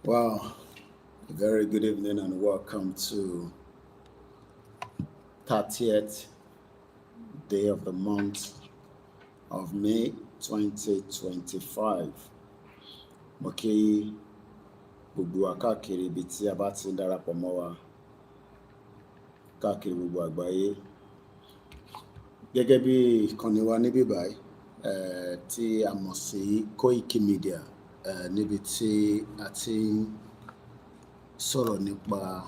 Wow, a very good evening and welcome to 30th day of the month of May 2025. Mo kí gbogbo wa káàkiri ibi tí a bá ti ń darapọ̀ mọ́ wa káàkiri gbogbo àgbáyé. Gẹ́gẹ́ bí ìkànnì wa níbí báyìí tí a mọ̀ sí Koikimedia níbi tí a ti ń sọ̀rọ̀ nípa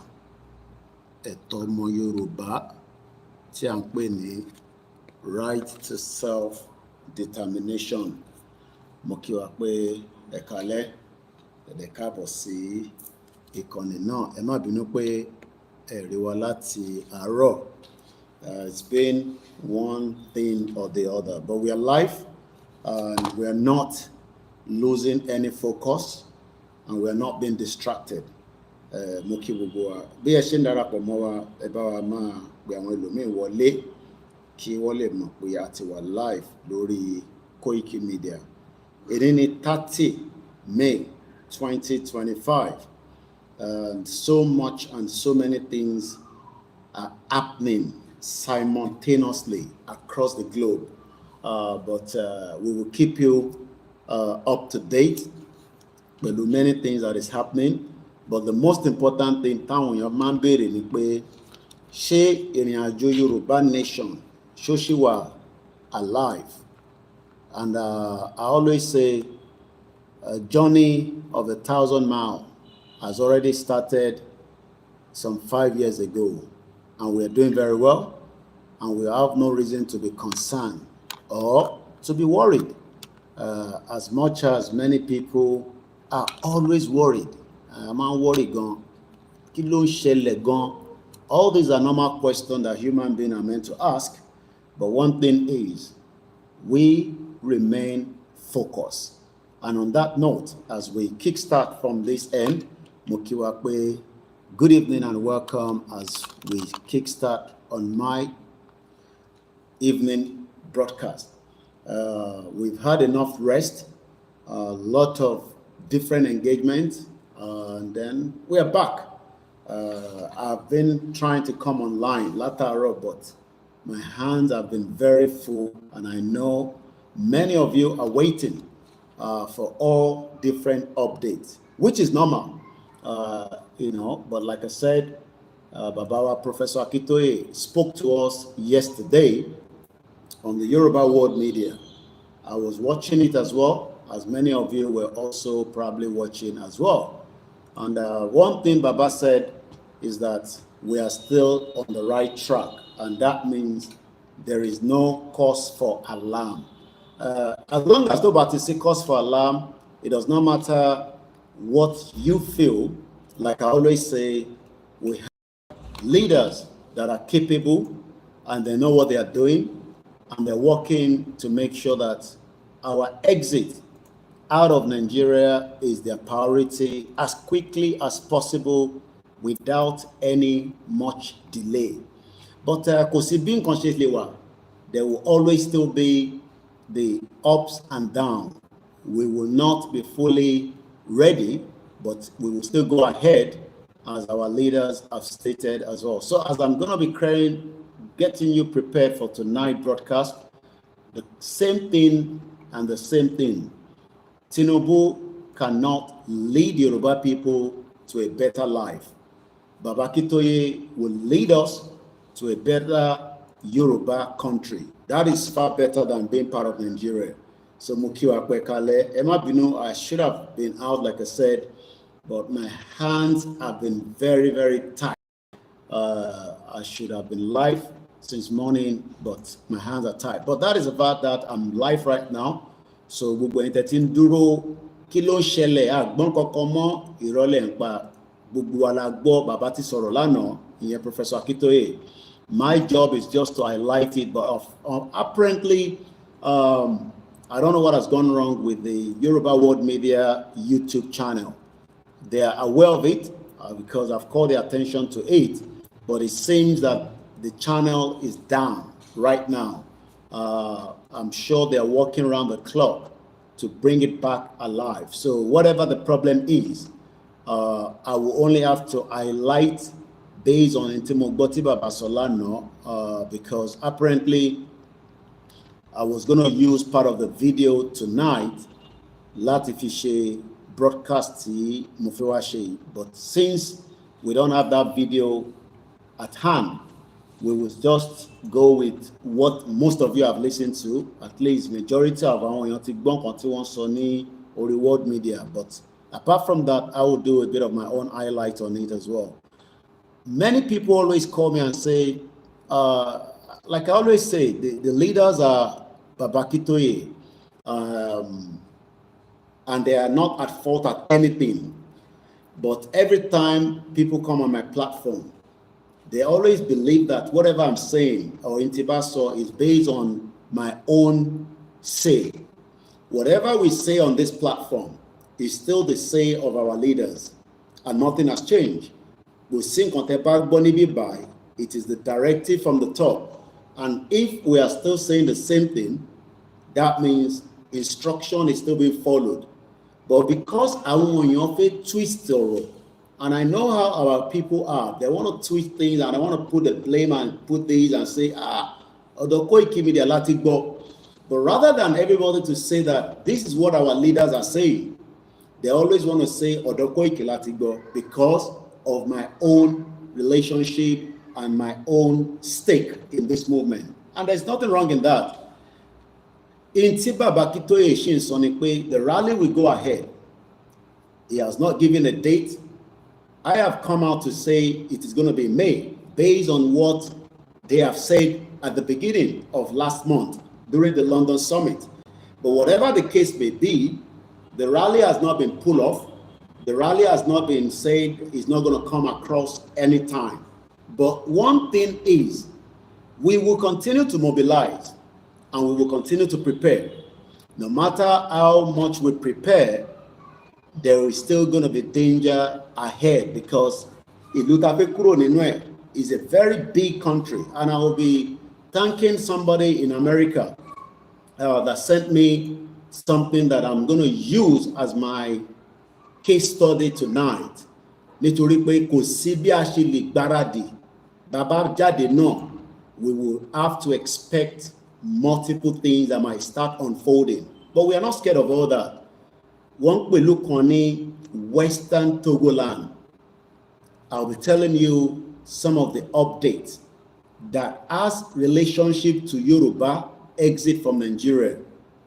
ẹ̀tọ́ ọmọ Yorùbá tí a ń pè ní right to self-determination. Mo kí wa pé ẹ káalẹ́, ẹ dẹ̀ káàbọ̀ sí ìkànnì náà. Ẹ má bínú pé ẹ rí wa láti àárọ̀. It's been one thing or the other, but we are live and we are not losing any focus and we are not being distracted. Mo kí gbogbo wa bí ẹ ṣe ń darapọ̀ mọ́ wa, ẹ bá wa máa pe àwọn ẹlòmíì wọlé kí wọ́n lè mọ̀ pé a ti wà live lórí Koikimedia. Èyí ni 30 May 2025, and so much and so many things are happening simultaneously across the globe, but we will keep you up to date with the many things that is happening. But the most important thing táwọn èèyàn máa ń béèrè ni pé ṣé ìrìn àjò Yorùbá nation ṣó ṣì wà alive? And I always say a journey of 1,000 miles has already started some 5 years ago, and we are doing very well, and we have no reason to be concerned or to be worried, as much as many people are always worried. I'm worried gan. Kí ló ń ṣẹlẹ̀ gan? All these are normal questions that human beings are meant to ask, but one thing is, we remain focused. And on that note, as we kickstart from this end, mo kí wa pé good evening and welcome as we kickstart on my evening broadcast. We've had enough rest, a lot of different engagements, and then we are back. I've been trying to come online lateral, but my hands have been very full, and I know many of you are waiting for all different updates, which is normal, but like I said, Babawa Professor Akitoye spoke to us yesterday on the Yoruba World Media. I was watching it as well, as many of you were also probably watching as well. And one thing Baba said is that we are still on the right track, and that means there is no cause for alarm. As long as nobody sees cause for alarm, it does not matter what you feel. Like I always say, we have leaders that are capable and they know what they are doing, and they're working to make sure that our exit out of Nigeria is their priority as quickly as possible without any much delay. But kò sí bí nǹkan ṣe lè wà, there will always still be the ups and downs. We will not be fully ready, but we will still go ahead as our leaders have stated as well. So as I'm going to be getting you prepared for tonight's broadcast, the same thing and the same thing. Tinubu cannot lead Yoruba people to a better life. Baba Akitoye will lead us to a better Yoruba country. That is far better than being part of Nigeria. So Mukiwa Kwekale, Emma Binu, I should have been out, like I said, but my hands have been very, very tight. I should have been live since morning, but my hands are tight. But that is about that. I'm live right now. So gbogbo entertain dúró kí ló ń ṣẹlẹ̀ àgbọ́n kankan mọ́ ìrọ̀lẹ́ ń pa gbogbo wa la gbọ́ bàbá ti sọ̀rọ̀ lánàá ìyẹn Professor Akitoye. My job is just to highlight it, but apparently I don't know what has gone wrong with the Yoruba World Media YouTube channel. They are aware of it because I've called their attention to it, but it seems that the channel is down right now. I'm sure they are working around the clock to bring it back alive. So whatever the problem is, I will only have to highlight based on Intimogboti Babasolano because apparently I was going to use part of the video tonight láti fi ṣe broadcast tí mo fẹ́ wá ṣe, but since we don't have that video at hand, we will just go with what most of you have listened to. At least majority of àwọn èèyàn ti gbọ́ nǹkan tí wọ́n sọ ní orí world media, but apart from that, I will do a bit of my own highlight on it as well. Many people always call me and say, like I always say, the leaders are Babakitoye, and they are not at fault at anything. But every time people come on my platform, they always believe that whatever I'm saying or Intibaso is based on my own say. Whatever we say on this platform is still the say of our leaders, and nothing has changed. We sing by, it is the directive from the top. And if we are still saying the same thing, that means instruction is still being followed. But because I want to twist it, and I know how our people are, they want to twist things and I want to put the blame and put these and say, the Koikimedia let go. But rather than everybody to say that this is what our leaders are saying, they always want to say Odo Koiki let go because of my own relationship and my own stake in this movement. And there's nothing wrong in that. In Tiba Bakitoye Shin Sonikwe, the rally will go ahead. He has not given a date. I have come out to say it is going to be May, based on what they have said at the beginning of last month during the London summit. But whatever the case may be, the rally has not been pulled off. The rally has not been said it's not going to come across any time. But one thing is, we will continue to mobilize and we will continue to prepare. No matter how much we prepare, there is still going to be danger ahead because Ilutafekuro is a very big country. And I will be thanking somebody in America that sent me something that I'm going to use as my case study tonight. Nítorí pé kò sí bí a ṣe lè gbáradì, bàbá jáde náà, we will have to expect multiple things that might start unfolding. But we are not scared of all that. One pẹ̀lú kan ní Western Togoland. I'll be telling you some of the updates that has relationship to Yoruba exit from Nigeria.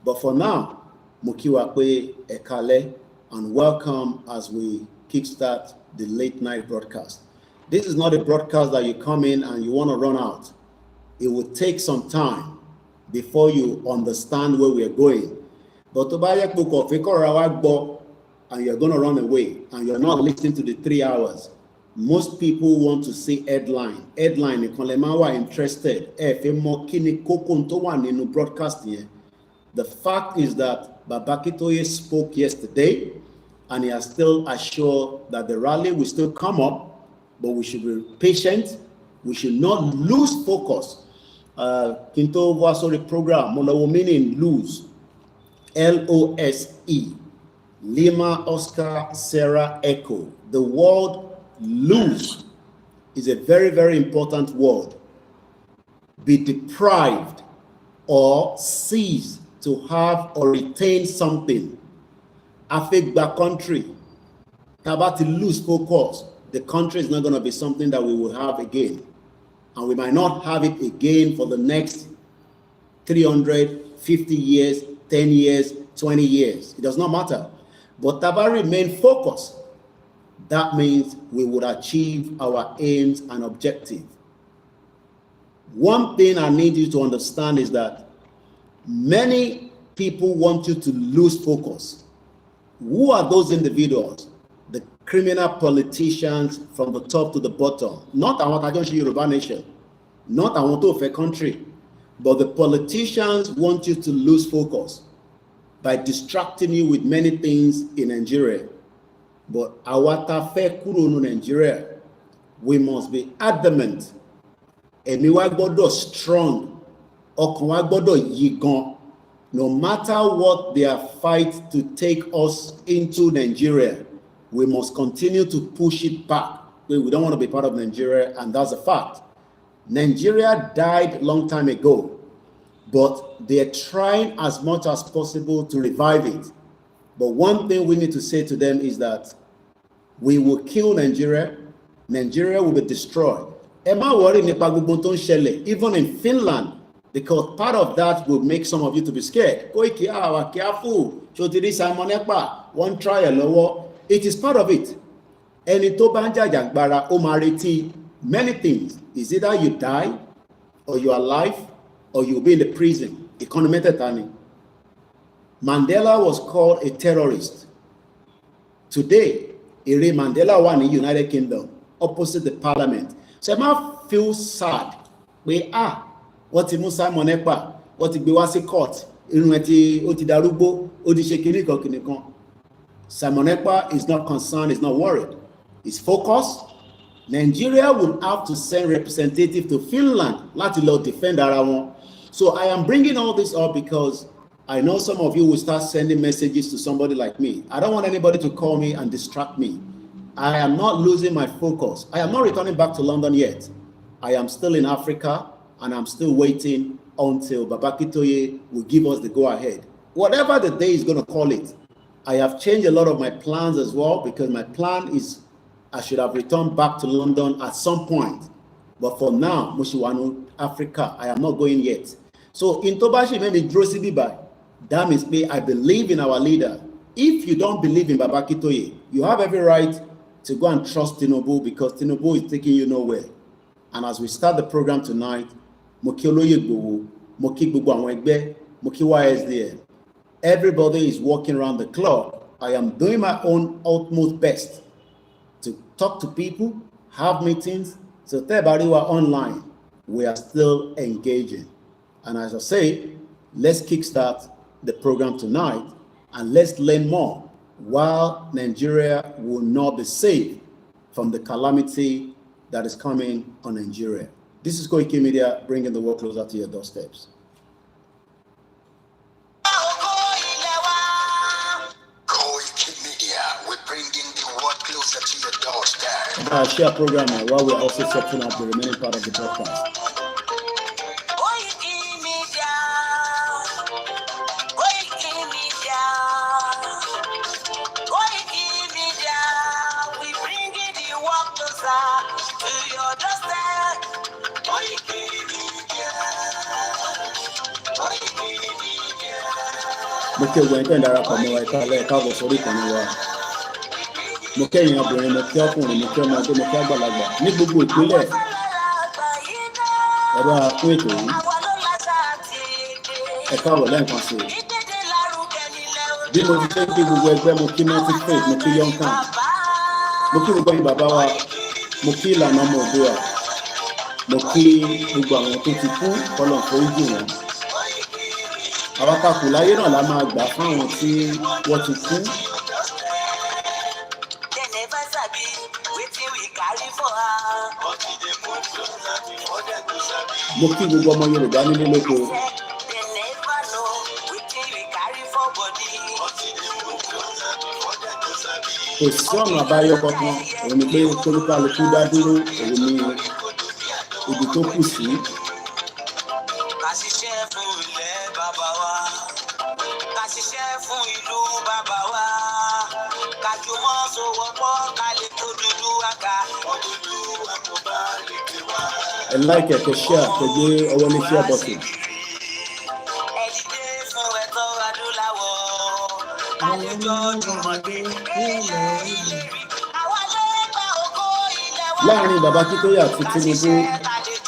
But for now, Mukiwakwe Ekale, and welcome as we kickstart the late night broadcast. This is not a broadcast that you come in and you want to run out. It will take some time before you understand where we are going. But and you're going to run away and you're not listening to the 3 hours. Most people want to see headline. Headline, are interested. The fact is that Babakitoye spoke yesterday and he has still assured that the rally will still come up, but we should be patient. We should not lose focus. Kinto Wasori program, meaning lose. L-O-S-E. Lima, Oscar, Sarah, Echo. The word lose is a very, very important word. Be deprived or cease to have or retain something. Affect the country. About to lose focus. The country is not going to be something that we will have again. And we might not have it again for the next 350 years, 10 years, 20 years. It does not matter. But Taba remain focused. That means we would achieve our aims and objectives. One thing I need you to understand is that many people want you to lose focus. Who are those individuals? The criminal politicians from the top to the bottom. Not I want to Yoruba nation. Not I want to a country. But the politicians want you to lose focus by distracting you with many things in Nigeria. But awata fe kuro no Nigeria, we must be adamant. Emi wa gbọ́dọ̀ strong. Ọkàn wa gbọ́dọ̀ yí gan. No matter what their fight to take us into Nigeria, we must continue to push it back. We don't want to be part of Nigeria, and that's a fact. Nigeria died a long time ago, but they're trying as much as possible to revive it. But one thing we need to say to them is that we will kill Nigeria. Nigeria will be destroyed. Emma worry even in Finland, because part of that will make some of you to be scared. Koiki, careful. One trial. It is part of it. Many things. Is either you die, or you are alive, or you'll be in the prison. Mandela was called a terrorist. Today, Ere Mandela won in the United Kingdom, opposite the parliament. So I feel sad. We are. What is Musa Monepa? What is Biwasi court? Simon Ekpa is not concerned, is not worried. He's focused. Nigeria will have to send representative to Finland, let alone defend our own. So I am bringing all this up because I know some of you will start sending messages to somebody like me. I don't want anybody to call me and distract me. I am not losing my focus. I am not returning back to London yet. I am still in Africa, and I'm still waiting until Babakitoye will give us the go-ahead. Whatever the day is going to call it, I have changed a lot of my plans as well, because my plan is I should have returned back to London at some point. But for now, Mushiwanu, Africa, I am not going yet. So in Tobashi, maybe Drosi by. That means me, I believe in our leader. If you don't believe in Babakitoye, you have every right to go and trust Tinubu, because Tinubu is taking you nowhere. And as we start the program tonight, everybody is walking around the clock. I am doing my own utmost best to talk to people, have meetings. So everybody who are online, we are still engaging. And as I say, let's kickstart the program tonight, and let's learn more while Nigeria will not be safe from the calamity that is coming on Nigeria. This is Koikimedia, bringing the world closer to your doorsteps. Koikimedia, we're bringing the world closer to your doorstep. Our share program while we're also setting up the remaining part of the broadcast. Mo kí ogun ẹ̀ńtẹ́ ìdarapọ̀ mọ́ ẹ̀ka lẹ́ẹ̀káàbọ̀ sórí ìkànnì wa. Mo kẹ́yìn obìnrin, mo kí ọkùnrin, mo kí ọmọdé, mo kí àgbàlagbà ní gbogbo ìpínlẹ̀. Ẹ bá a kún ètò yìí. Ẹ káàbọ̀ lẹ́ẹ̀kan sí i. Bí mo ti fẹ́ kí gbogbo ẹgbẹ́, mo kí Native Faith, mo kí Yonkan. Mo kí gbogbo bàbá wa, mo kí ìlànà ọmọ Oòduà. Mo kí gbogbo àwọn tó ti kú, kọ́lọ̀ foríjì wọn. Àwọn akakù láyé náà la máa gbà fún àwọn tí wọ́n ti kú. Mo kí gbogbo ọmọ Yorùbá nílé lóko. Kò sí ọ̀nà àbáyọ kankan, òun ni pé kólúkálukú dá dúró, òun ni ibi tó kù sí. I like it, to share, to do a one share button. Láàrin Babakitoye àti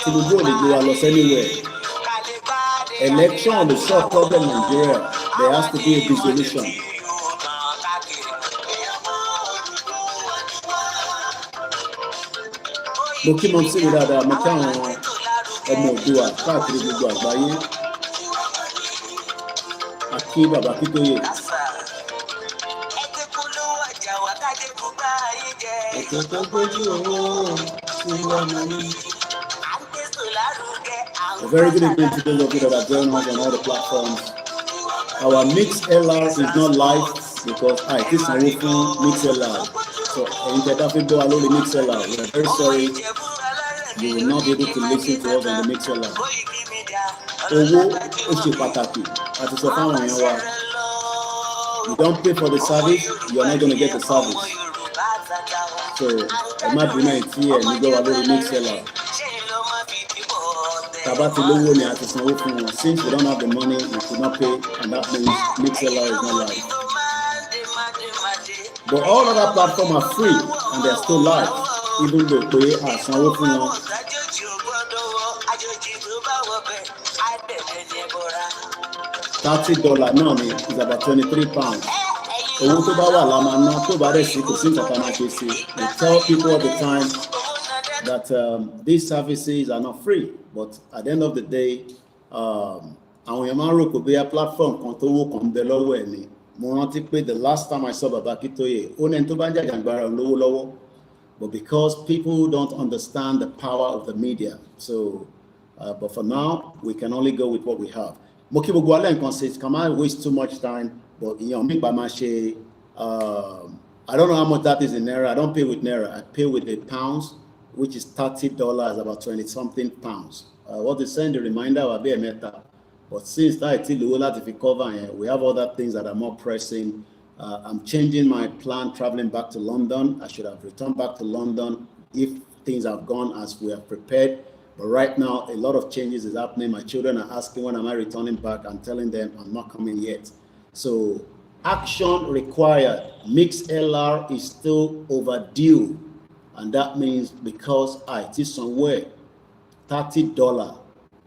Tinubu ò lè gbé wa lọ anywhere. Election will solve problem in Nigeria. There has to be a dissolution. Mo kí mo sí mi dáadáa, mo kí àwọn ọmọ Oòduà káàkiri gbogbo àgbáyé. Àkí Babakitoye. Ètò tó gbójú owó sí lọ́nà ní. A very good evening to those of you that are joining us on all the platforms. Our Mix LR is not live because this is a Mix LR. So in the go alone the mixer loud. We are very sorry. You will not be able to listen to us on the mixer loud. Owó ó ṣe pàtàkì àti sọ fáwọn èèyàn wa. You don't pay for the service, you are not going to get the service. So ẹ má bínú ẹ̀ tí ẹ̀ nígbà wà lórí mixer loud. Tabati lówó ni àti sanwó fún wọn. Since we don't have the money, we could not pay, and that means mixer loud is not live. But all other platforms are free and they are still live, even though pay are sanwó fún wọn. $30 náà ni is about £23. Owó tó bá wà la máa ná tó bá rẹ̀ sí kò sí nǹkan tá máa ṣe sí. We tell people all the time that these services are not free, but at the end of the day, àwọn èèyàn máa ń rò pé bí a platform kan tó wó kan bẹ lọ́wọ́ ẹ̀ ni. Mo rántí pé the last time I saw Baba Akintoye, ó ní ẹni tó bá ń jàjàǹgbara lówó lọ́wọ́, but because people don't understand the power of the media, so but for now we can only go with what we have. Mo kí gbogbo alẹ́ nǹkan ṣe, can I waste too much time? But ìyẹn mi gbà máa ṣe, I don't know how much that is in naira. I don't pay with naira. I pay with the pounds, which is $30, about 20-something pounds. What they send the reminder will be a meta. But since that is low, if we cover, we have other things that are more pressing. I'm changing my plan, traveling back to London. I should have returned back to London if things have gone as we have prepared. But right now, a lot of changes is happening. My children are asking when am I returning back. I'm telling them I'm not coming yet. So action required. MixLR is still overdue. And that means because it is somewhere, $30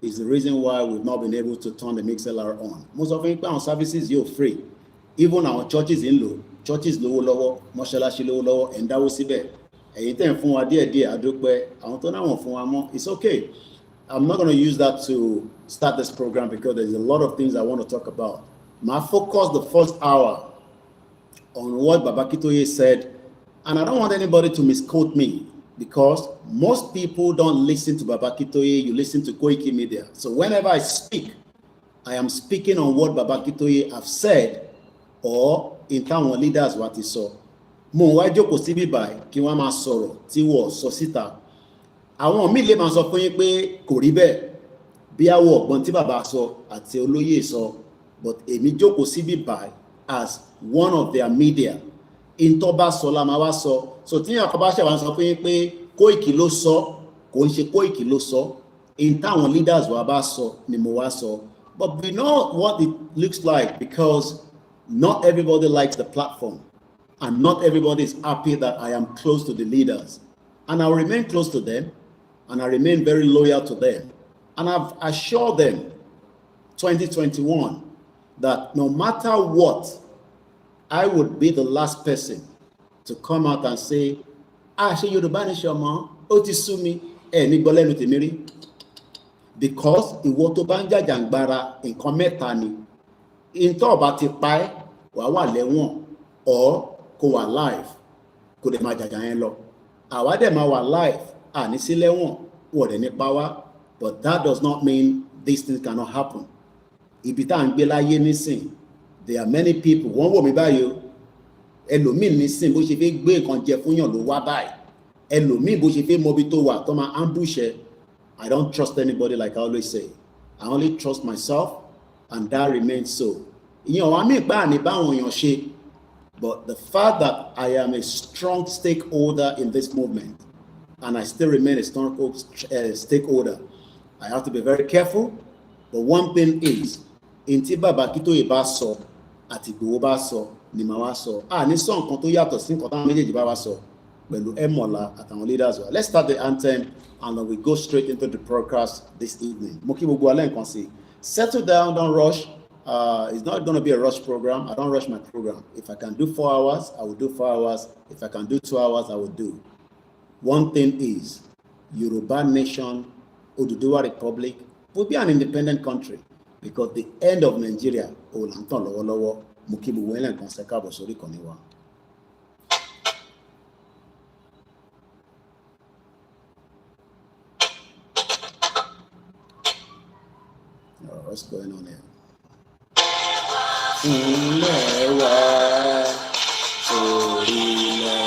is the reason why we've not been able to turn the MixLR on. Most of our services are free. Even our churches in low, churches low, mọ́ṣáláṣí low, and that will see there. It's okay. I'm not going to use that to start this program because there's a lot of things I want to talk about. My focus the first hour on what Baba Akintoye said, and I don't want anybody to misquote me because most people don't listen to Baba Akintoye, you listen to Koikimedia. So whenever I speak, I am speaking on what Baba Akintoye have said or in terms of leaders what he saw. Mo wá jókòó síbí báyìí kí wọ́n máa sọ̀rọ̀ tí wọ́n sọ síta. Àwọn míì lè máa sọ fún yín pé kò rí bẹ́ẹ̀ bí àwọ̀ ọ̀gbọ́n tí bàbá sọ àti olóyè sọ, but èmi jókòó síbí báyìí as one of their media. In tó bá sọ la máa wá sọ. So tí yàn kan bá ṣe wá sọ fún yín pé Koiki ló sọ, kò ń ṣe Koiki ló sọ. In táwọn leaders wa bá sọ ni mo wá sọ. But we know what it looks like because not everybody likes the platform. And not everybody is happy that I am close to the leaders. And I'll remain close to them. And I remain very loyal to them. And I've assured them, 2021, that no matter what, I would be the last person to come out and say, ṣé Yorùbá ni ṣọmọ, ó ti sú mi, ní gbọ́ lẹ́nu tèmi rí. Because ìwọ tó bá ń jàjàǹgbara nǹkan mẹ́ta ni. Ìntọ́ ọba ti pa ẹ́, wà wà lẹ́wọ̀n, or kó wà live, kó dẹ̀ máa jàjà yẹn lọ. Àwa dẹ̀ máa wà live, ní sí lẹ́wọ̀n, wọ̀ dẹ̀ nípa wá. But that does not mean these things cannot happen. Ibi tá à ń gbé láyé nísìn, there are many people, wọ́n wò mí báyìí o, ẹlòmíì nísìn bó ṣe fẹ́ gbé nǹkan jẹ fún yàn ló wá báyìí. Ẹlòmíì bó ṣe fẹ́ mọbi tó wà tó máa ambush ẹ. I don't trust anybody like I always say. I only trust myself and that remains so. Ìyẹn wà mí gbà ní báwọn èèyàn ṣe. But the fact that I am a strong stakeholder in this movement, and I still remain a strong stakeholder, I have to be very careful. But one thing is, in tí Baba Akintoye bá sọ, àti Igboho bá sọ, ni màá wá sọ. Ní sọ nǹkan tó yàtọ̀ sí nǹkan táwọn méjèèjì bá wá sọ, pẹ̀lú Ẹ̀mọ́lá àtàwọn leaders wa. Let's start the anthem and then we go straight into the broadcast this evening. Mo kí gbogbo alẹ́ nǹkan sí. Settle down, don't rush. It's not going to be a rush program. I don't rush my program. If I can do 4 hours, I will do 4 hours. If I can do 2 hours, I will do. One thing is, Yoruba Nation, Oduduwa Republic will be an independent country because the end of Nigeria, Olanton Lowolowo, Mukibu Welen Konsekabo Sori Koniwa. What's going on here? Ilé wa, orílẹ̀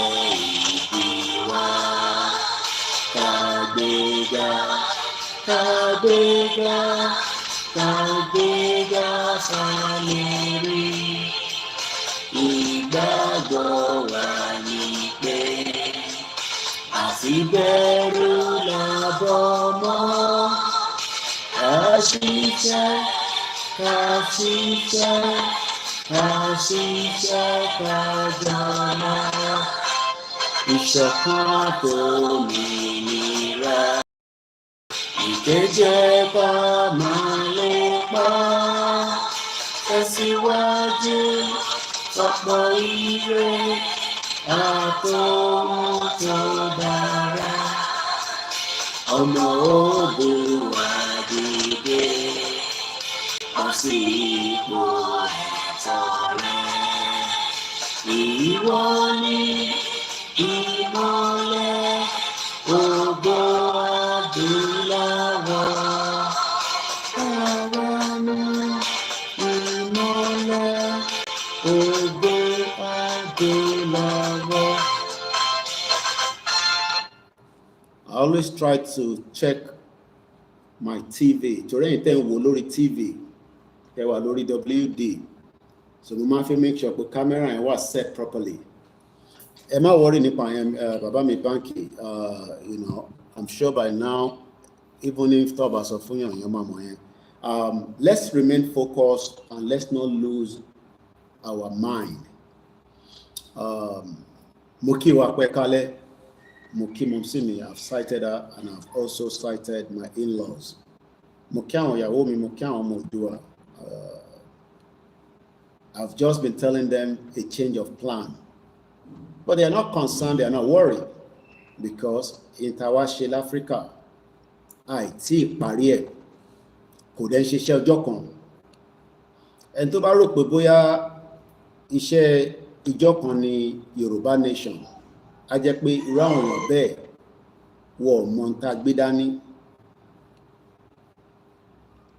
kàgbéga sálérí. Ìgbàgbọ́ wa ni pé àti bẹ̀rù làbọ̀ mọ́. Àṣìṣe, àṣìṣe, àṣìṣe kájọlá. Ìṣọ̀kan àtòmìnira. Ìkẹ́jẹ́ bá máa lépa. Tẹ̀síwájú ọ̀pọ̀ ire àtòhun tó dára. Ọmọ Olúwa dìde, bọ́ sí ipò ẹ̀tọ́ rẹ. Ìwọ ni ìmọ́lẹ̀ ògo adúláwọ̀. Àwa ni ìmọ́lẹ̀ ògo adúláwọ̀. I always try to check my TV. Torí ẹ̀yin tẹ́ ń wò lórí TV, tẹ́ wà lórí WD. So mo máa fi make sure pé camera yẹn wà set properly. Ẹ má worry nípa yẹn, bàbá mi báńkì, you know, I'm sure by now, even if tó bá sọ fún yàn yẹn máa mọ̀ yẹn. Let's remain focused and let's not lose our mind. Mo kí wa pẹ́ kálẹ̀. Muki Momsimi, I've cited her and I've also cited my in-laws. Mukiao Yaomi, Mukiao Modua. I've just been telling them a change of plan. But they are not concerned, they are not worried. Because in Tawashil Africa, àìtí parí ẹ̀, kò dẹ̀ ń ṣiṣẹ́ ọjọ́ kan. Ẹni tó bá rò pé bóyá iṣẹ́ ìjọ kan ni Yorùbá nation, a jẹ́ pé irú àwọn èèyàn bẹ́ẹ̀ wọ̀ mọ́ ń tá gbé dání.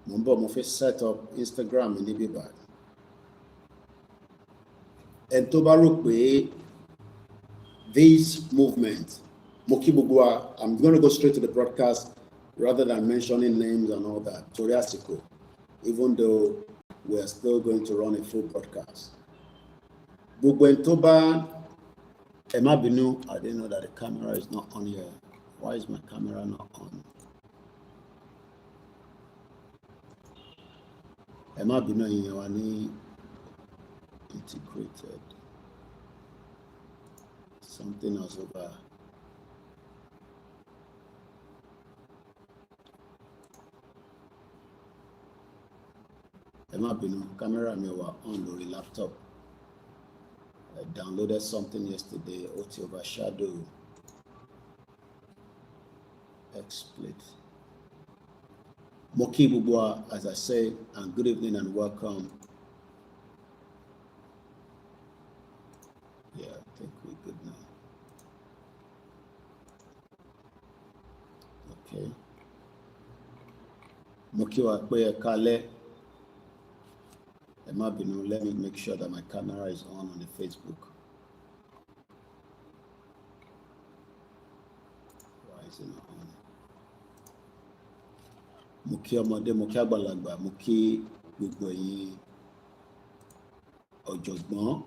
Mo ń bọ̀, mo fẹ́ set up Instagram níbí báyìí. Ẹni tó bá rò pé this movement, mo kí gbogbo wa, I'm going to go straight to the broadcast rather than mentioning names and all that, torí àsìkò, even though we are still going to run a full broadcast. Gbogbo ẹni tó bá I didn't know that the camera is not on here. Why is my camera not on? Integrated. Something else over. Camera me was on the laptop. I downloaded something yesterday, to overshadow XSplit. Moki Bubwa, as I say, and good evening and welcome. Yeah, I think we're good now. Okay. Moki wa kwe kale. Let me make sure that my camera is on the Facebook. Why is it not on? Muki ọmọdé, muki àgbàlagbà, muki gbogbo ẹ̀yin ọ̀jọ̀gbọ́n,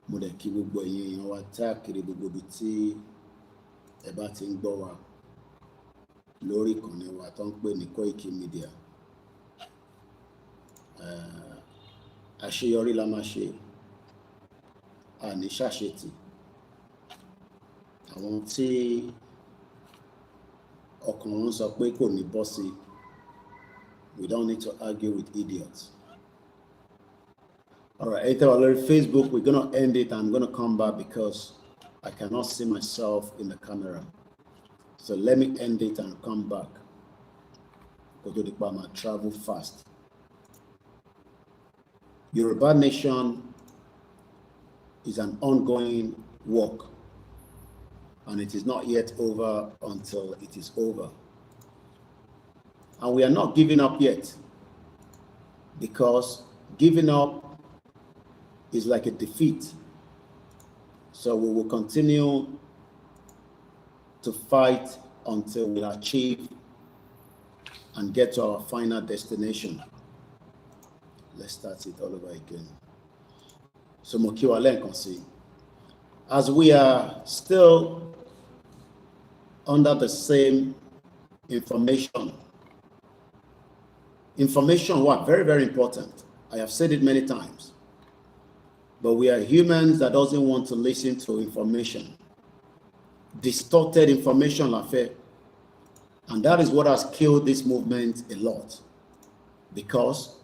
mo dẹ̀ kí gbogbo ẹ̀yin èèyàn wa káàkiri gbogbo ibi tí ẹ bá ti ń gbọ́ wa lórí ìkànnì wa tó ń pè ní Koikimedia. Àṣeyọrí la máa ṣe, àní ṣàṣetì. Àwọn tí ọkàn wọn sọ pé kò ní bọ́ sí, we don't need to argue with idiots. All right, on Facebook, we're going to end it. I'm going to come back because I cannot see myself in the camera. So let me end it and come back. Go to the Bama, travel fast. Yoruba Nation is an ongoing work, and it is not yet over until it is over. And we are not giving up yet, because giving up is like a defeat. So we will continue to fight until we achieve and get to our final destination. Let's start it all over again. So Mokiwa Lenkonsi, as we are still under the same information what very, very important. I have said it many times, but we are humans that doesn't want to listen to information, distorted information affair. And that is what has killed this movement a lot, because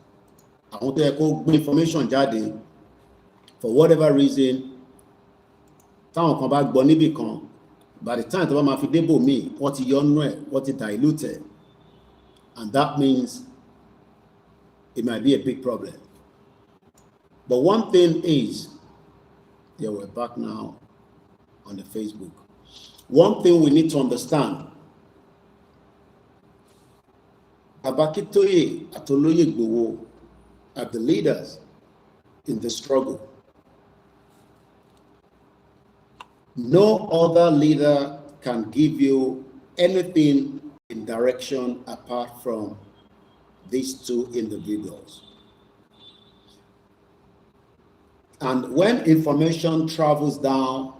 I want to echo information jade for whatever reason. By the time the man fidebo me, what he what he diluted, and that means it might be a big problem. But one thing is, yeah, we're back now on the Facebook. One thing we need to understand, Abakitoye Atoloye Igboho are the leaders in the struggle. No other leader can give you anything in direction apart from these two individuals. And when information travels down,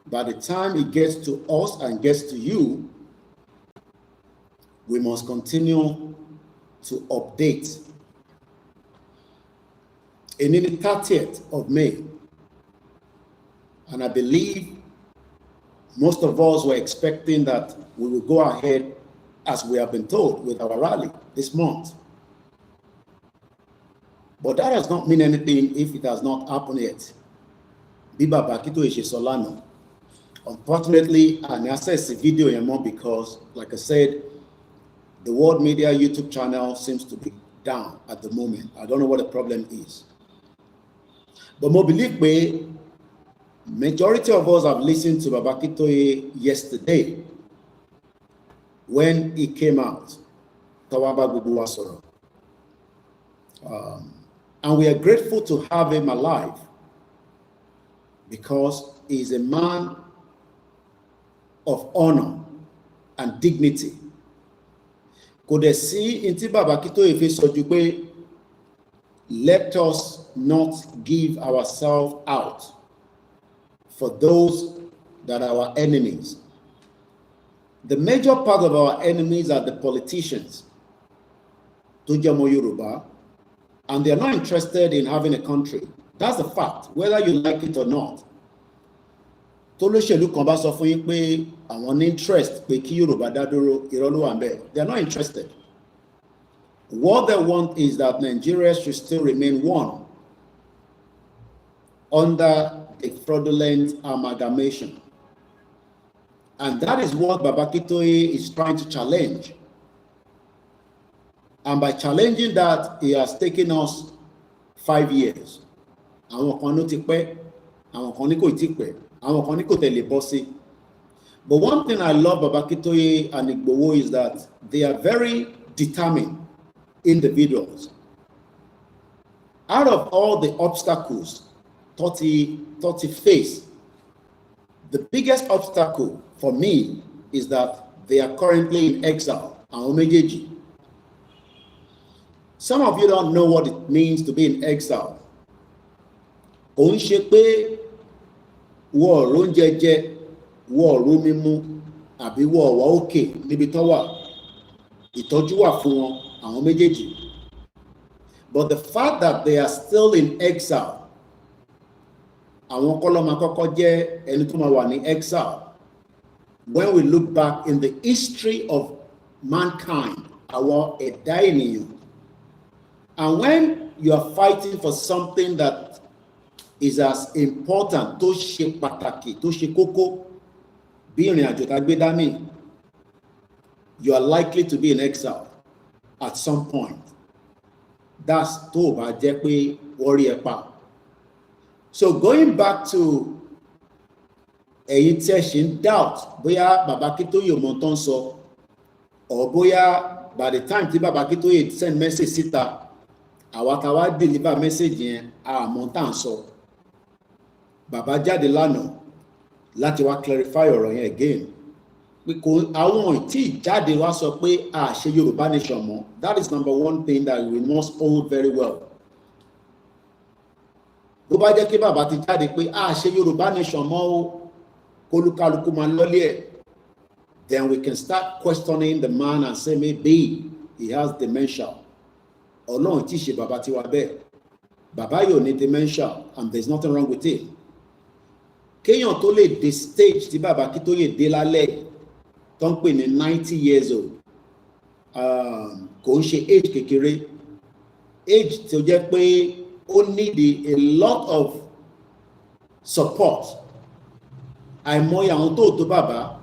by the time it gets to us and gets to you, we must continue to update. And in the 30th of May, and I believe most of us were expecting that we will go ahead as we have been told with our rally this month. But that does not mean anything if it has not happened yet. Biba Bakito Ishe Solano. Unfortunately, I access the video anymore because, like I said, the World Media YouTube channel seems to be down at the moment. I don't know what the problem is. But Mobilization, majority of us have listened to Babakitoye yesterday when he came out. And we are grateful to have him alive because he is a man of honor and dignity. Could they see in Babakitoye face Sojupe, let us not give ourselves out for those that are our enemies. The major part of our enemies are the politicians, Tujamo Yoruba, and they are not interested in having a country. That's the fact, whether you like it or not. Tolóṣèlú kan bá sọ fún yín pé àwọn ní interest pé kí Yorùbá dá dúró, irọ́ ló wà ńbẹ̀. They are not interested. What they want is that Nigeria should still remain one under a fraudulent amalgamation. And that is what Babakitoye is trying to challenge. And by challenging that, he has taken us 5 years. Àwọn kan ló ti pẹ́, àwọn kan ní kò tí pẹ́, àwọn kan ní kò tẹ̀lé bọ́ sí. But one thing I love about Igboho and Igboho is that they are very determined individuals. Out of all the obstacles Toti face, the biggest obstacle for me is that they are currently in exile. Some of you don't know what it means to be in exile. But the fact that they are still in exile, when we look back in the history of mankind, and when you are fighting for something that is as important, you are likely to be in exile at some point. That's Toba Jekwe Warrior Power. So going back to a session, doubt boya Babakitoye Montonso, or boya by the time Babakitoye send message sita, awakawa deliver message in Montanso. Baba Jade Lano, láti wá clarify ọ̀rọ̀ yẹn again. àwọn tí jáde wá sọ pé a ṣe Yorùbá nation mọ́. That is number one thing that we must hold very well. Bó bá jẹ́ kí bàbá ti jáde pé a ṣe Yorùbá nation mọ́ o, kólúkálukú máa lọ́lé ẹ̀, then we can start questioning the man and say maybe he has dementia. Ọlọ́run tí ṣe bàbá tiwa bẹ́ẹ̀. Bàbá yóò ní dementia and there is nothing wrong with it. Kéèyàn tó lè dé stage tí bàbá Akíntóyè dé lálẹ́ tó ń pè ní 90 years old, kò ń ṣe age kékeré, age tí ó jẹ́ pé ó need a lot of support. Àìmọye àwọn tó bàbá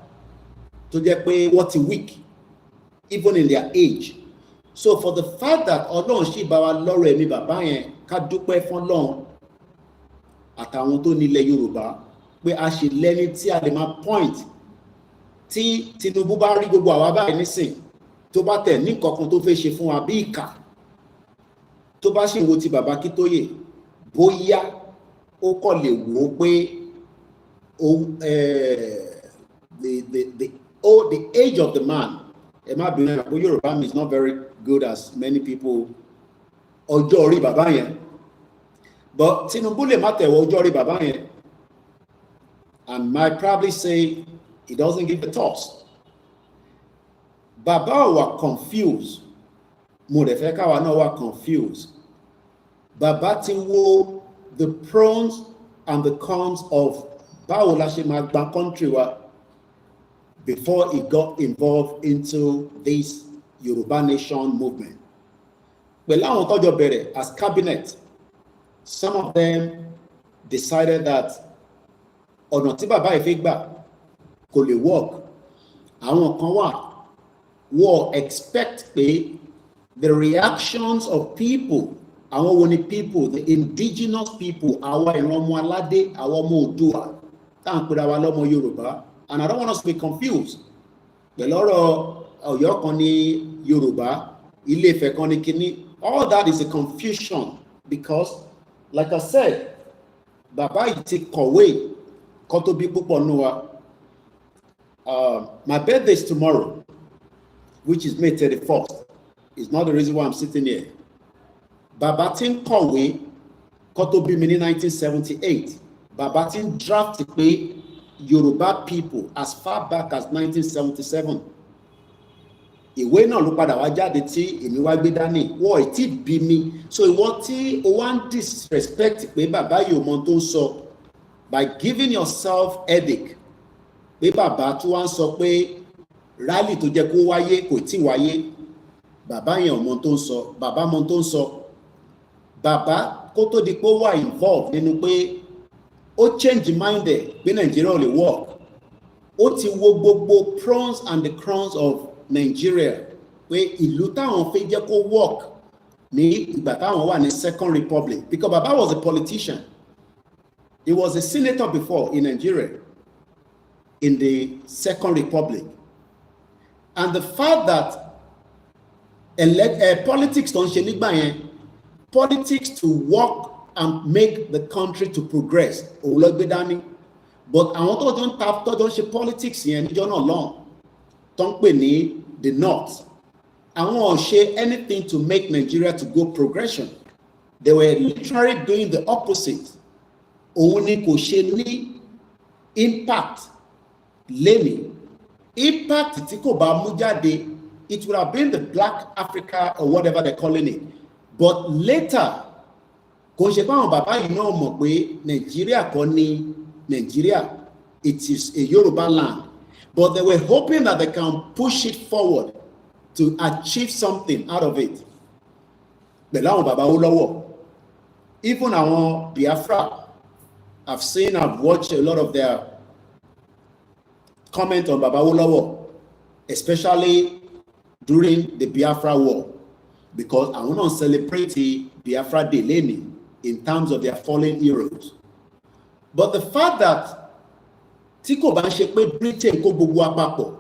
tó jẹ́ pé wọ́n ti weak even in their age. So for the fact that Ọlọ́run ṣì bá wa lọ́rọ̀ ẹ̀mí bàbá yẹn, ká dúpẹ́ fún Ọlọ́run àtàwọn tó nílẹ̀ Yorùbá pé a ṣe lẹ́ni tí a lè máa point tí Tinubu bá rí gbogbo àwa báyìí nísìn tó bá tẹ̀ ní kankan tó fẹ́ ṣe fún wa bí ìkà tó bá ṣì wo ti bàbá Akíntóyè bóyá ó kọ̀ lè wò ó pé the age of the man, ẹ má bínú àpò Yorùbá mi is not very good as many people ọjọ́ orí bàbá yẹn, but Tinubu lè má tẹ̀wọ́ ọjọ́ orí bàbá yẹn and might probably say he doesn't give a toss. Bàbá wà confused, mo rẹ̀ fẹ́ káwa náà wà confused. Bàbá ti wo the pros and the cons of báwo la ṣe máa gba country wa before he got involved into this Yoruba nation movement. Pẹ̀lú àwọn tọ́jọ́ bẹ̀rẹ̀ as cabinet, some of them decided that ọ̀nà tí bàbá yìí fẹ́ gbà kò lè work. Àwọn kan wà wọ́n expect pé the reactions of people, àwọn wo ni people, the indigenous people, àwa ìran ọmọ aládé, àwa ọmọ Oòduà, tá à ń pera wa lọ́mọ Yorùbá. And I don't want us to be confused. Pẹ̀lú ọ̀rọ̀ Ọ̀yọ́ kan ní Yorùbá, Ilé Ifẹ̀ kan ní kíní. All that is a confusion because, like I said, bàbá yìí ti kọ̀wé kó tó bí púpọ̀ nù wa. My birthday is tomorrow, which is May 31st. It's not the reason why I'm sitting here. Bàbá ti ń kọ̀wé kó tó bí mi ní 1978. Bàbá ti ń draft pé Yoruba people as far back as 1977. Ìwé náà ló padà wá jáde tí èmi wá gbé dání. Wọ́n ì tí bí mi. So ìwọ tí o wá ń disrespect pé bàbá yìí ò mọ tó ń sọ by giving yourself headache pé bàbá tó wá ń sọ pé rally tó jẹ́ kó wáyé kò tí wáyé. Bàbá yẹn ò mọ tó ń sọ. Bàbá mọ tó ń sọ. Bàbá kó tó di pé ó wà involved nínú pé ó change mind ẹ̀ pé Nigeria ò lè work. Ó ti wo gbogbo pros and the cons of Nigeria pé ìlú táwọn fẹ́ jẹ́ kó work ní ìgbà táwọn wà ní Second Republic, because Baba was a politician. He was a senator before in Nigeria in the Second Republic. And the fact that politics don't ṣe nígbà yẹn, politics to work and make the country to progress, òun ló gbé dání. But àwọn tó don't ṣe politics yẹn níjọ́ náà long tó ń pè ní the North, àwọn ò ṣe anything to make Nigeria to go progression. They were literally doing the opposite. Òun ni kò ṣe ní impact lẹ́nìí. Impact tí kò bá mú jáde, it would have been the Black Africa or whatever they're calling it. But later, kò ṣe báwọn bàbá yìí náà mọ̀ pé Nigeria kọ́ ní Nigeria, it is a Yoruba land. But they were hoping that they can push it forward to achieve something out of it. Pẹ̀lú àwọn bàbá Awólọ́wọ̀, even àwọn Biafra, I've watched a lot of their comment on Baba Awólọ́wọ̀, especially during the Biafra war, because I want to celebrate the Biafra Day lẹ́ni in terms of their fallen heroes. But the fact that tí kò bá ń ṣe pé Britain kó gbogbo àpapọ̀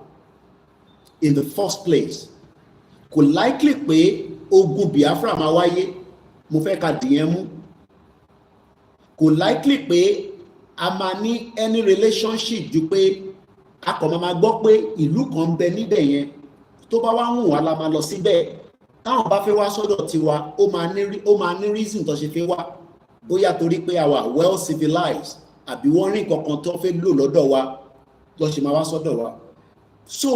in the first place, kò likely pé ogun Biafra máa wáyé, mo fẹ́ ká dìyẹn mú. Kò likely pé a máa ní any relationship ju pé a kò máa gbọ́ pé ìlú kan bẹ níbẹ̀ yẹn tó bá wá wùn wá la máa lọ síbẹ̀ táwọn bá fẹ́ wá sọ́dọ̀ tiwa ó máa ní reason tó ṣe fẹ́ wá bóyá torí pé a wà well civilized àbí wọ́n rí kankan tó fẹ́ lò lọ́dọ̀ wa lọ́ ṣe máa wá sọ́dọ̀ wa. So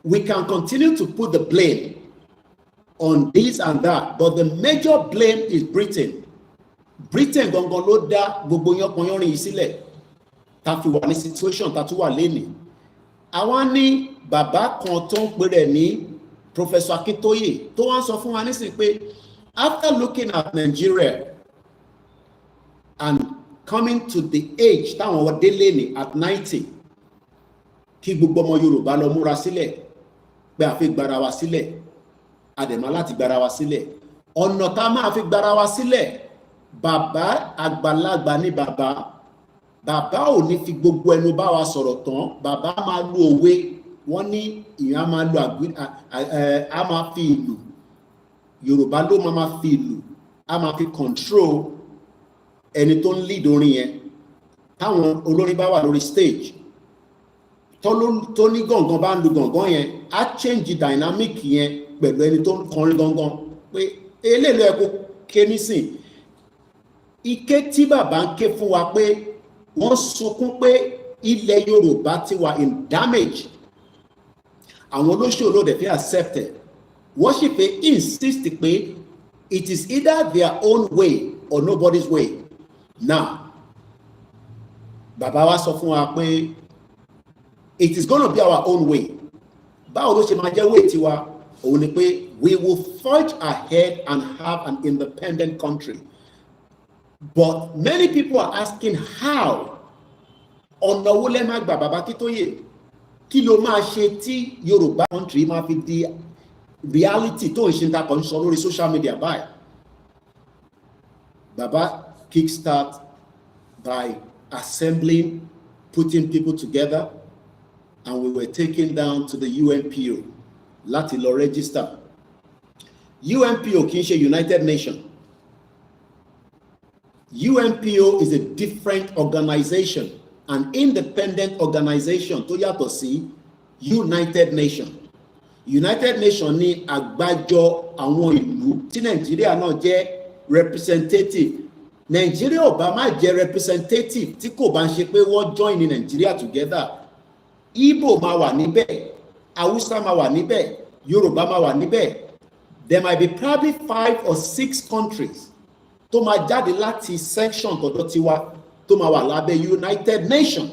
we can continue to put the blame on this and that, but the major blame is Britain. Britain gangan ló dá gbogbo yánpọnyánrin yìí sílẹ̀ ta fi wà ní situation ta tún wà lénìí. Àwa ní bàbá kan tó ń pè rẹ̀ ní Professor Akintoye tó wá ń sọ fún wa nísìnyí pé after looking at Nigeria and coming to the age táwọn wọ́n dé lénìí at 90 kí gbogbo ọmọ Yorùbá lọ múra sílẹ̀ pé a fi gbára wa sílẹ̀ àdèmá láti gbára wa sílẹ̀ ọ̀nà tá a máa fi gbára wa sílẹ̀ bàbá àgbàlagbà ní bàbá ò ní fi gbogbo ẹnu bá wa sọ̀rọ̀ tán bàbá máa lo òwe wọ́n ní ìyẹn máa lo a máa fi ìlú Yorùbá ló máa fi ìlú a máa fi control ẹni tó ń lead orin yẹn táwọn olórin bá wà lórí stage tó ní gàngán bá ń lu gàngán yẹn á change dynamic yẹn pẹ̀lú ẹni tó ń kọrin gangan pé eléèlú ẹ kó ké nísìn ike tí bàbá ń ké fún wa pé wọ́n sunkún pé ilẹ̀ Yorùbá ti wà in damage àwọn olóṣèlú dẹ̀ fi accepted wọ́n sì fẹ́ insist pé it is either their own way or nobody's way. Now bàbá wa sọ fún wa pé it is gonna be our own way. Báwo ló ṣe máa jẹ́ way tiwa? Òun ni pé we will forge ahead and have an independent country. But many people are asking how? Ọ̀nà wo lẹ máa gbà bàbá Akíntóyè? Kí ló máa ṣe tí Yorùbá country máa fi di reality tó ń ṣe ta kan sọ lórí social media báyìí? Bàbá kickstart by assembling, putting people together, and we were taken down to the UNPO láti lọ register. UNPO kì í ṣe United Nations. UNPO is a different organization, an independent organization tó yàtọ̀ sí United Nations. United Nations ní àgbájọ àwọn ìlú tí Nàìjíríà náà jẹ́ representative. Nàìjíríà ò bá má jẹ́ representative tí kò bá ń ṣe pé wọ́n join ní Nàìjíríà together. Igbo máa wà níbẹ̀, Hausa máa wà níbẹ̀, Yorùbá máa wà níbẹ̀. There might be probably 5 or 6 countries tó máa jáde láti section tọ̀dọ̀ tiwa tó máa wà lábẹ́ United Nations.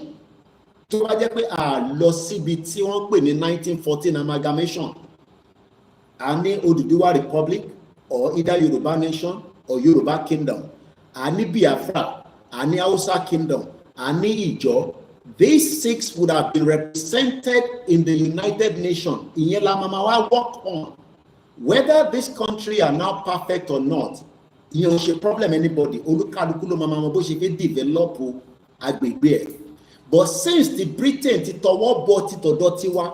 Tó bá jẹ́ pé a lọ síbi tí wọ́n pè ní 1914 amalgamation. A ní Odùduwà Republic or either Yorùbá Nation or Yorùbá Kingdom. A ní Biafra, a ní Hausa Kingdom, a ní Ìjọ. These 6 would have been represented in the United Nations. Ìyẹn la máa wá work on. Whether this country are now perfect or not, ìyẹn ò ṣe problem anybody. Olúkálùkù ló máa mọ bó ṣe fẹ́ develop agbègbè ẹ̀. But since the Britain ti tọwọ́ bọ ti tọ̀dọ̀ tiwa,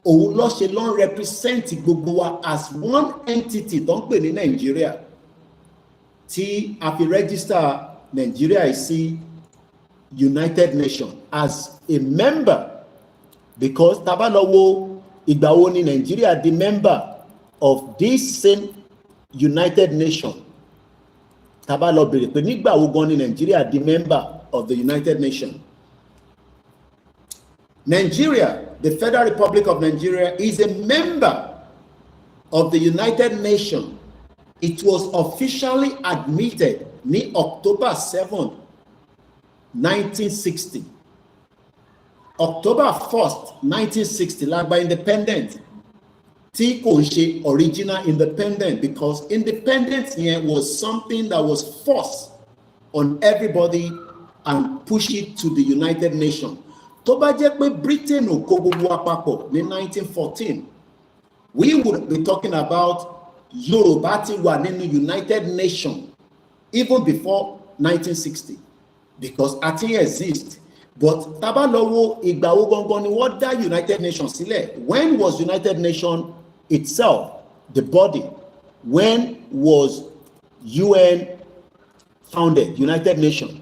òun ló ṣe ló ń represent gbogbo wa as one entity tó ń pè ní Nàìjíríà. Tí a fi register Nàìjíríà sí United Nations as a member, because tá bá lọ wo ìgbà wo ni Nàìjíríà di member of this same United Nations. Tá bá lọ bèrè pé nígbà wo gan ni Nàìjíríà di member of the United Nations. Nigeria, the Federal Republic of Nigeria, is a member of the United Nations. It was officially admitted ní October 7, 1960. October 1st, 1960, like by independence. Tí kò ṣe original independence, because independence here was something that was forced on everybody and push it to the United Nations. Tó bá jẹ́ pé Britain ò kó gbogbo wa papọ̀ ní 1914, we would be talking about Yorùbá ti wà nínú United Nations even before 1960, because àti exist. But tá bá lọ wo ìgbà wo gangan ni wọ́n dá United Nations sílẹ̀. When was United Nations itself, the body? When was UN founded? United Nations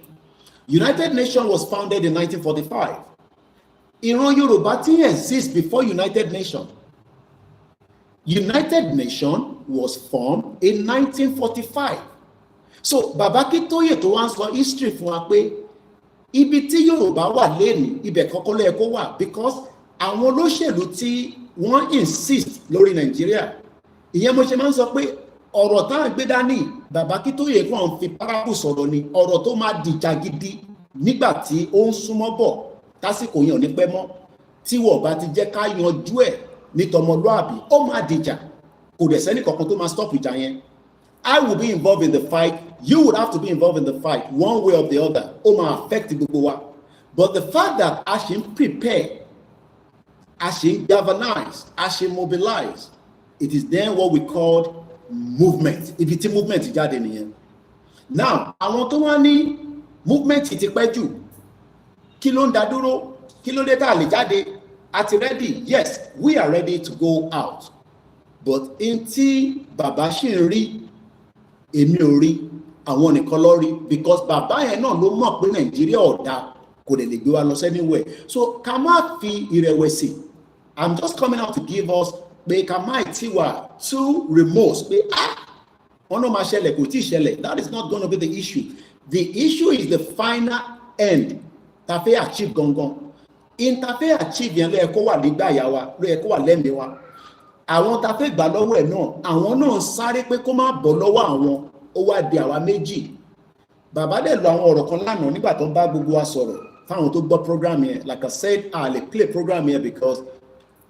was founded in 1945. ìran Yorùbá tí exist before United Nations. United Nations was formed in 1945. So Baba Akintoye tó wá ń sọ history fún wa pé ibi tí Yorùbá wà lẹ́nu ibẹ̀ kọ́kọ́ ló yẹ kó wà, because àwọn olóṣèlú tí wọ́n insist lórí Nàìjíríà, ìyẹn mo ṣe máa ń sọ pé ọ̀rọ̀ tá à ń gbé dání Baba Akintoye kàn fi parable sọ̀rọ̀ ni, ọ̀rọ̀ tó máa dìjà gidi nígbà tí ó ń súnmọ́ bọ̀ tásìkò yẹn ò ní pẹ́ mọ́, tí wọ́n bá ti jẹ́ ká yanjú ẹ̀ ní tọmọlúàbí, ó máa dìjà, kò dẹ̀ sẹ́ni kankan tó máa stop ìjà yẹn. I will be involved in the fight, you would have to be involved in the fight one way or the other, ó máa affect gbogbo wa. But the fact that a ṣe ń prepare, a ṣe ń galvanize, a ṣe mobilize, it is then what we call movement. Ibi tí movement jáde nìyẹn. Now àwọn tó wá ní movement ti pẹ́ jù, kí ló ń dá dúró, kí ló dé tá a lè jáde? Àti ready? Yes, we are ready to go out. But in tí bàbá ṣì ń rí, èmi ò rí, àwọn nìkan ló rí, because bàbá yẹn náà ló mọ̀ pé Nàìjíríà ọ̀dà, kò lè gbé wa lọ anywhere. So ká má fi ìrẹ̀wẹ̀sì, I'm just coming out to give us pé ká má tí wà too remorse pé wọ́n náà máa ṣẹlẹ̀ kò tí ì ṣẹlẹ̀. That is not going to be the issue. The issue is the final end tá fẹ́ achieve gangan. In tá fẹ́ achieve yẹn ló yẹ kó wà nígbà yà wa, ló yẹ kó wà lẹ́mìí wa. Àwọn tá fẹ́ gbà lọ́wọ́ ẹ̀ náà, àwọn náà sáré pé kó má bọ́ lọ́wọ́ àwọn, ó wá di àwa méjì. Bàbá dẹ̀ lo àwọn ọ̀rọ̀ kan lánàá nígbà tó bá gbogbo wa sọ̀rọ̀ fáwọn tó gbọ́ program yẹn. Like I said, I will play program here because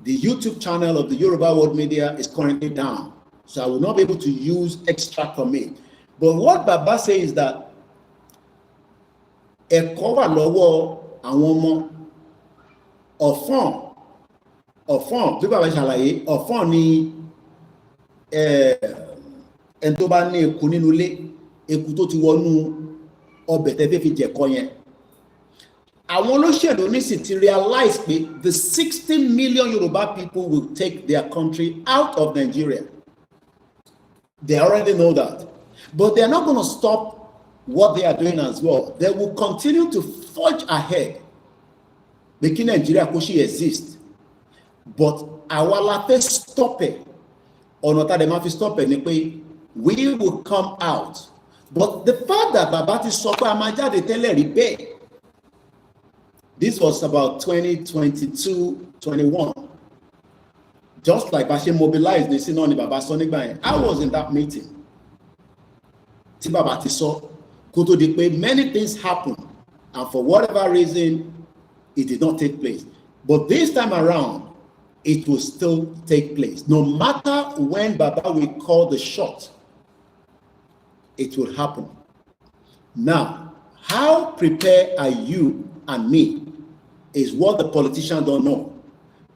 the YouTube channel of the Yoruba World Media is currently down. So I will not be able to use extract from it. But what Baba says is that ẹ̀kọ́ wà lọ́wọ́ àwọn ọmọ ọ̀fọ́n bí bàbá ṣàlàyé, ọ̀fọ́n ni ẹni tó bá ní eku nínú ilé, eku tó ti wọnú ọbẹ̀ tẹ́fẹ́ fi jẹ̀kọ́ yẹn. Àwọn olóṣèlú nísìn ti realize pé the 60 million Yoruba people will take their country out of Nigeria. They already know that. But they are not going to stop what they are doing as well. They will continue to forge ahead, making Nigeria kó exist. But àwa la fẹ́ stop it. Ọ̀nà tá a dẹ̀ máa fi stop it ni pé we will come out. But the fact that Baba ti sọ pé a máa jáde tẹ́lẹ̀ rí bẹ́ẹ̀. This was about 2022-21. Just like Bashe mobilized, they see ni Baba sọ nígbà yẹn. I was in that meeting. Tí Baba ti sọ, kó tó di pé many things happened, and for whatever reason, it did not take place. But this time around, it will still take place. No matter when Baba will call the shot, it will happen. Now, how prepared are you and me is what the politicians don't know.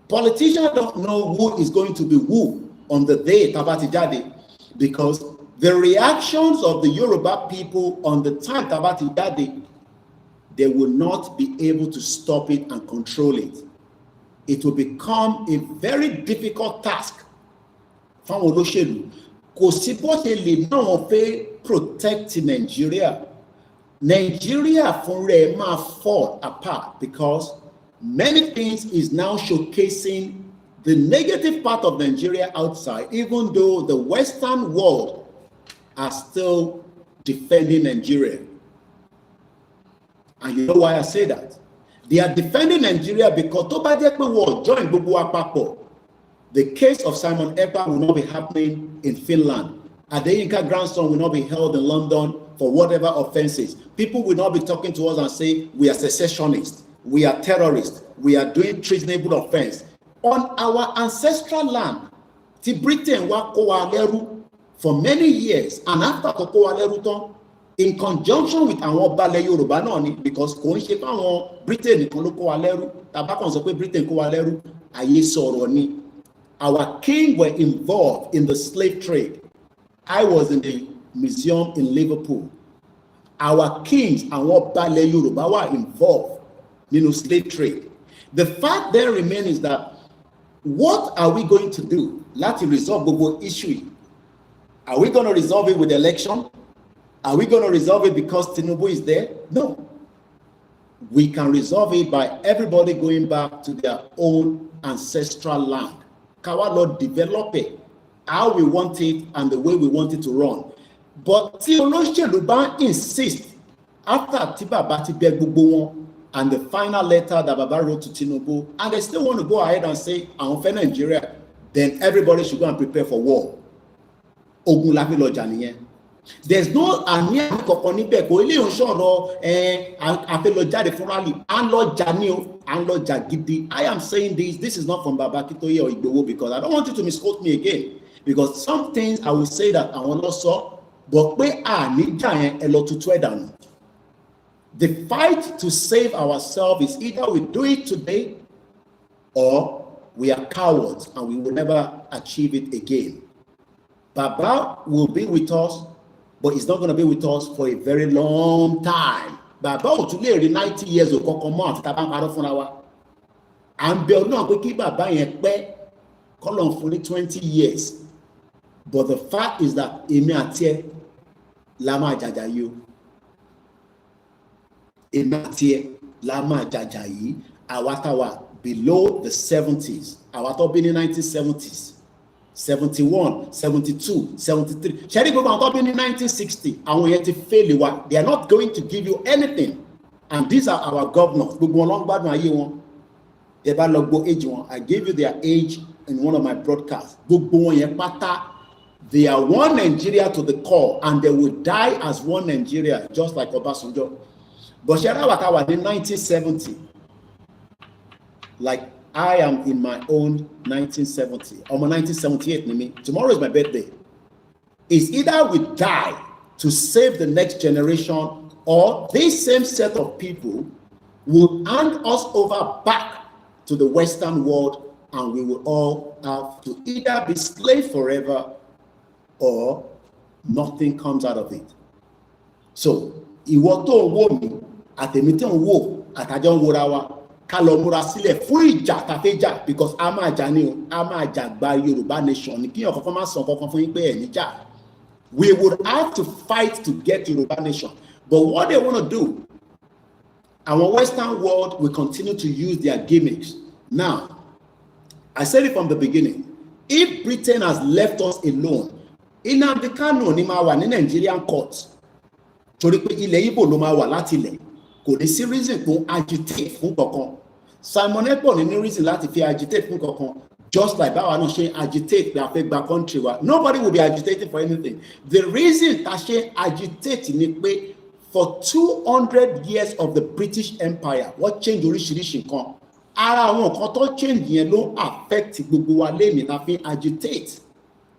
Politicians don't know who is going to be who on the day Tabati Jade, because the reactions of the Yoruba people on the time Tabati Jade, they will not be able to stop it and control it. It will become a very difficult task. Fáwọn olóṣèlú, kò sí bó ṣe lè náà wọ́n fẹ́ protect Nigeria. Nigeria fúnra ẹ̀ máa fall apart because many things is now showcasing the negative part of Nigeria outside, even though the Western world are still defending Nigeria. And you know why I say that? They are defending Nigeria because tó bá jẹ́ pé wọ́n join gbogbo wa papọ̀, the case of Simon Ekpa will not be happening in Finland. Adeyinka grandson will not be held in London for whatever offenses. People will not be talking to us and say we are secessionists, we are terrorists, we are doing treasonable offense. On our ancestral land, tí Britain wá kó wa lẹ́rú for many years, and after kó kó wa lẹ́rú tán, in conjunction with àwọn ọba ilẹ̀ Yorùbá náà ni, because kò ń ṣe fáwọn Britain nìkan ló kó wa lẹ́rú, tàbá kan sọ pé Britain kó wa lẹ́rú, ayé sọ̀rọ̀ ni. Our king were involved in the slave trade. I was in the museum in Liverpool. Our kings, àwọn ọba ilẹ̀ Yorùbá were involved in the slave trade. The fact there remains is that what are we going to do láti resolve gbogbo issue? Are we going to resolve it with election? Are we going to resolve it because Tinubu is there? No. we can resolve it by everybody going back to their own ancestral land. Kawa Lord develop it how we want it and the way we want it to run. But tí olóṣèlú bá insist after tí bàbá ti bẹ gbogbo wọn and the final letter that Baba wrote to Tinubu, and they still want to go ahead and say àwọn fẹ́ Nigeria, then everybody should go and prepare for war. Ogun la fi lọ jà nìyẹn. There's no àní kankan níbẹ̀ kò ilé ìṣòro àfẹ́lọ jáde fún rally à ń lọ jà ní o à ń lọ jà gidi. I am saying this is not from Baba Akintoye or Igboho, because I don't want you to misquote me again, because some things I will say that àwọn lọ sọ but pé àní jà yẹn ẹ lọ tutù ẹ̀ dànù. The fight to save ourselves is either we do it today or we are cowards and we will never achieve it again. Baba will be with us, but he's not going to be with us for a very long time. Baba ò tún lè rí 90 years ò kankan mọ́ àti tá a bá ń parọ́ fúnra wa. À ń bẹ Ọlọ́run pé kí bàbá yẹn pẹ́ kọ́lọ̀ fún ní 20 years. But the fact is that èmi àti ẹ la máa jàjà yìí o. Èmi àti ẹ la máa jàjà yìí. Àwa tá wà below the 70s. Àwa tó bí ní 1970s. 71, 72, 73. Ṣẹ́rí gbogbo àwọn tó bí ní 1960, àwọn yẹn ti fail wa. They are not going to give you anything. And these are our governors. Gbogbo wọn ló ń gbádùn ayé wọn. Ẹ bá lọ gbọ́ age wọn. I gave you their age in one of my broadcasts. Gbogbo wọn yẹn pátá. They are one Nigeria to the core, and they will die as one Nigeria, just like Obasanjo. But ṣẹ́rí àwọn àtàwà ní 1970, like I am in my own 1970 or my 1978. Tomorrow is my birthday. It's either we die to save the next generation, or this same set of people will hand us over back to the Western world, and we will all have to either be slaves forever or nothing comes out of it. So, ìwọ tó wò mí, àtèmi tó wò, àtàjọ ń wòra wa. Ká lọ múra sílẹ̀ fún ìjà tàfẹ́jà, because a máa jà ní o, a máa jà gba Yorùbá nation ní kí ọ̀kọ̀ọ̀kan máa sọ kankan fún yín pé ẹ̀ níjà. We would have to fight to get Yorùbá nation. But what they want to do, our Western world will continue to use their gimmicks. Now, I said it from the beginning, if Britain has left us alone, Nnamdi Kanu ni máa wà ní Nigerian courts, torí pé ilẹ̀ Igbo ló máa wà láti ilẹ̀. Kò ní sí reason to agitate fún kankan. Simon Ekpa ní reason láti fi agitate fún kankan, just like báwa náà ṣe agitate pé a fẹ́ gba country wa. Nobody will be agitating for anything. The reason tá ṣe agitate ni pé for 200 years of the British Empire, wọ́n change oríṣiríṣi nǹkan. Ara àwọn nǹkan tó change yẹn ló affect gbogbo wa lẹ́yìn tá fi agitate.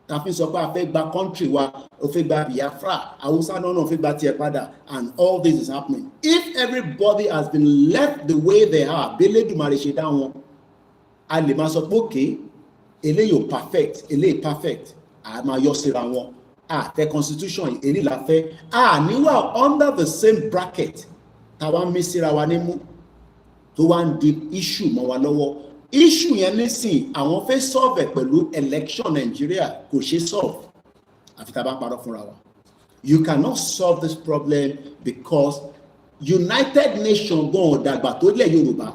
Tá fi sọ pé a fẹ́ gba country wa, ó fẹ́ gba Biafra, Hausa náà fẹ́ gba tiẹ̀ padà, and all this is happening. If everybody has been left the way they are, Beledumare ṣe dá wọn, a lè máa sọ pé okay, eléyìí ò perfect, eléyìí perfect, a máa yọ síra wọn. Fẹ́ constitution eléyìí la fẹ́. Níwà under the same bracket, táwa ń mí síra wa nímú, tó wá ń di issue mọ́ wa lọ́wọ́. Issue yẹn nísìn àwọn fẹ́ solve ẹ̀ pẹ̀lú election Nigeria, kò ṣe solve àfi tá a bá parọ́ fúnra wa. You cannot solve this problem because United Nations gan dàgbà tó lẹ̀ Yorùbá.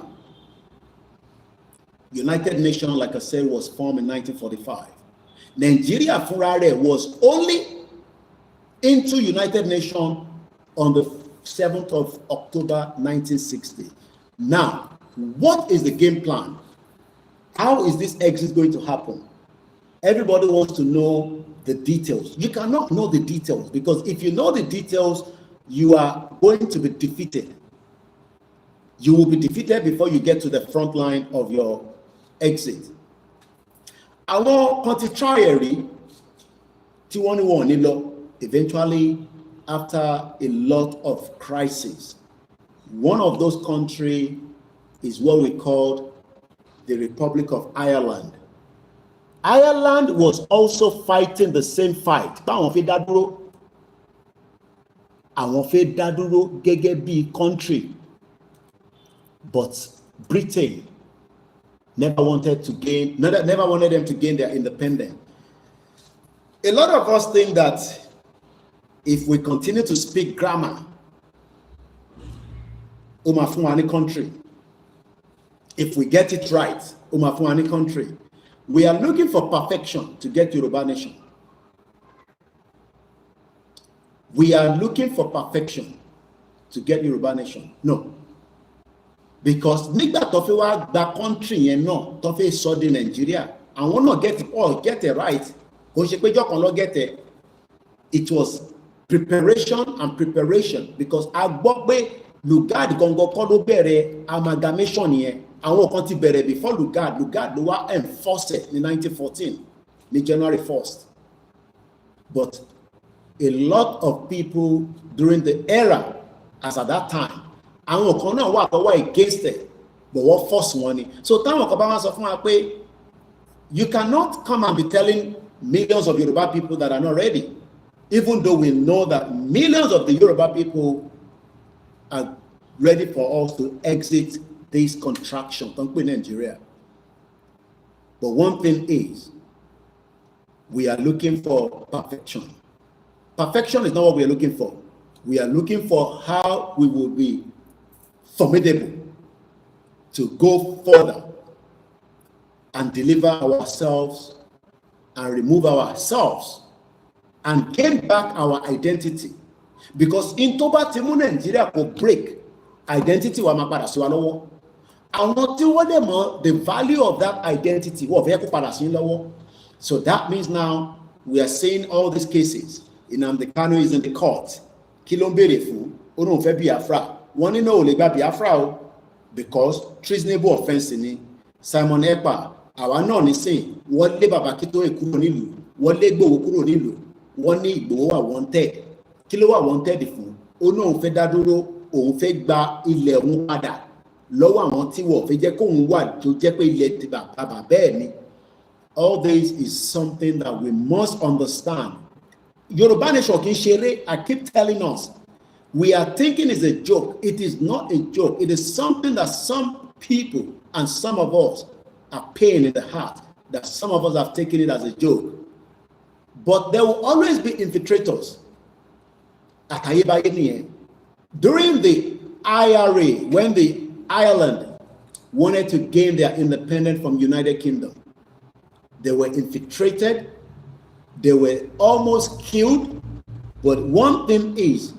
United Nations, like I said, was formed in 1945. Nigeria fúnra rẹ̀ was only into United Nations on the 7th of October 1960. Now, what is the game plan? How is this exit going to happen? Everybody wants to know the details. You cannot know the details, because if you know the details, you are going to be defeated. You will be defeated before you get to the front line of your exit. Àwọn kan ti try ẹ̀rí tí wọ́n ní wọn ò ní lọ. Eventually, after a lot of crises, one of those countries is what we call the Republic of Ireland. Ireland was also fighting the same fight. Báwọn fẹ́ dá dúró. Àwọn fẹ́ dá dúró gẹ́gẹ́ bí country. But Britain never wanted them to gain their independence. A lot of us think that if we continue to speak grammar, ó máa fún wa ní country. If we get it right, ó máa fún wa ní country. We are looking for perfection to get Yoruba nation. We are looking for perfection to get Yoruba nation. No. Because nígbà tó fi wá gba country yẹn náà tó fi sọ di Nigeria, àwọn náà get it right. Kò ṣe pé jọ́kan ló get it. It was preparation and preparation, because a gbọ́ pé Lugard gangan kọ́ ló bẹ̀rẹ̀ amalgamation yẹn. Àwọn kan ti bẹ̀rẹ̀ before Lugard ló wá enforce it ní 1914 ní January 1st. But a lot of people during the era as at that time, àwọn kan náà wà tó wà against it, but wọ́n force wọn ni. So táwọn kan bá wá sọ fún wa pé you cannot come and be telling millions of Yoruba people that are not ready, even though we know that millions of the Yoruba people are ready for us to exit this contraction, don't put Nigeria. But one thing is, we are looking for perfection. Perfection is not what we are looking for. We are looking for how we will be formidable to go further and deliver ourselves and remove ourselves and gain back our identity. Because in Toba Timu Nigeria will break identity wa mapada si wa lọ́wọ́. Àwọn tí wọ́n dẹ̀ mọ̀ the value of that identity wọ́n fẹ́ kó padà sí lọ́wọ́. So that means now we are seeing all these cases. Nnamdi Kanu is in the court. Kí ló ń béèrè fún? Ó lóun fẹ́ Biafra. Wọ́n ní náà ò lè gba Biafra o, because treasonable offence ni. Simon Ekpa, àwa náà nísìn, wọ́n lé Baba Akintoye kúrò nílùú, wọ́n lé Igboho kúrò nílùú, wọ́n ní Igboho wà wanted. Kí ló wà wanted fún? Ó ní òun fẹ́ dá dúró, òun fẹ́ gba ilẹ̀ òun padà lọ́wọ́ àwọn tí wọ́n fẹ́ jẹ́ kóun wà tó jẹ́ pé ilẹ̀ ti bàbá bẹ́ẹ̀ ni. All this is something that we must understand. Yoruba nation kì í ṣeré. I keep telling us, we are thinking it's a joke. It is not a joke. It is something that some people and some of us are paying in the heart, that some of us have taken it as a joke. But there will always be infiltrators. During the IRA, when the Ireland wanted to gain their independence from United Kingdom, they were infiltrated, they were almost killed, but one thing is,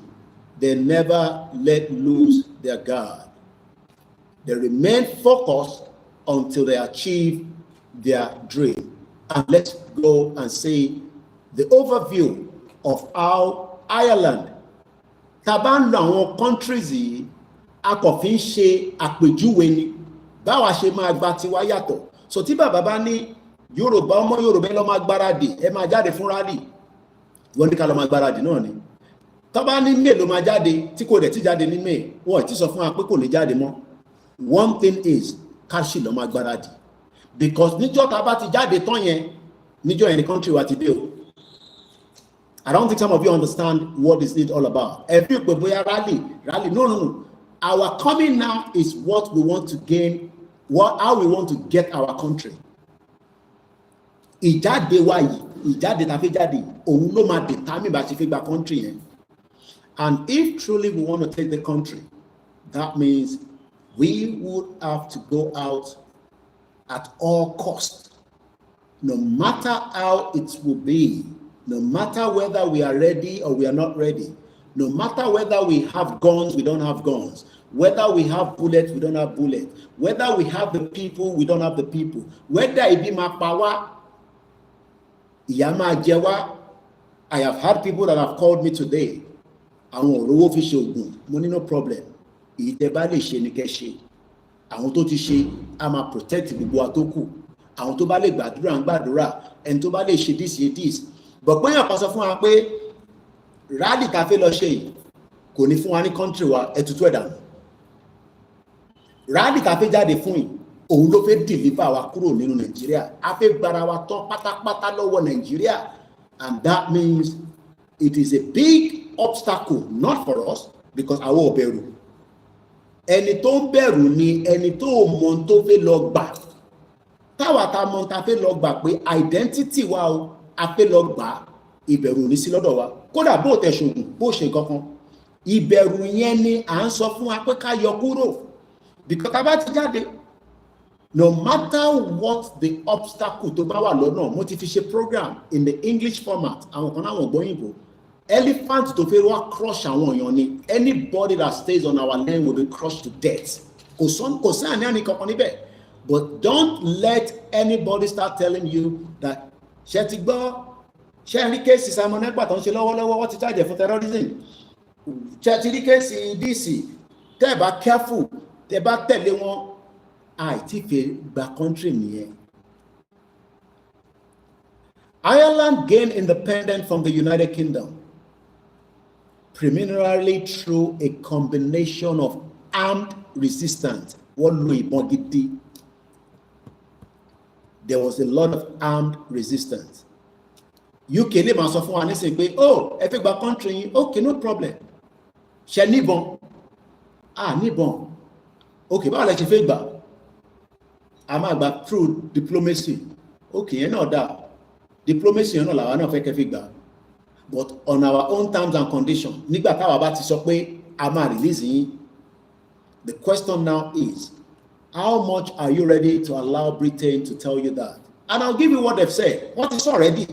they never let loose their guard. They remained focused until they achieve their dream. And let's go and see the overview of how Ireland, taban àwọn countries yìí, a kò fi ń ṣe àpèjúwe ni, báwa ṣe máa gba tiwa yàtọ̀. So tí bàbá bá ní Yorùbá ọmọ Yorùbá ló máa gbáradì, ẹ máa jáde fún rally, wọ́n ní ká lọ máa gbáradì náà ni. Tọ́ba ní May ló máa jáde, tí kò dẹ̀ ti jáde ní May, wọ́n ti sọ fún wa pé kò ní jáde mọ́. One thing is, ká sì lọ máa gbáradì. Because níjọ́ tá bá ti jáde tán yẹn, níjọ́ yẹn ní country wa ti dé o. I don't think some of you understand what is it all about. Every rally, no. Our coming now is what we want to gain, how we want to get our country. Ìjáde wa yìí, ìjáde tá fẹ́ jáde, òun ló máa determine bá ṣe fẹ́ gba country yẹn. And if truly we want to take the country, that means we would have to go out at all costs, no matter how it will be, no matter whether we are ready or we are not ready, no matter whether we have guns, we don't have guns, whether we have bullets, we don't have bullets, whether we have the people, we don't have the people, whether it be my power, Yama Jewa. I have had people that have called me today. Àwọn òrówó fi ṣe ògùn, mo ní no problem. Èyí tẹ́ bá lè ṣe ni kẹ́ ṣe. Àwọn tó ti ṣe, a máa protect gbogbo wa tó kù. Àwọn tó bá lè gbàdúrà ń gbàdúrà, ẹni tó bá lè ṣe this. But pé yàn kan sọ fún wa pé rally tá fẹ́ lọ ṣe yìí kò ní fún wa ní country wa ẹ̀tútù ẹ̀dà. Rally tá fẹ́ jáde fún yìí, òun ló fẹ́ deliver wa kúrò nínú Nàìjíríà. A fẹ́ gbára wa tán pátápátá lọ́wọ́ Nàìjíríà. And that means it is a big obstacle, not for us, because àwọn ò bẹ̀rù. Ẹni tó ń bẹ̀rù ni ẹni tó mọ̀ tó fẹ́ lọ gbà. Táwa ta mọ̀ ta fẹ́ lọ gbà pé identity wa o, a fẹ́ lọ gbà, ìbẹ̀rù ní sí lọ́dọ̀ wa. Kódà bó tẹ̀ ṣògùn, bó ṣe kankan, ìbẹ̀rù yẹn ni à ń sọ fún wa pé ká yọ kúrò, because tá bá ti jáde, no matter what the obstacle tó bá wà lọ́nà, mo ti fi ṣe program in the English format, àwọn kan náwọn gbọ́yìnbó, elephant tó fẹ́ wá crush àwọn èèyàn ni, anybody that stays on our land will be crushed to death. Kò sí àní kankan níbẹ̀, but don't let anybody start telling you that ṣe ti gbọ́, ṣe rí kéèsì Simon Ekpa tó ń ṣe lọ́wọ́lọ́wọ́, wọ́n ti charge for terrorism, ṣe ti rí kéèsì DC, tẹ́ ẹ bá careful, tẹ́ ẹ bá tẹ̀lé wọn, àìtí fẹ́ gba country nìyẹn. Ireland gained independence from the United Kingdom primarily through a combination of armed resistance. Wọ́n lo ìbọn gidi. There was a lot of armed resistance. UK lè máa sọ fún wa nísìnyí pé, oh, ẹ fẹ́ gba country yín, okay, no problem. Ṣé níbọn? Níbọn. Okay, báwo lẹ ṣe fẹ́ gbà? A máa gbà through diplomacy. Okay, yẹn náà dà. Diplomacy yẹn náà làwa náà fẹ́ kẹ́ fi gbà. But on our own terms and conditions, nígbà táwa bá ti sọ pé a máa release yín, the question now is, how much are you ready to allow Britain to tell you that? And I'll give you what they've said. What is already?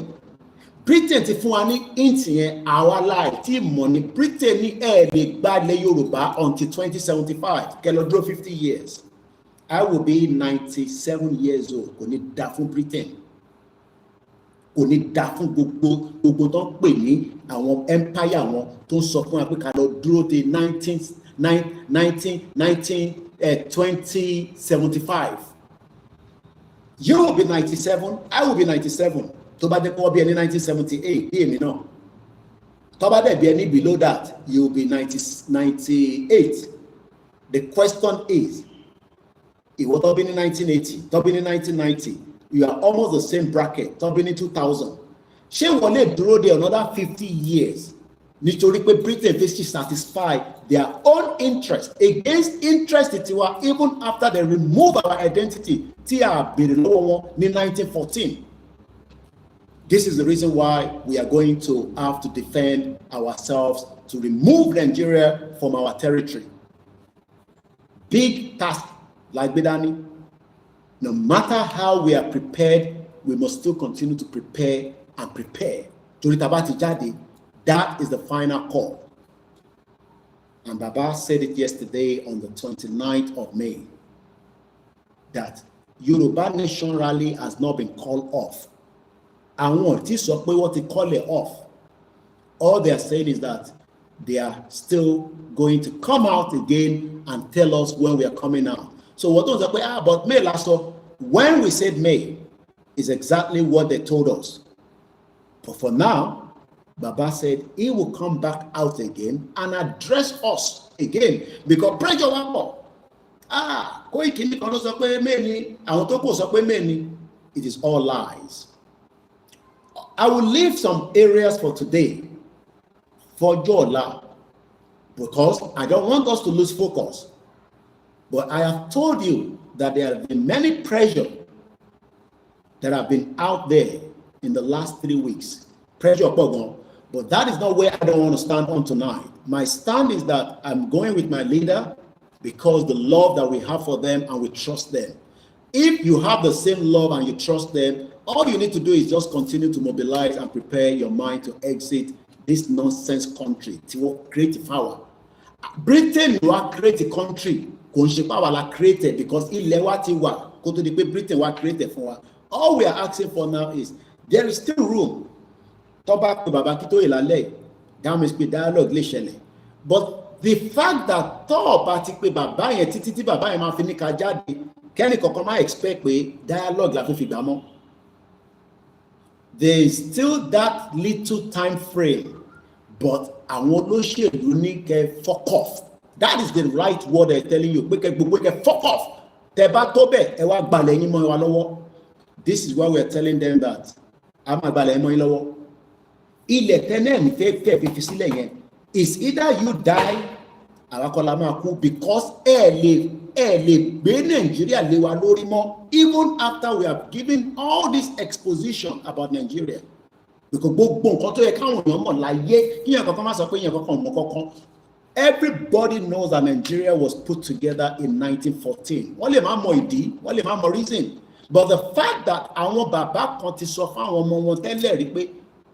Britain ti fún wa ní hint yẹn, àwa láì tí mọ̀ ní Britain ní lè gbálẹ̀ Yorùbá until 2075, kẹlọ dúró 50 years. I will be 97 years old. Kò ní dá fún Britain. Kò ní dá fún gbogbo tó ń pè ní àwọn empire wọn tó ń sọ fún wa pé ká lọ dúró de 2075. You will be 97, I will be 97. Tó bá dé kó bí ẹni 1978 bí èmi náà. Tó bá dé bí ẹni below that, you will be 98. The question is, ìwọ tó bí ní 1980, tó bí ní 1990, you are almost the same bracket, tó bí ní 2000. Ṣé wọ́n lè dúró de another 50 years nítorí pé Britain fi satisfy their own interest against interest tiwa even after they remove our identity tí a béèrè lọ́wọ́ wọn ní 1914? This is the reason why we are going to have to defend ourselves to remove Nigeria from our territory. Big task, like Bedani. No matter how we are prepared, we must still continue to prepare and prepare. That is the final call. And Baba said it yesterday on the 29th of May, that Yoruba Nation Rally has not been called off. And what they call it off. All they are saying is that they are still going to come out again and tell us when we are coming out. So what was that? But May last year, when we said May, is exactly what they told us. But for now, Baba said he will come back out again and address us again because pressure one more. Koikimedia kan ló sọ pé May ni, àwọn tó kù sọ pé May ni. It is all lies. I will leave some areas for today for Jola because I don't want us to lose focus. But I have told you that there have been many pressure that have been out there in the last 3 weeks. Pressure, but that is not where I don't want to stand on tonight. My stand is that I'm going with my leader because the love that we have for them and we trust them. If you have the same love and you trust them, all you need to do is just continue to mobilize and prepare your mind to exit this nonsense country to create power. Britain, you are create a country. Created because Britain was created for. All we are asking for now is there is still room. Dialogue. But the fact that expect dialogue, there is still that little time frame, but I want to share unique fuck off. That is the right word they're telling you. Fuck off. This is why we are telling them that it's either you die because even after we have given all this exposition about Nigeria. Because Everybody knows that Nigeria was put together in 1914. Wọ́n lè má mọ ìdí, wọ́n lè má mọ reason. But the fact that àwọn bàbá kan ti sọ fún àwọn ọmọ wọn tẹ́lẹ̀ rí pé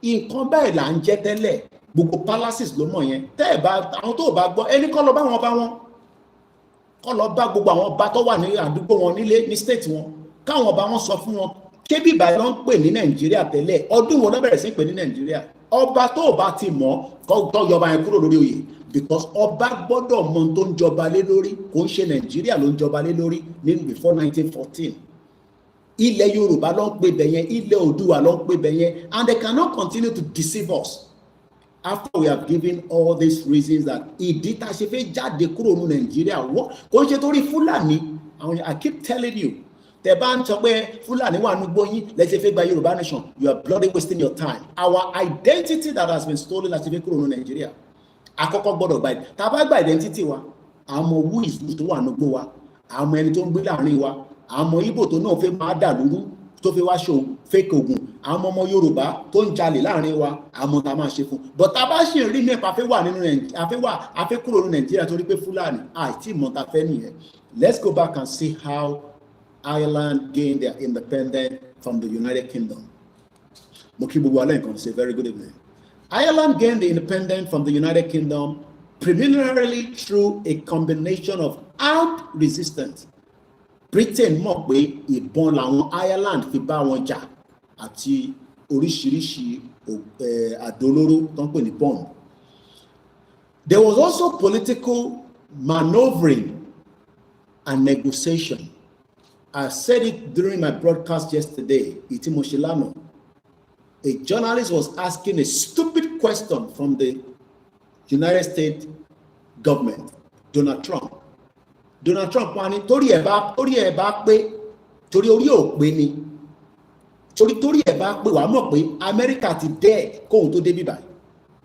nǹkan báyìí là ń jẹ́ tẹ́lẹ̀, gbogbo palaces ló mọ̀ yẹn. Tẹ́ ẹ̀ bá àwọn tó bá gbọ́ ẹni kọ́ lọ bá wọn bá wọn. Kọ́ lọ bá gbogbo àwọn ọba tó wà ní àdúgbò wọn nílé ní state wọn. Káwọn ọba wọn sọ fún wọn. Kébì ìbàdàn ló ń pè ní Nàìjíríà tẹ́lẹ̀, ọdún wo ló bẹ̀rẹ̀ sí pè ní Nàìjíríà? Ọba tó bá ti mọ̀ kó tó yọba yẹn kúrò lórí oyè. Because ọba gbọ́dọ̀ mọ tó ń jọba lé lórí, kò ń ṣe Nàìjíríà ló ń jọba lé lórí ní before 1914. Ilẹ̀ Yorùbá ló ń pè bẹ̀ yẹn, ilẹ̀ Oòduà ló ń pè bẹ̀ yẹn, and they cannot continue to deceive us after we have given all these reasons that ìdí tá a ṣe fẹ́ jáde kúrò ní Nàìjíríà wọ́n kò ń ṣe torí Fúlàní. I keep telling you, tẹ́ bá ń sọ pé Fúlàní wà ní gbóyin lẹ́sẹ̀ fẹ́ gba Yorùbá nation, you are bloody wasting your time. Our identity that has been stolen láti fẹ́ kúrò ní Nàìjíríà. Àkọ́kọ́ gbọ́dọ̀ gba tá bá gba identity wa, àmọ́ who is tó wà nígbó wa, àmọ́ ẹni tó ń gbé láàrin wa, àmọ́ Ìgbò tó náà fẹ́ máa dà lóru tó fẹ́ wá show fake ogun, àmọ́ ọmọ Yorùbá tó ń jalè láàrin wa, àmọ́ tá máa ṣe fún. But tá bá ṣe rí nípa fẹ́ wà nínú Nàìjíríà, afẹ́ kúrò ní Nàìjíríà torí pé Fúlàní àìtí mọ̀ tá fẹ́ nìyẹn. Let's go back and see how Ireland gained their independence from the United Kingdom. Mo kí gbogbo alẹ́ nǹkan, say very good evening. Ireland gained the independence from the United Kingdom preliminarily through a combination of armed resistance. Britain mọ̀ pé ìbọn làwọn Ireland fi bá wọn jà àti oríṣiríṣi àdólóró tó ń pè ní bomb. There was also political maneuvering and negotiation. I said it during my broadcast yesterday. Ìtí mo ṣe lánàá. A journalist was asking a stupid question from the United States government, Donald Trump. Donald Trump wá ní torí ẹ̀ bá pé torí orí ò pé ni torí ẹ̀ bá pé wàá mọ̀ pé America ti dẹ́ kóhun tó dé bíbá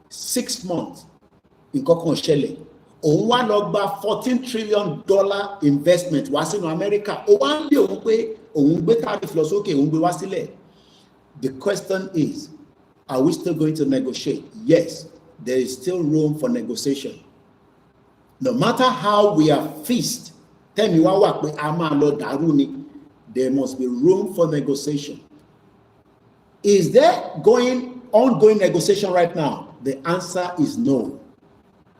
6 months nǹkan kan ṣẹlẹ̀ òun wá lọ gba $14 trillion investment wá sínú America ó wá ń lé òun pé òun gbé tariff lọ sókè òun gbé wá sílẹ̀. The question is, are we still going to negotiate? Yes, there is still room for negotiation. No matter how we are feast, tell me wá pé a máa lọ dàrú ni, there must be room for negotiation. Is there ongoing negotiation right now? The answer is no.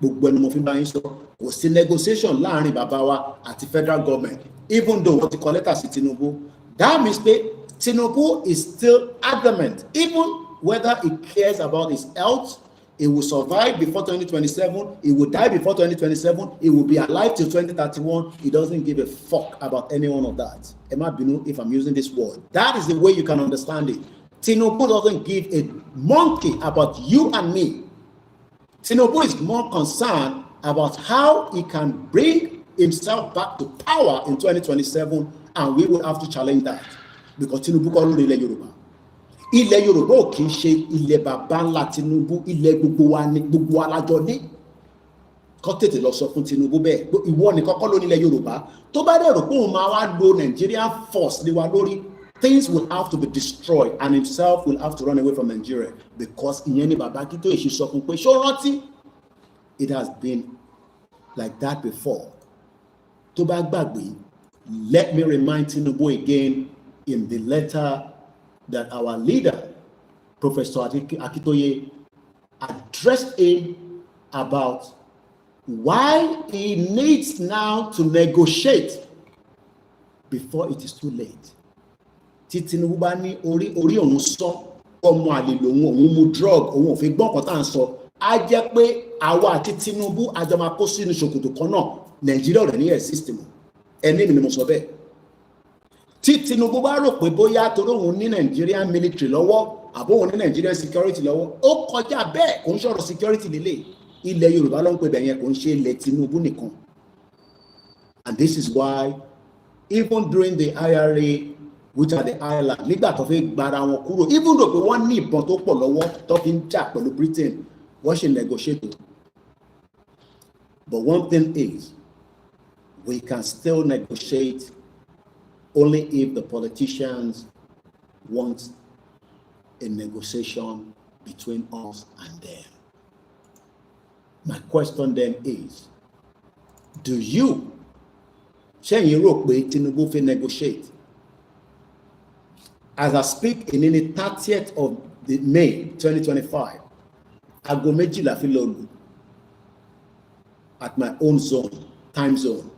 Gbogbo ẹni mo fi bá yín sọ, kò sí negotiation láàrin bàbá wa àti federal government, even though wọ́n ti kọ lẹ́tà sí Tinubu. That means pé Tinubu is still adamant, even whether he cares about his health, he will survive before 2027, he will die before 2027, he will be alive till 2031. He doesn't give a fuck about any one of that. Emma Binu, if I'm using this word, that is the way you can understand it. Tinubu doesn't give a monkey about you and me. Tinubu is more concerned about how he can bring himself back to power in 2027, and we will have to challenge that. Because Tinubu kọ́ lórí ilẹ̀ Yorùbá. Ilẹ̀ Yorùbá ò kì í ṣe ilẹ̀ bàbá ńlá Tinubu, ilẹ̀ gbogbo wa ni gbogbo alájọ ní. Kọ́ tètè lọ sọ fún Tinubu bẹ́ẹ̀ ìwọ nìkan kọ́ lórí ilẹ̀ Yorùbá. Tó bá dẹ̀ rò pé òun máa wá lo Nigerian force lé wa lórí, things will have to be destroyed and himself will have to run away from Nigeria, because ìyẹn ni bàbá kí tó èṣù sọ fún pé ṣó rántí? It has been like that before. Tó bá gbàgbé, let me remind Tinubu again in the letter that our leader, Professor Akitoye, addressed him about why he needs now to negotiate before it is too late. Tí Tinubu bá ní orí òun sọ ọmọ àlè lòun òun mu drug òun ò fi gbọ́n kan tá à ń sọ, á jẹ́ pé àwa àti Tinubu àjọ máa kó sínú ṣòkòtò kan náà, Nàìjíríà rẹ̀ ní ẹ̀ system ẹni mi ni mo sọ bẹ́ẹ̀. Tí Tinubu bá rò pé bóyá torí òun ní Nigerian military lọ́wọ́ àbó òun ní Nigerian security lọ́wọ́, ó kọjá bẹ́ẹ̀, kò ń sọ̀rọ̀ security lélẹ̀. Ilẹ̀ Yorùbá ló ń pè bẹ̀ yẹn, kò ń ṣe ilẹ̀ Tinubu nìkan. And this is why even during the IRA, which are the Ireland, nígbà tó fi gbara wọn kúrò, even though pé wọ́n ní ìbọn tó pọ̀ lọ́wọ́ tó fi ń jà pẹ̀lú Britain, wọ́n ṣe negotiate. But one thing is, we can still negotiate only if the politicians want a negotiation between us and them. My question then is, do you Tinubu fi negotiate? As I speak in the 30th of May 2025, I go méjìlá fi lọ at my own zone, time zone.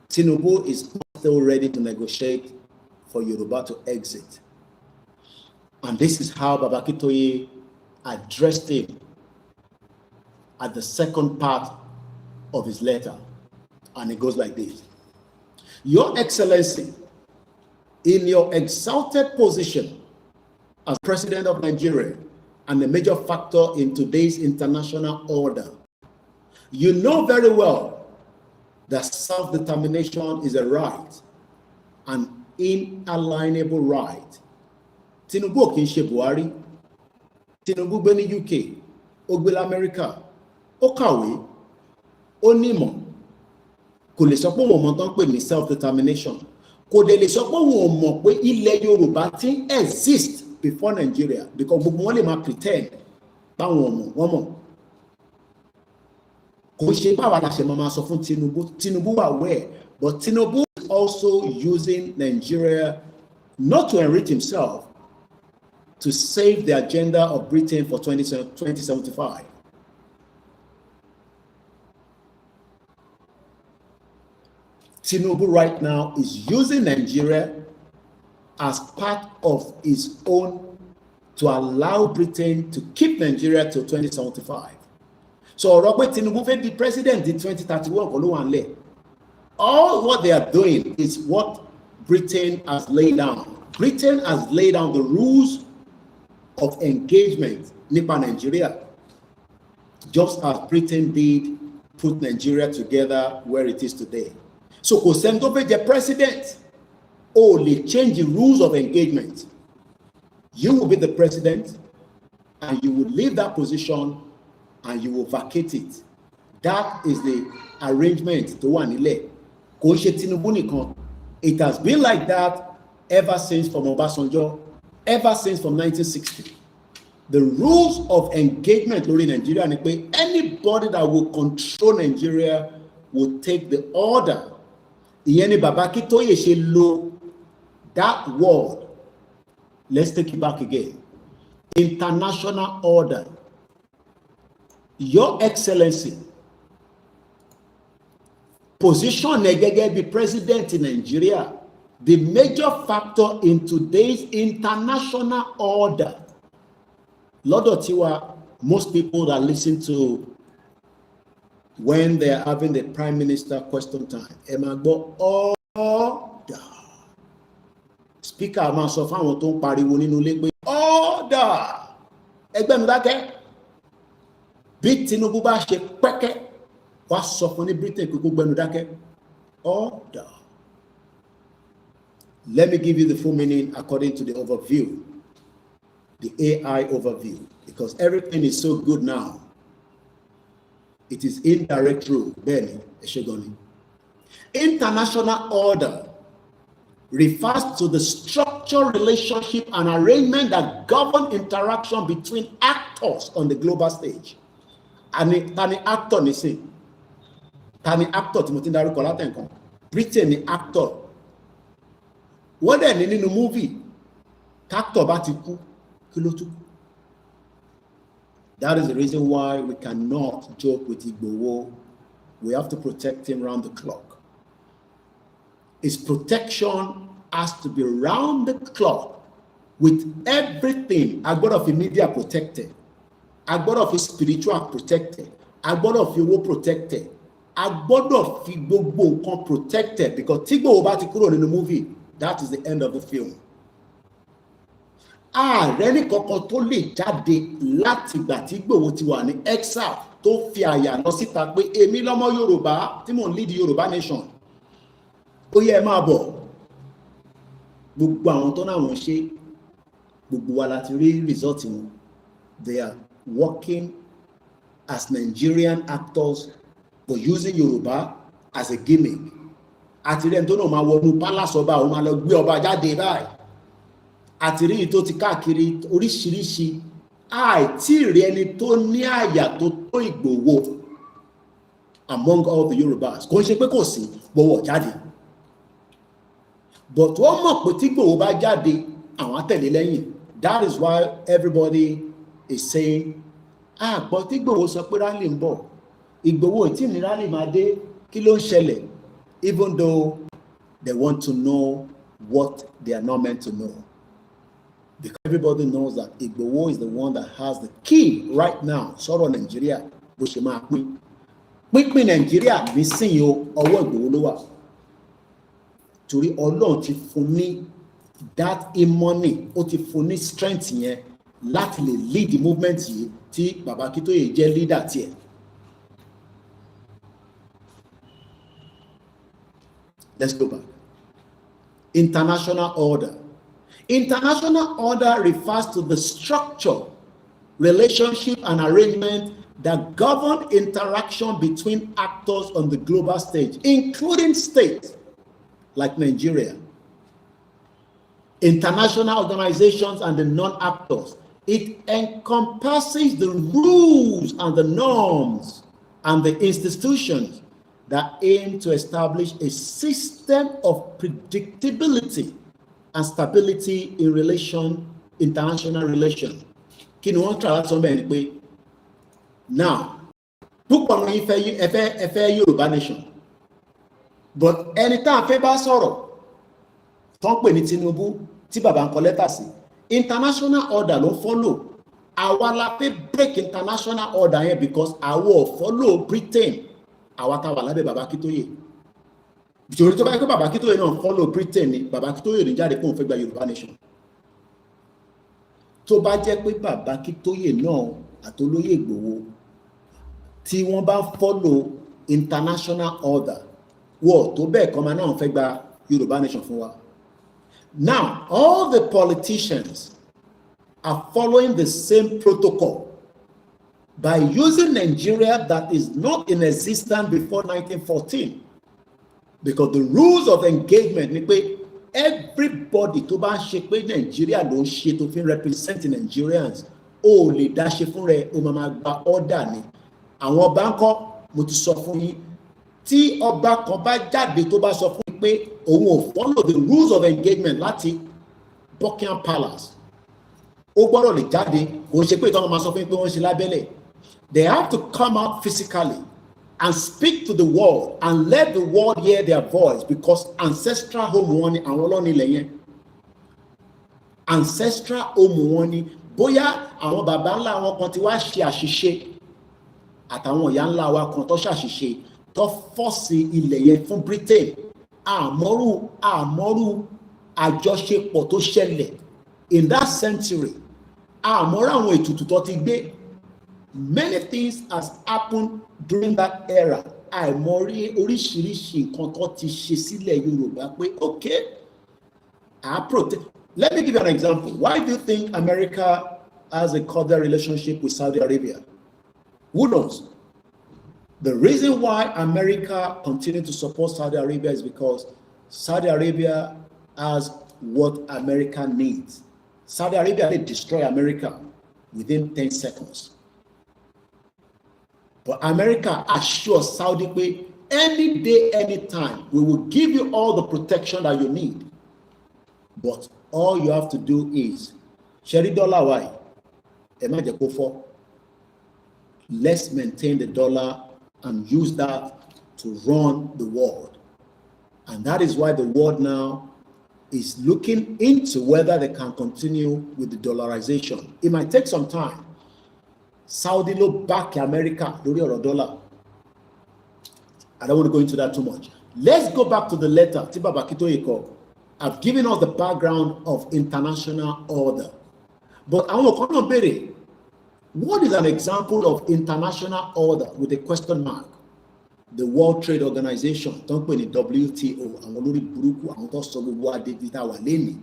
Tinubu is still ready to negotiate for Yoruba to exit. And this is how Baba Akintoye addressed him at the second part of his letter. And it goes like this. Your Excellency, in your exalted position as President of Nigeria and a major factor in today's international order, you know very well that self-determination is a right, an inalienable right. Tinubu kì í ṣe Buhari. Tinubu gbé ní UK, ó gbé l'Amẹ́ríkà, ó kàwé, ó nímọ̀. Kò lè sọ pé òun mọ̀ tán pè ní self-determination. Kò dẹ̀ lè sọ pé òun mọ̀ pé ilẹ̀ Yorùbá ti exist before Nigeria, because gbogbo wọn lè máa pretend báwọn wọ́n mọ̀. Kò ṣe báwa la ṣe máa sọ fún Tinubu. Tinubu wà aware, but Tinubu is also using Nigeria not to enrich himself, to save the agenda of Britain for 2075. Tinubu right now is using Nigeria as part of his own to allow Britain to keep Nigeria till 2075. So Robert Tinubu will be president in 2031. All what they are doing is what Britain has laid down. Britain has laid down the rules of engagement Nipa Nigeria, just as Britain did put Nigeria together where it is today. So Kosendobe, the president, only change the rules of engagement. You will be the president, and you will leave that position, and you will vacate it. That is the arrangement to one elect. It has been like that ever since from Obasanjo, ever since from 1960. The rules of engagement in Nigeria, anybody that will control Nigeria will take the order. Baba Akintoye ṣe lo that word. Let's take it back again. International order. Your Excellency, position gẹ́gẹ́ bí president in Nigeria, the major factor in today's international order. Lọ́dọ̀ tiwa, most people that listen to when they are having the prime minister question time, ẹ máa gbọ́ order. Speaker máa sọ fáwọn tó ń pariwo nínú ilé pé order. Ẹgbẹ́ mi dákẹ́. Bí Tinubu bá ṣe pẹ́kẹ́, wá sọ fún ní Britain pé kó gbẹ́nu dákẹ́. Order. Let me give you the full meaning according to the overview, the AI overview, because everything is so good now. It is indirect rule, Benny Eshegoni. International order refers to the structured relationship and arrangement that govern interaction between actors on the global stage. And tani actor ni say, tani actor tí mo ti dárúkọ látẹ̀nkan, Britain ni actor. Wọ́n dẹ̀ ní nínú movie, actor bá ti kú, kí ló tún kú? That is the reason why we cannot joke with Igboho. We have to protect him round the clock. His protection has to be round the clock with everything. Agbọ́dọ̀ of media protected. Agbọ́dọ̀ of spiritual protected. Agbọ́dọ̀ of owó protected. Agbọ́dọ̀ of gbogbo nǹkan protected, because tí Igboho bá ti kúrò nínú movie, that is the end of the film. Ààrẹ ní kankan tó lè jáde láti ìgbà tí Igboho ti wà ní exile tó fi àyà lọ síta pé èmi lọ́mọ Yorùbá tí mò ń lead Yorùbá nation. Ó yẹ ẹ máa bọ̀. Gbogbo àwọn tó náà wọ́n ṣe, gbogbo wa láti rí result wọn. They are working as Nigerian actors but using Yorùbá as a gimmick. Àti rẹ̀ tó náà máa wọnú palace ọba, ó máa lọ gbé ọba jáde báyìí. Àti rí tó ti káàkiri oríṣiríṣi àìtí rí ẹni tó ní àyà tó tó Ìgbòho among all the Yorubas. Kò ń ṣe pé kò sí gbowó jáde, but wọ́n mọ̀ pé tí Ìgbòho bá jáde àwọn àtẹ̀lé lẹ́yìn. That is why everybody is saying but tí Ìgbòho sọ pé rally ń bọ̀, Ìgbòho tí ní rally máa dé, kí ló ń ṣẹlẹ̀? Even though they want to know what they are not meant to know, because everybody knows that Ìgbòho is the one that has the key right now. Sọ̀rọ̀ Nàìjíríà bó ṣe máa pín Nàìjíríà nísìnyí ọwọ́ Ìgbòho ló wà, torí Ọlọ́run ti fún ní that money, ó ti fún ní strength yẹn láti lè lead the movement yìí tí Bàbá Akíntóyè jẹ́ leader tiẹ̀. Let's go back. International order. International order refers to the structure, relationship, and arrangement that govern interaction between actors on the global stage, including states like Nigeria, international organizations, and the non-actors. It encompasses the rules and the norms and the institutions that aim to establish a system of predictability and stability in international relations. Kí ni wọ́n try láti sọ bẹ́ẹ̀ ni pé now púpọ̀ ní ẹfẹ́ Yorùbá nation, but ẹni tá a fẹ́ bá sọ̀rọ̀ tó ń pè ní Tinubu tí bàbá ń kọ lẹ́tà sí, international order ló follow. Àwa la fẹ́ break international order yẹn because àwa ò follow Britain, àwa tá wà lábẹ́ Bàbá Akíntóyè. Ìṣòro tó bá yẹ kó Bàbá Akíntóyè náà follow Britain ni Bàbá Akíntóyè ní jáde pé òun fẹ́ gba Yorùbá nation. Tó bá jẹ́ pé Bàbá Akíntóyè náà àtolóyè Ìgbòho tí wọ́n bá follow international order, wọ́n tó bẹ́ẹ̀ kọ́ máa náà fẹ́ gba Yorùbá nation fún wa. Now, all the politicians are following the same protocol by using Nigeria that is not in existence before 1914. Because the rules of engagement ni pé everybody tó bá ń ṣe pé Nigeria ló ń ṣe tó fi represent Nigerians, ó lè dá ṣe fún rẹ̀, ó máa gba order ni. Àwọn ọba ńkọ́, mo ti sọ fún yín, tí ọba kan bá jáde tó bá sọ fún yín pé òun ò follow the rules of engagement láti Buckingham Palace, ó gbọ́dọ̀ lè jáde, kò ń ṣe pé ìtọ́nà máa sọ fún yín pé wọ́n ń ṣe lábẹ́lẹ̀. They have to come out physically and speak to the world and let the world hear their voice, because ancestral home wọn ni àwọn ọlọ́ni ilẹ̀ yẹn. Ancestral home wọn ni, bóyá àwọn bàbá ńlá wọn kan ti wá ṣe àṣìṣe àtàwọn ìyá ńlá wa kan tó ṣàṣìṣe tó fọ́ọ̀sì ilẹ̀ yẹn fún Britain. Àmọ́rú àjọṣepọ̀ tó ṣẹlẹ̀ in that century, àmọ́rú àwọn ètùtù tó ti gbé. Many things has happened during that era. Àìmọ̀rí oríṣiríṣi nǹkan tó ti ṣe sílẹ̀ Yorùbá pé okay, I protect. Let me give you an example. Why do you think America has a cordial relationship with Saudi Arabia? Who knows? The reason why America continues to support Saudi Arabia is because Saudi Arabia has what America needs. Saudi Arabia will destroy America within 10 seconds. But America assures Saudi pé any day, anytime, we will give you all the protection that you need. But all you have to do is, ṣẹ́rí dọ́là wáyé, ẹ má jẹ́ kó fọ́. Let's maintain the dollar and use that to run the world. And that is why the world now is looking into whether they can continue with the dollarization. It might take some time. Saudi ló back America lórí ọ̀rọ̀ dollar. I don't want to go into that too much. Let's go back to the letter tí Bàbá Akíntóyè kọ. I've given us the background of international order. But àwọn kan náà béèrè, what is an example of international order with a question mark? The World Trade Organization, tó ń pè ní WTO, àwọn olórí burúkú, àwọn tó sọ gbogbo adébítà wà lẹ́nìí.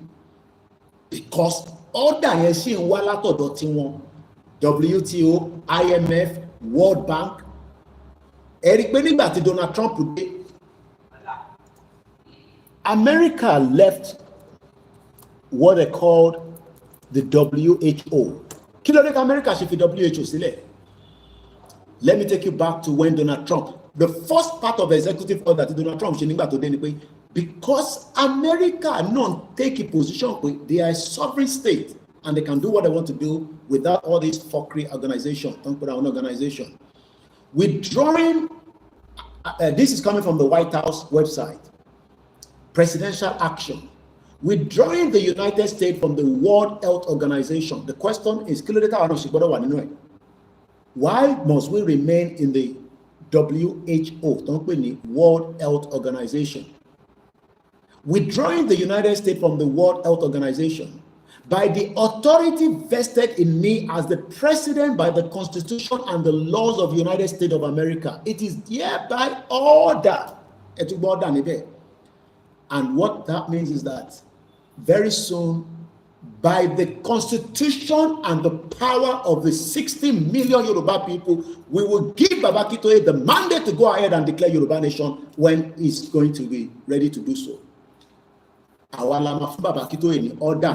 Because order yẹn ṣì ń wá látọ̀dọ̀ tiwọn. WTO, IMF, World Bank. Ẹ rí pé nígbà tí Donald Trump dé, America left what they called the WHO. Kí Kí ló dé America ṣe fi WHO sílẹ̀? Let me take you back to when Donald Trump, the first part of executive order that Donald Trump ṣe nígbà tó dé ni pé because America not take a position pé they are a sovereign state and they can do what they want to do without all this fuckery organization. Don't put out an organization. Withdrawing, this is coming from the White House website, presidential action. Withdrawing the United States from the World Health Organization. The question is, why must we remain in the WHO, World Health Organization? Withdrawing the United States from the World Health Organization by the authority vested in me as the president by the Constitution and the laws of the United States of America. It is hereby order. And what that means is that very soon, by the Constitution and the power of the 60 million Yoruba people, we will give Baba Akintoye the mandate to go ahead and declare Yoruba nation when he's going to be ready to do so. Awalama Baba Akintoye ni order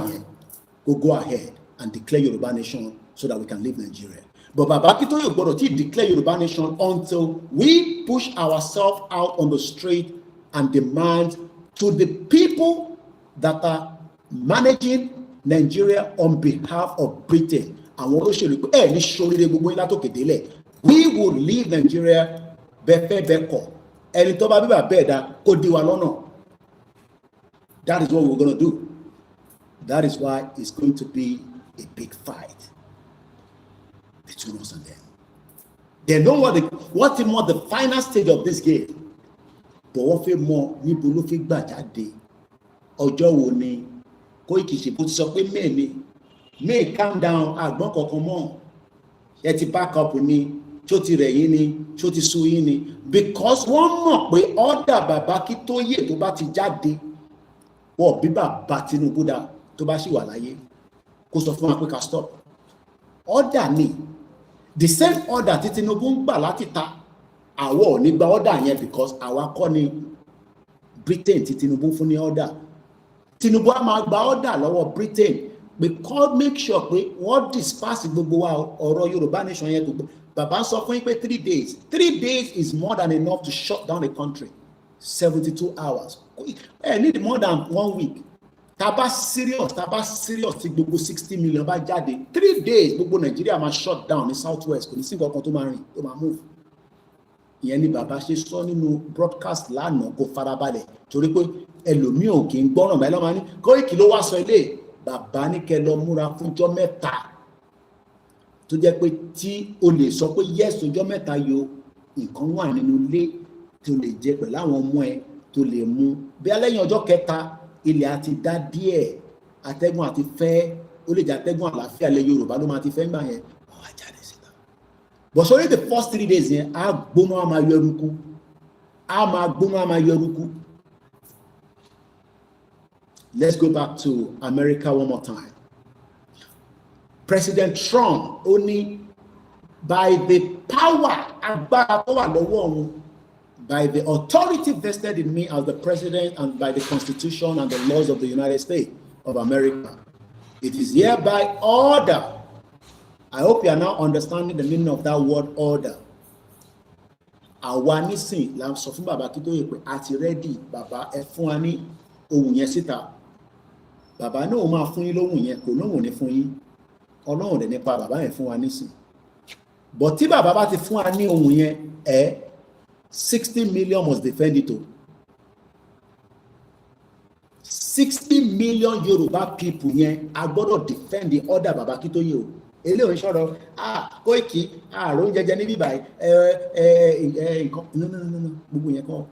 will go ahead and declare Yoruba nation so that we can leave Nigeria. But Baba Akintoye will declare Yoruba nation until we push ourselves out on the street and demand to the people that are managing Nigeria on behalf of Britain. We will leave Nigeria. That is what we're going to do. That is why it's going to be a big fight between us and them. They know what the final stage of this game. But what more ni bulufi gbajade ọjọ́ wo ni Koiki ṣe bó ti sọ pé may calm down àgbọn kankan mọ́ ẹ ti back up ni tó ti rẹ̀ yín ni tó ti sú yín ni because wọ́n mọ̀ pé order Baba Akintoye tó bá ti jáde wọ́n bí bàbá Tinubu dá tó bá sì wà láyé kó sọ fún wa pé ká stop order ni the same order tí Tinubu ń gbà láti ta àwọ̀ ní gba order yẹn because àwa kọ́ ni Britain tí Tinubu fún ní order Tinubu á máa gba order lọ́wọ́ Britain because make sure pé wọ́n disperse gbogbo wa ọ̀rọ̀ Yorùbá nation yẹn gbogbo bàbá sọ fún yín pé 3 days is more than enough to shut down the country 72 hours need more than 1 week taba serious tí gbogbo 60 million bá jáde 3 days gbogbo Nigeria máa shut down ní south west kò ní sí nǹkan kan tó máa rìn tó máa move ìyẹn ni bàbá ṣe sọ nínú broadcast lánàá kó farabalẹ̀ torí pé ẹlòmíì ò kì í gbọ́ràn báyìí lọ́mọ ní Koiki ló wá sọ ilé bàbá ní kẹ́ lọ múra fúnjọ́ mẹ́ta tó jẹ́ pé tí o lè sọ pé yes ọjọ́ mẹ́ta yo nǹkan wà nínú ilé tó lè jẹ pẹ̀lú àwọn ọmọ ẹ tó lè mú bí lẹ́yìn ọjọ́ kẹta ilẹ̀ àti dá díẹ̀ atẹ́gùn àti fẹ́ ó lè jẹ́ atẹ́gùn àlàáfíà lẹ Yorùbá ló máa ti fẹ́ gbà yẹn wọ́n wá jáde síta but sorry the first 3 days yẹn á gbóná á máa yọ eruku á máa gbóná á máa yọ eruku. Let's go back to America one more time. President Trump only by the power agbára tó wà lọ́wọ́ òun by the authority vested in me as the president and by the Constitution and the laws of the United States of America. It is hereby order. I hope you are now understanding the meaning of that word order. Àwa nísìn la sọ fún Baba Akintoye pé a ti ready bàbá ẹ fún wa ní ohun yẹn síta. Bàbá náà ó máa fún yín lóhùn yẹn kò lóhùn ní fún yín. Ọlọ́run dẹ̀ nípa bàbá yẹn fún wa nísìn. But tí bàbá bá ti fún wa ní ohun yẹn 60 million must defend it. 60 million Yoruba people yẹn a gbọ́dọ̀ defend the order Baba Akintoye o. Eléyìí sọ̀rọ̀ Koiki àrùn jẹjẹ níbí báyìí no gbogbo yẹn kọ́.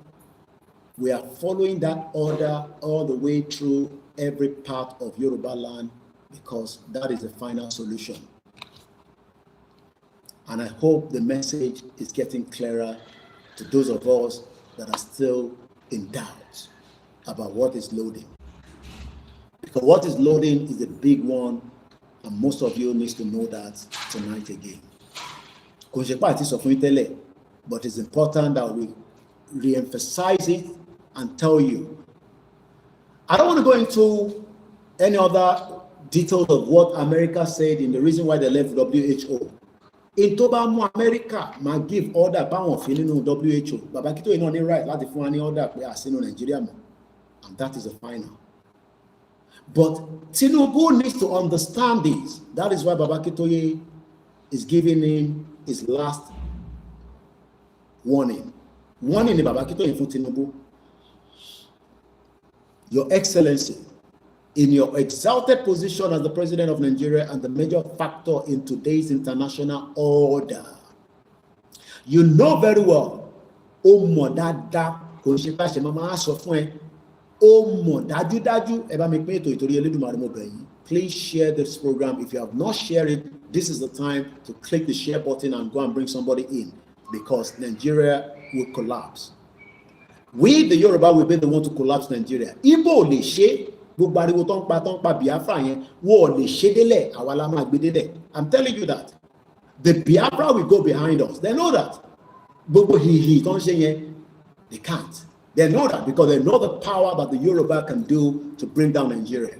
We are following that order all the way through every part of Yoruba land because that is the final solution. And I hope the message is getting clearer to those of us that are still in doubt about what is loading. Because what is loading is a big one, and most of you need to know that tonight again. But it's important that we re-emphasize it and tell you. I don't want to go into any other details of what America said in the reason why they left WHO. In Tobamu, America might give order power of WHO. Babakito is not right. That's the funny order we are seeing in Nigeria, and that is the final. But Tinubu needs to understand this. That is why Babakito is giving him his last warning. Warning Babakito in Tinubu. Your Excellency, in your exalted position as the President of Nigeria and the major factor in today's international order, you know very well, please share this program. If you have not shared it, this is the time to click the share button and go and bring somebody in, because Nigeria will collapse. We, the Yoruba, will be the one to collapse Nigeria. Igbo le ṣe, gbogbo ariwo tó ń pa Biafra yẹn, wọ́n lè ṣe délẹ̀, àwa la máa gbé délẹ̀. I'm telling you that. The Biafra will go behind us. They know that. Gbogbo hihi tó ń ṣe yẹn, they can't. They know that because they know the power that the Yoruba can do to bring down Nigeria.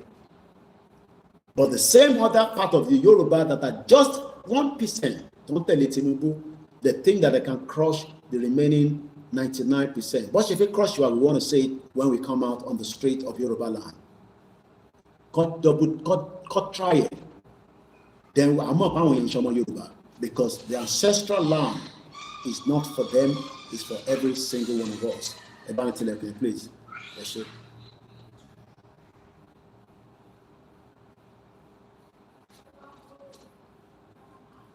But the same other part of the Yoruba that are just 1%, don't tell it Tinubu, they think that they can crush the remaining 99%. But if it crush you, we want to say it when we come out on the street of Yoruba land. Cut try it. Then I'm not in Yoruba, because the ancestral land is not for them, it's for every single one of us. Please.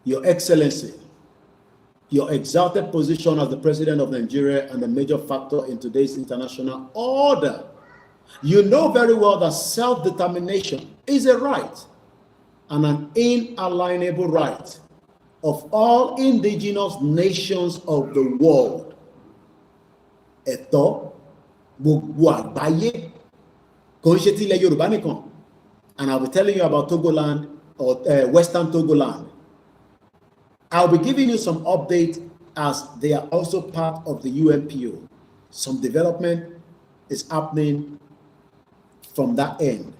Your Excellency, your exalted position as the President of Nigeria and a major factor in today's international order, you know very well that self-determination is a right and an inalienable right of all indigenous nations of the world. Ẹ̀tọ́ gbogbo àgbáyé kò ń ṣe ti ilẹ̀ Yorùbá nìkan. And I'll be telling you about Togoland, or Western Togoland. I'll be giving you some updates as they are also part of the UNPO. Some development is happening from that end.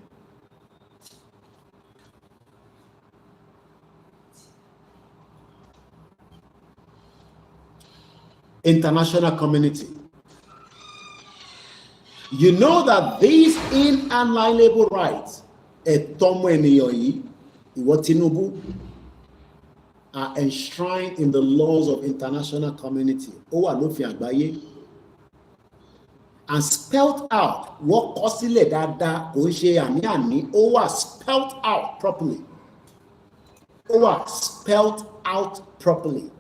International community. You know that these inalienable rights, are enshrined in the laws of international community. And spelled out. What spelled out properly. Spelled out properly.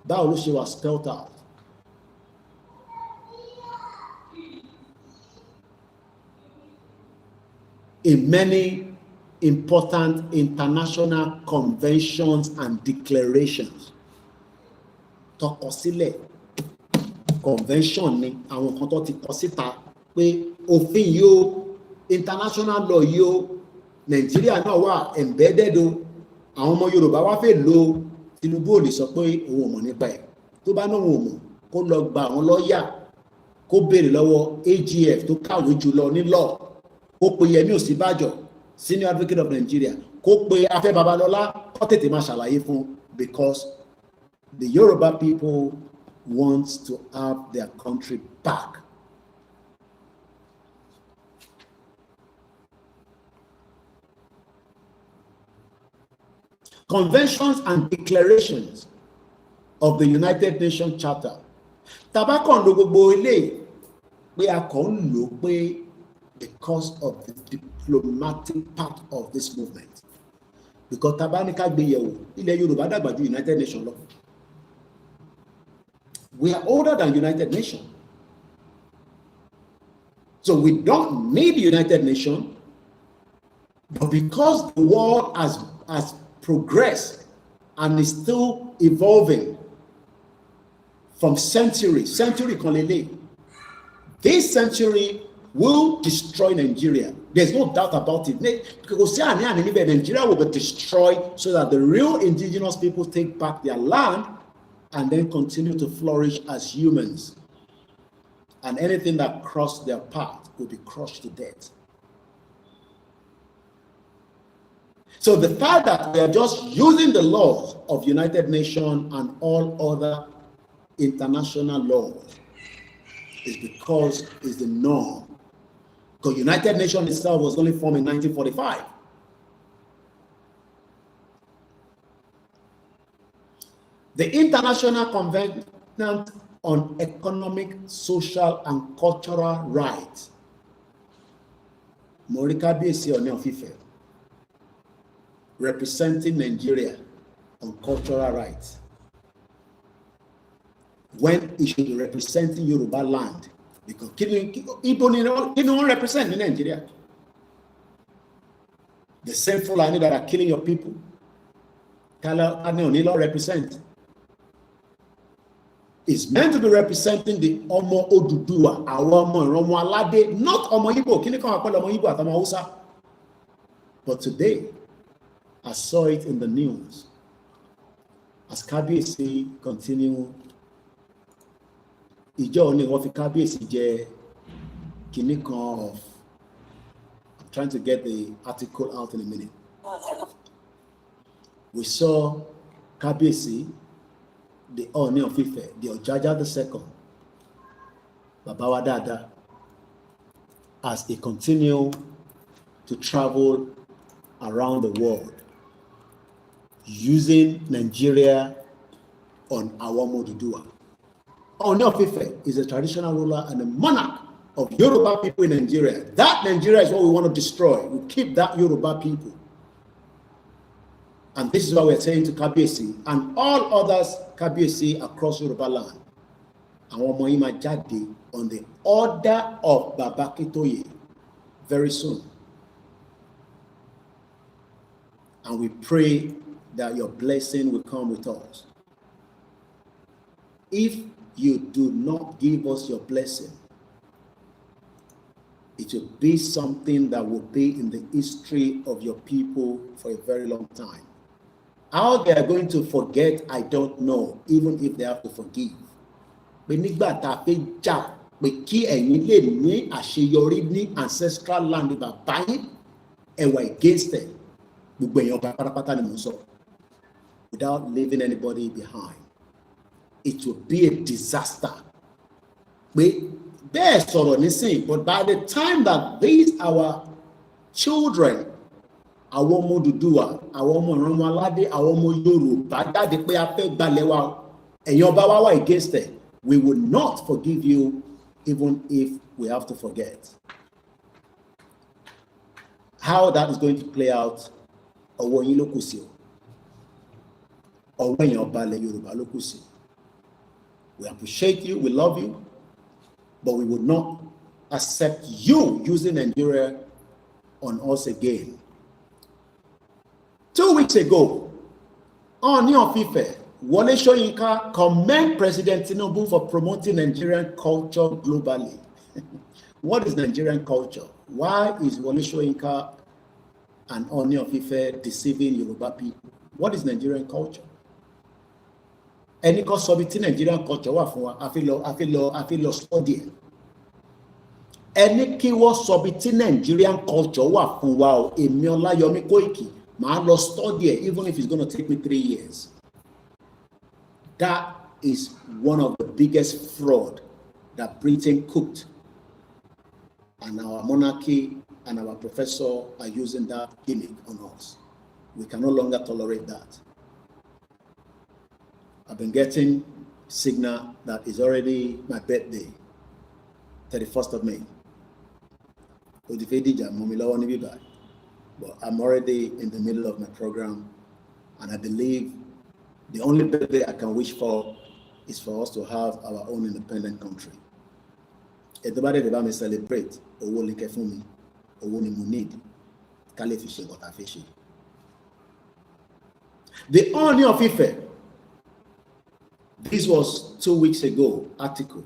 That was spelled out. In many important international conventions and declarations. Tokosile convention ni àwọn kan tó ti kọ síta pé òfin yo, international law yo, Nigeria náà wà embedded o. Àwọn ọmọ Yorùbá wá fẹ́ lo Tinubu ò lè sọ pé òun ò mọ̀ nípa ẹ̀. Tó bá náà wọn ò mọ̀ kó lọ gba àwọn lọ́ọ̀yà kó béèrè lọ́wọ́ AGF tó kàwé jùlọ ní law. Kó pe Yẹmí Ọ̀sínbàjò, Senior Advocate of Nigeria, kó pe Afẹ́ Babalọ́lá, kó tètè máa ṣàlàyé fún, because the Yoruba people want to have their country back. Conventions and declarations of the United Nations Charter. Tabakon lo gbogbo ilé pé a kàn lò pé because of the diplomatic part of this movement. Because Tabanika Gbeyewo, ilẹ̀ Yorùbá dàgbà ju United Nations lọ. We are older than United Nations. So we don't need United Nations, but because the world has progressed and is still evolving from century kan lele, this century will destroy Nigeria. There's no doubt about it. Because Nigeria will be destroyed so that the real indigenous people take back their land and then continue to flourish as humans. And anything that crossed their path will be crushed to death. So the fact that we are just using the laws of United Nations and all other international laws is because it's the norm. Because United Nations itself was only formed in 1945. The International Covenant on Economic, Social, and Cultural Rights, Morika Biesi Oni of Ife, representing Nigeria on cultural rights, when it should be representing Yoruba land, because Igbo don't represent in Nigeria. The same Fulani that are killing your people, Kala Onilo represent. Is meant to be representing the Omo Oduduwa, our Omo Alade, not Omo Igbo. Kini kan apel Omo Igbo at Omo Hausa. But today, I saw it in the news. As Kabiyesi continue, Ijo oni wọ́n fi Kabiyesi jẹ kini kan of. I'm trying to get the article out in a minute. We saw Kabiyesi, the Oni of Ife, the Ojaja II, Babawa Dada, as he continued to travel around the world, using Nigeria on Awomo Dudua. Oni of Ife is a traditional ruler and a monarch of Yoruba people in Nigeria. That Nigeria is what we want to destroy. We keep that Yoruba people. And this is what we're saying to Kabiyesi and all others Kabiyesi across Yoruba land. Àwọn ọmọ yìí máa jáde on the order of Baba Akintoye very soon. And we pray that your blessing will come with us. If you do not give us your blessing, it will be something that will be in the history of your people for a very long time. How they are going to forget, I don't know, even if they have to forgive. But nígbà tá a fẹ́ jà pé kí ẹ̀yin lè ní àṣeyọrí ní ancestral land bàbá yín, ẹ wà against it. Gbogbo èèyàn ọba pátápátá ni mò ń sọ. Without leaving anybody behind. It will be a disaster. Pé bẹ́ẹ̀ sọ̀rọ̀ nísìnyí, but by the time that these our children, àwọn ọmọ Odùduwà, àwọn ọmọ ìrànwọ́ aládé, àwọn ọmọ Yorùbá jáde pé a fẹ́ gbalẹ̀ wa, ẹ̀yin ọba wa wà against it, we will not forgive you even if we have to forget. How that is going to play out, ọwọ́ yín ló kù sí o. Ọwọ́ ẹ̀yin ọba ilẹ̀ Yorùbá ló kù sí. We appreciate you, we love you, but we would not accept you using Nigeria on us again. 2 weeks ago, Oni of Ife, Wole Soyinka commend President Tinubu for promoting Nigerian culture globally. What is Nigerian culture? Why is Wole Soyinka and Oni of Ife deceiving Yoruba people? What is Nigerian culture? Any cause of it in Nigerian culture, I feel study. Any keyword subject in Nigerian culture, wow, Emi Olayomi Koiki. I lost study it, even if it's going to take me 3 years. That is one of the biggest fraud that Britain cooked. And our monarchy and our professor are using that gimmick on us. We can no longer tolerate that. I've been getting signal that is already my birthday, 31st of May. But I'm already in the middle of my program, and I believe the only birthday I can wish for is for us to have our own independent country. Everybody that may celebrate, owo like for me, owo ni mo need, kale fi se but I fi se. The Oni of Ife. This was 2 weeks ago article.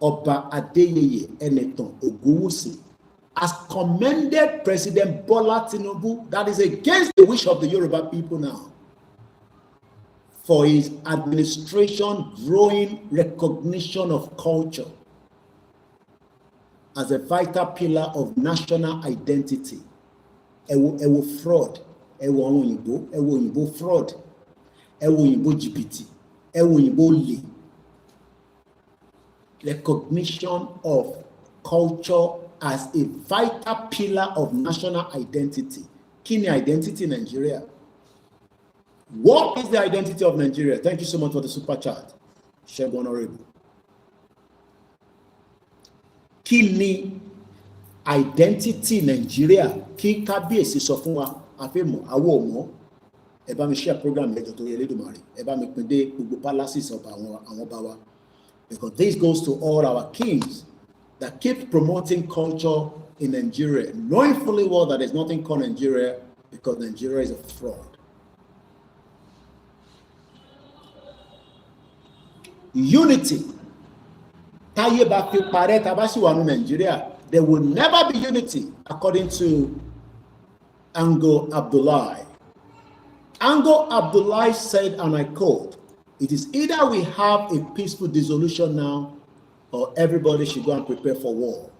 Oba Adeyeye Enetan Ogunwusi has commended President Bola Tinubu, that is against the wish of the Yoruba people now, for his administration growing recognition of culture as a vital pillar of national identity. ẹ wo fraud, ẹ wo àwọn òyìnbó fraud, ẹ wo òyìnbó jìbìtì, ẹ wo òyìnbó olè. Recognition of culture as a vital pillar of national identity. Kí ni identity Nigeria? What is the identity of Nigeria? Thank you so much for the super chat. Ṣẹ́gun Honorable. Kí ni identity Nigeria? Kí kábíyèsí sọ fún wa, àfẹ́mọ̀, àwọ̀ ọmọ, ẹ bá mi share program lẹ́jọ́ tó yẹ Elédùmarè, ẹ bá mi pín dé gbogbo palaces of àwọn ọba wa. Because this goes to all our kings that keep promoting culture in Nigeria, knowing fully well that there's nothing called Nigeria because Nigeria is a fraud. Unity. Táyé bá fi parẹ́ tá bá sì wà ní Nigeria, there will never be unity, according to Ango Abdullahi. Ango Abdullahi said, and I quote, "It is either we have a peaceful dissolution now, or everybody should go and prepare for war."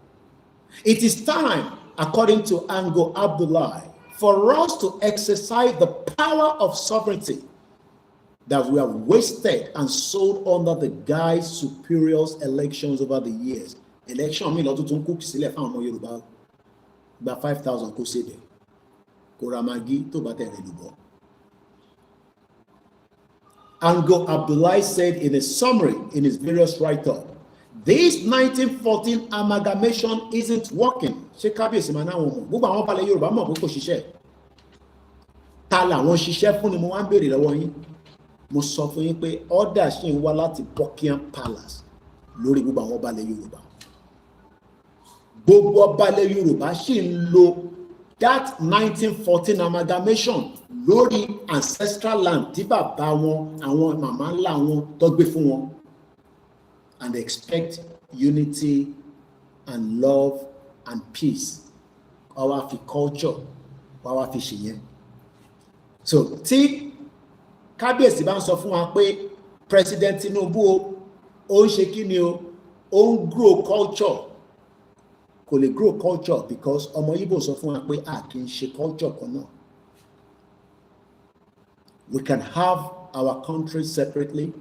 It is time, according to Ango Abdullahi, for us to exercise the power of sovereignty that we have wasted and sold under the guise superiors elections over the years. Election mi lọ́dún tó ń kú sílẹ̀ fún àwọn Yorùbá gba 5,000 kó ṣe bẹ̀ kó ra magi tó bá tẹ̀lé lùbọ́. Ango Abdullahi said in a summary in his various write-up, this 1914 amalgamation isn't working. Ṣé kábíyèsí máa náwọn mọ̀? Gbogbo àwọn balẹ̀ Yorùbá mọ̀ pé kò ṣiṣẹ́. Ta làwọn ṣiṣẹ́ fún ni mo wá ń béèrè lọ́wọ́ yín. Mo sọ fún yín pé order ṣì ń wá láti Buckingham Palace lórí gbogbo àwọn balẹ̀ Yorùbá. Gbogbo balẹ̀ Yorùbá ṣì ń lo that 1914 amalgamation lórí ancestral land tí bàbá wọn, àwọn màmá ńlá wọn tó gbé fún wọn. And they expect unity and love and peace. Our culture, our fishing. So, tí kábíyèsí bá ń sọ fún wa pé President Tinubu ó ń ṣe kí ni o, ó ń grow culture. Kò lè grow culture because ọmọ Igbo sọ fún wa pé a kì í ṣe culture kan náà. We can have our country separately,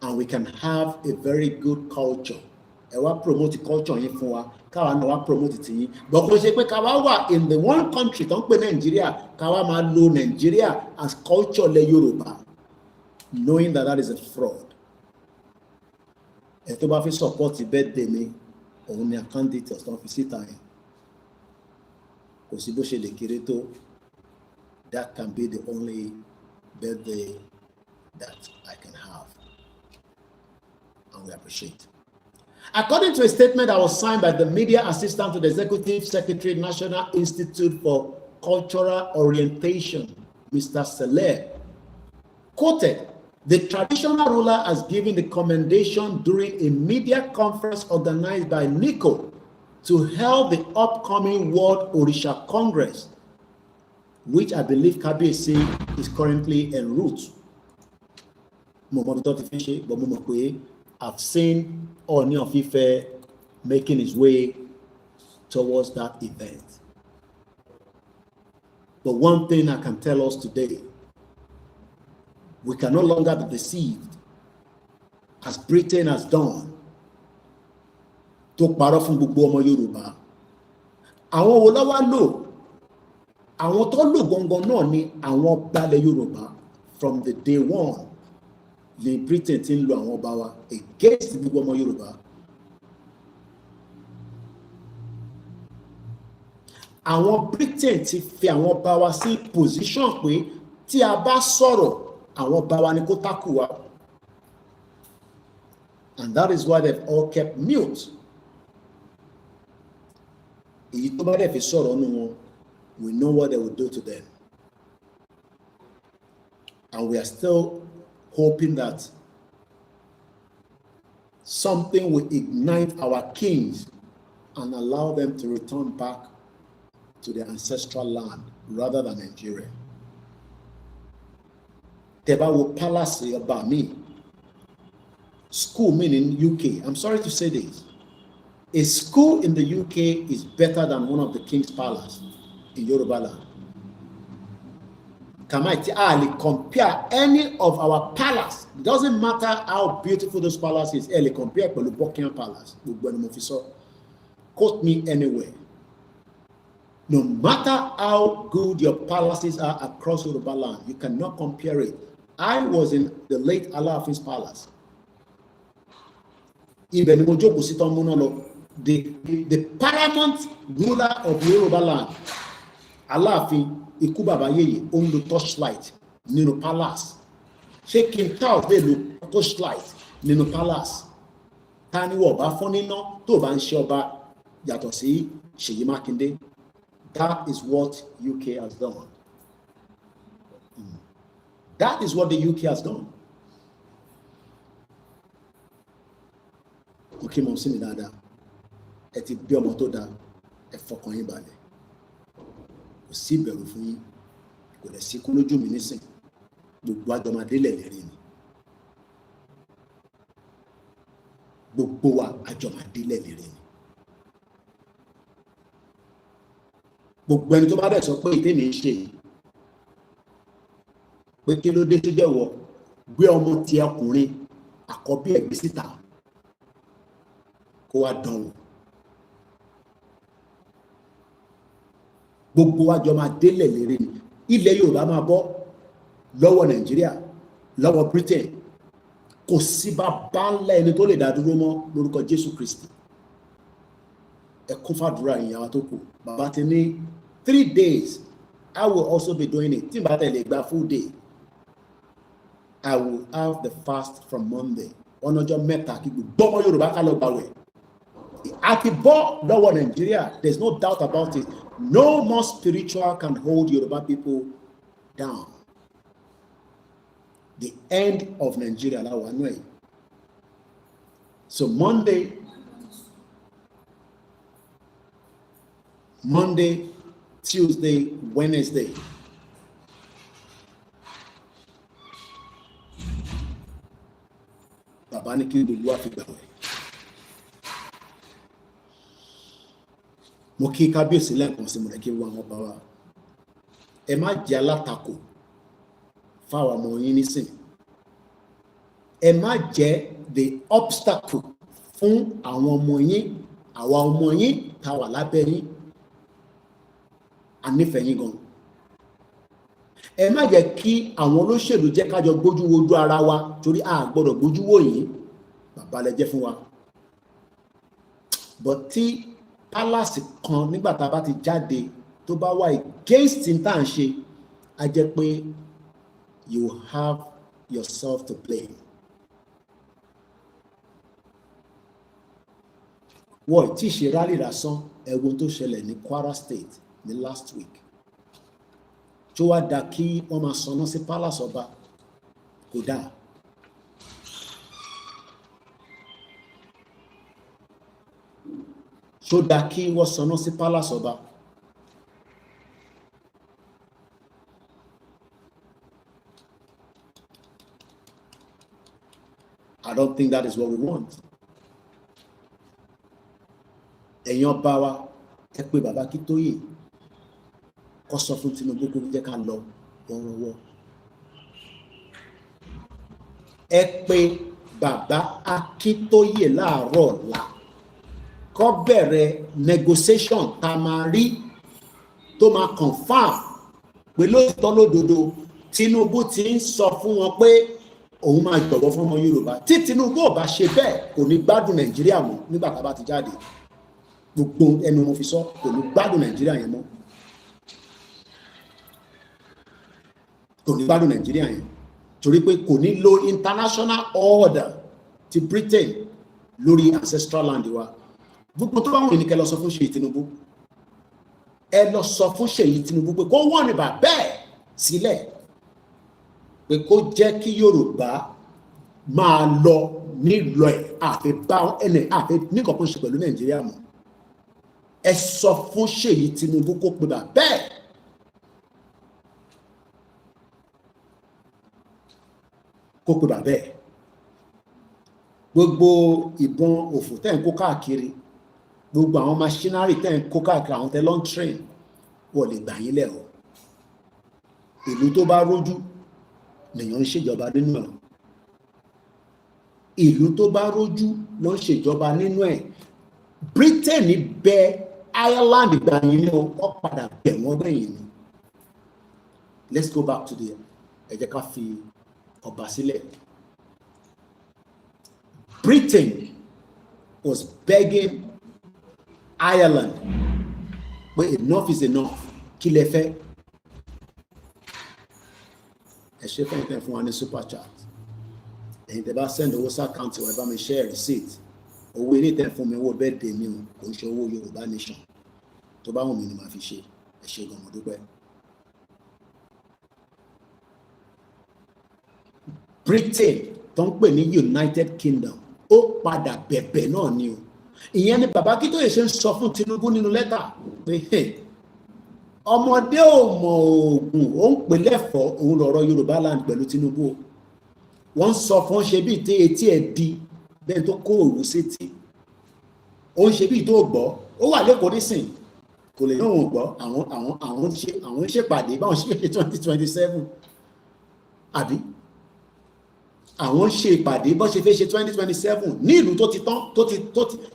and we can have a very good culture. Ẹ wá promote culture yín fún wa, káwa náà wá promote ti yín. But kò ṣe pé káwa wà in the one country tó ń pè Nigeria, káwa máa lo Nigeria as culture lẹ Yorùbá, knowing that that is a fraud. Ẹ tó bá fi support birthday mi, òun ni account details tó ń fi síta yẹn. Kò sí bó ṣe lè kéré tó, that can be the only birthday that I can have. And we appreciate. According to a statement that was signed by the media assistant to the Executive Secretary, National Institute for Cultural Orientation, Mr. Saleh, quoted, the traditional ruler has given the commendation during a media conference organized by NICO to help the upcoming World Orisha Congress, which I believe Kabiyesi is currently en route. I've seen Ooni of Ife making his way towards that event. But one thing I can tell us today, we can no longer be deceived, as Britain has done, tó parọ́ fún gbogbo ọmọ Yorùbá. Àwọn wo la wá lò? Àwọn tó lò gangan náà ni àwọn balẹ̀ Yorùbá from the day one. The Britain ti ń lo àwọn ọba wa against gbogbo ọmọ Yorùbá. Àwọn Britain ti fi àwọn ọba wa sí position pé tí a bá sọ̀rọ̀ àwọn ọba wa ni kó tákù wa. And that is why they've all kept mute. Èyí tó bá dẹ̀ fi sọ̀rọ̀ nínú wọn, we know what they will do to them. And we are still hoping that something will ignite our kings and allow them to return back to their ancestral land rather than Nigeria. Tẹ́bá wo palace ọba mi, school mi in UK, I'm sorry to say this, a school in the UK is better than one of the king's palace. in Yoruba land. Kamaiti Ali compare any of our palace. It doesn't matter how beautiful those palaces is. Compare with the Buckingham Palace. Quote me anywhere. No matter how good your palaces are across Yoruba land, you cannot compare it. I was in the late Alaafin's palace. The paramount ruler of Yoruba land, Alaafin Ikú Baba Yeye, owned the torchlight nínú palace. Ṣé King Charles lè lo torchlight nínú palace? Ta ni wọ́n bá fún níná tó bá ń ṣe ọba yàtọ̀ sí Ṣèyí Mákindé? That is what UK has done. That is what the UK has done. Okay, mọ̀ sí mi dáadáa. Ẹ ti bí ọmọ tó dáa, ẹ fọkàn yín balẹ̀. Kò sí ìbẹ̀rù fún yín. Kò lè sí kú lójú mi nísìn. Gbogbo àjọmọdé lẹ̀ lérí ni. Gbogbo wa àjọmọdé lẹ̀ lérí ni. Gbogbo ẹni tó bá dẹ̀ sọ pé ìtẹ́ mi ń ṣe yìí. Pé kí ló dé tó jẹ́ wọ gbé ọmọ ti ọkùnrin àkọ́bí ẹ̀gbẹ́ síta kó wá dánwò. Gbogbo wa jọ máa délẹ̀ lérí ni. Ilẹ̀ Yorùbá máa bọ́ lọ́wọ́ Nàìjíríà, lọ́wọ́ Britain. Kò sí bàbá ńlá ẹni tó lè dá dúró mọ́ lórúkọ Jésù Kristi. Ẹ kún fàdúrà ìyàwó tó kù. Bàbá ti ní 3 days. I will also be doing it. Tí bá tẹ̀lé gba full day. I will have the fast from Monday. Ọ̀nàjọ́ mẹ́ta kí gbogbo ọmọ Yorùbá ká lọ gbàwẹ̀. Àti bọ́ lọ́wọ́ Nàìjíríà, there's no doubt about it. No more spiritual can hold Yoruba people down. The end of Nigeria, that one way. So Monday, Tuesday, Wednesday. Bàbá ní kí gbogbo wa fi gbààwẹ̀. Mo kí kábíyèsí lẹ́ẹ̀kan sí mo rẹ̀ kí wọ́n àwọn ọba wa. Ẹ má jẹ́ alátakò fáwọn ọmọ yín nísìn. Ẹ má jẹ́ the obstacle fún àwọn ọmọ yín, àwa ọmọ yín tá wà lábẹ́ yín. A nífẹ̀ẹ́ yín gan. Ẹ má jẹ́ kí àwọn olóṣèlú jẹ́ ká jọ gbójú wojú ara wa torí a gbọ́dọ̀ gbójú wò yín. Bàbá lẹ jẹ́ fún wa. But tí palace kan nígbà tá a bá ti jáde tó bá wà against in tá à ń ṣe, a jẹ́ pé you have yourself to blame. Wọ́n tí ṣe rally lásán ẹ̀wọ̀n tó ṣẹlẹ̀ ní Kwara State ní last week. Tó wá dá kí wọ́n máa sọná sí palace ọba kò dáa. Tó dá kí wọ́n sọná sí palace ọba. I don't think that is what we want. Ẹ̀yin ọba wa ẹ pé bàbá Akíntóyè kó sọ fún Tinubu kó jẹ́ ká lọ wọ́rọ́wọ́. Ẹ pé bàbá Akíntóyè láàárọ̀ ọ̀la kó bẹ̀rẹ̀ negotiation tá a máa rí tó máa confirm pé lóòótọ́ lódodo Tinubu ti ń sọ fún wọn pé òun máa jọ̀wọ́ fún ọmọ Yorùbá. Tí Tinubu ò bá ṣe bẹ́ẹ̀ kò ní gbádùn Nàìjíríà mọ́ nígbà tá a bá ti jáde. Gbogbo ẹnu mo fi sọ kò ní gbádùn Nàìjíríà yẹn mọ́. Kò ní gbádùn Nàìjíríà yẹn torí pé kò ní lo international order ti Britain lórí ancestral land wa. Gbogbo tó bá wọn ní kẹ́ lọ sọ fún Ṣèyí Tinubu. Ẹ lọ sọ fún Ṣèyí Tinubu pé kó wọ́n ní bàbá ẹ̀ sílẹ̀ pé kó jẹ́ kí Yorùbá máa lọ nílò ẹ̀ àfi bá ẹnì àfi nígbà kan ṣe pẹ̀lú Nàìjíríà mọ́. Ẹ sọ fún Ṣèyí Tinubu kó pe bàbá ẹ̀. Kó pe bàbá ẹ̀. Gbogbo ìbọn òfò tẹ́ ń kó káàkiri, gbogbo àwọn machinery tẹ́ ń kó káàkiri, àwọn tẹ́ lọ́n train, wọ́n lè gbà yín lẹ̀ o. Ìlú tó bá rójú nìyàn ń ṣèjọba nínú ẹ̀. Ìlú tó bá rójú ló ń ṣèjọba nínú ẹ̀. Britain bẹ Ireland gbà yín ní o, wọ́n padà bẹ̀ wọ́n gbẹ̀yìn ni. Let's go back to the ẹ jẹ́ ká fi ọba sílẹ̀. Britain was begging Ireland, but enough is enough. Kí lẹ fẹ́? Ẹ ṣe fẹ́ ìtẹ́ fún wa ní super chat. Ẹ̀yin tẹ́ bá send owó sí àkáǹtì wa, ẹ bá mi share receipt. Owó ilé tẹ́ fún mi, owó birthday mi o, kò ń ṣe owó Yorùbá nation. Tó bá wù mí ni màá fi ṣe. Ẹ ṣe gan, mo dúpẹ́. Britain tó ń pè ní United Kingdom ó padà bẹ̀bẹ̀ náà ni o. Ìyẹn ni bàbá Akíntóyè ṣe ń sọ fún Tinubu nínú lẹ́tà pé ọmọdé ò mọ oògùn, ó ń pè lẹ́fọ̀ọ́, òun lọ̀rọ̀ Yorùbá land pẹ̀lú Tinubu o. Wọ́n ń sọ fún ṣe bí ìtẹ́ etí ẹ̀ di bẹ́ẹ̀ tó kó òru sétí. Ó ń ṣe bí ìtó gbọ́, ó wà lẹ́kọ̀ọ́ nísìn kò lè náà wọ́n gbọ́, àwọn ń ṣèpàdé báwọn ṣe 2027 àbí àwọn ṣe ìpàdé bó ṣe fẹ́ ṣe 2027 ní ìlú tó ti tán tó ti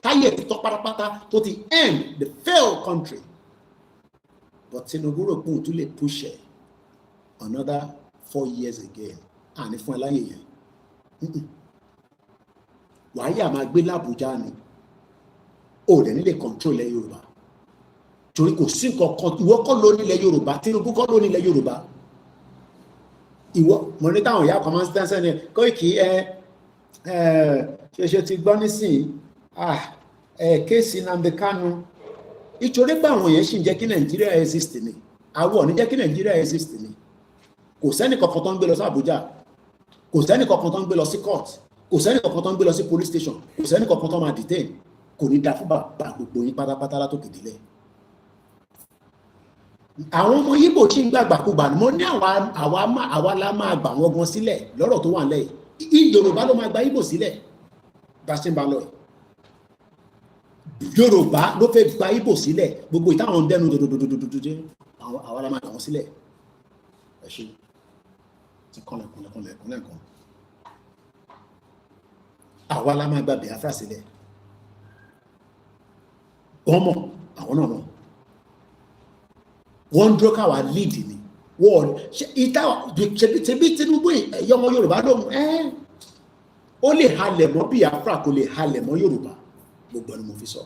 táyé ti tán pátápátá tó ti end the failed country, but Tinubu rò pé òun tún lè push it another 4 years again. Àní fún ẹ láyé yẹn wàá máa gbé l'Àbújá ni ó dẹ̀ nílé control ilẹ̀ Yorùbá torí kò sí nǹkan kan. Ìwọ kọ́ ló nílẹ̀ Yorùbá, Tinubu kọ́ ló nílẹ̀ Yorùbá. Ìwọ mo ní táwọn ìyá kan máa ń tẹ́sẹ̀ ní Koiki ṣe ti gbọ́ nísìnyí kéèsì Nnamdi Kanu ìtorí pé àwọn yẹn sì ń jẹ́ kí Nàìjíríà exist ni, àwọn ò ní jẹ́ kí Nàìjíríà exist ni. Kò sẹ́ni kankan tó ń gbé lọ sí Àbújá, kò sẹ́ni kankan tó ń gbé lọ sí court, kò sẹ́ni kankan tó ń gbé lọ sí police station, kò sẹ́ni kankan tó máa detain. Kò ní da fún bàbá gbogbo yín pátápátá látòkè délẹ̀. Àwọn ọmọ Yíbò tí ń gbàgbàkúgbà mo ní àwa la máa gbà wọ́n gan sílẹ̀ lọ́rọ̀ tó wà lẹ́yìn. Yorùbá ló máa gba Yíbò sílẹ̀ bá ṣe ń bá lọ ẹ̀. Yorùbá ló fẹ́ gba Yíbò sílẹ̀, gbogbo ìtàwọn dẹnu dòdòdòdòdòdò àwa la máa gbà wọ́n sílẹ̀. Ẹ ṣe ti kọ́lẹ̀kùn. Àwa la máa gba Biafra sílẹ̀. Wọ́n mọ̀, àwọn náà mọ̀. Wọ́n dúró káwa lead ni wọ́n ṣe bí Tinubu ẹ̀yọ́ ọmọ Yorùbá lóhun ó lè halẹ̀ mọ́ Biafra, kò lè halẹ̀ mọ́ Yorùbá. Gbogbo ni mo fi sọ,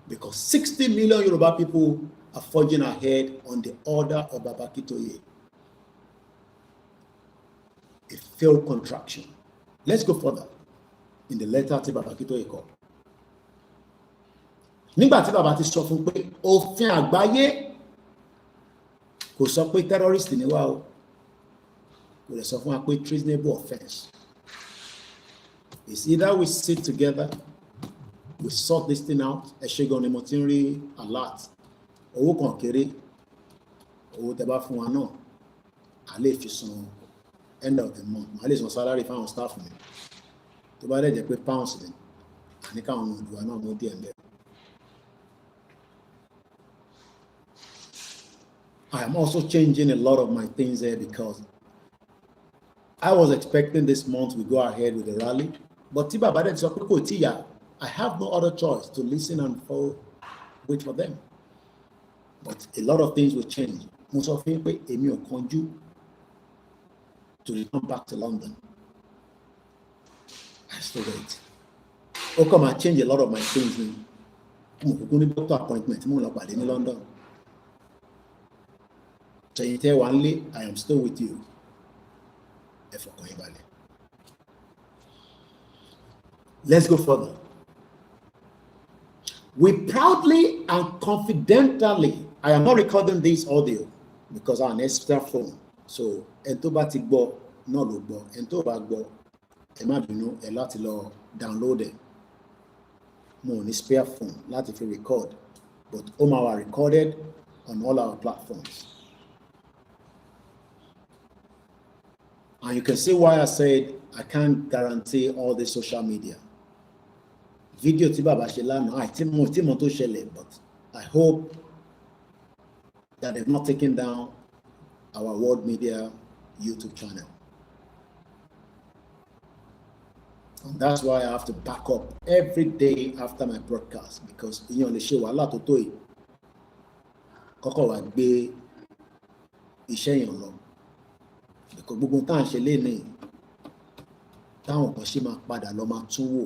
because 60 million Yoruba people are forging ahead on the order of Baba Akíntóyè. A failed contraction. Let's go further in the letter tí Baba Akíntóyè kọ. Nígbà tí bàbá ti sọ fún pé òfin àgbáyé kò sọ pé terrorist ni wá o, kò lè sọ fún wa pé treasonable offence. It's either we sit together, we sort this thing out. Ẹ ṣe gan ni mo ti ń rí alert. Owó kan kéré, owó tẹ́ bá fún wa náà, a lè fi san end of the month. A lè san salary fáwọn staff mi. Tó bá dẹ̀ jẹ́ pé pounds ni, àní káwọn ọmọ ìdùnnú náà mú díẹ̀ ń bẹ̀. I am also changing a lot of my things there because I was expecting this month we go ahead with the rally, but tí bàbá dẹ̀ sọ pé kò tí yá, I have no other choice to listen and wait for them. But a lot of things will change. Mo sọ fún yín pé èmi ò kánjú to return back to London. I still wait. Ó kàn máa change a lot of my things ni. Mo kúkú ní doctor appointment mo lọ pàdé ní London. Ṣèyí tẹ́ wà ń lé, I am still with you. Ẹ fọkàn yín balẹ̀. Let's go further. We proudly and confidently, I am not recording this audio because I have an extra phone. So, ẹni tó bá ti gbọ́ náà ló gbọ́. Ẹni tó bá gbọ́, ẹ má bínú, ẹ láti lọ download ẹ̀. Mo ní spare phone láti fi record, but ó máa wà recorded on all our platforms. And you can see why I said I can't guarantee all the social media. Video tí bàbá ṣe lánàá, tí mo tó ṣẹlẹ̀, but I hope that they've not taken down our world media YouTube channel. And that's why I have to back up every day after my broadcast, because you know the show a lot to do it. Kọ́kọ́ wá gbé iṣẹ́ yẹn lọ. Because gbogbo tá à ń ṣe lénìí táwọn kan ṣe máa padà lọ máa tún wò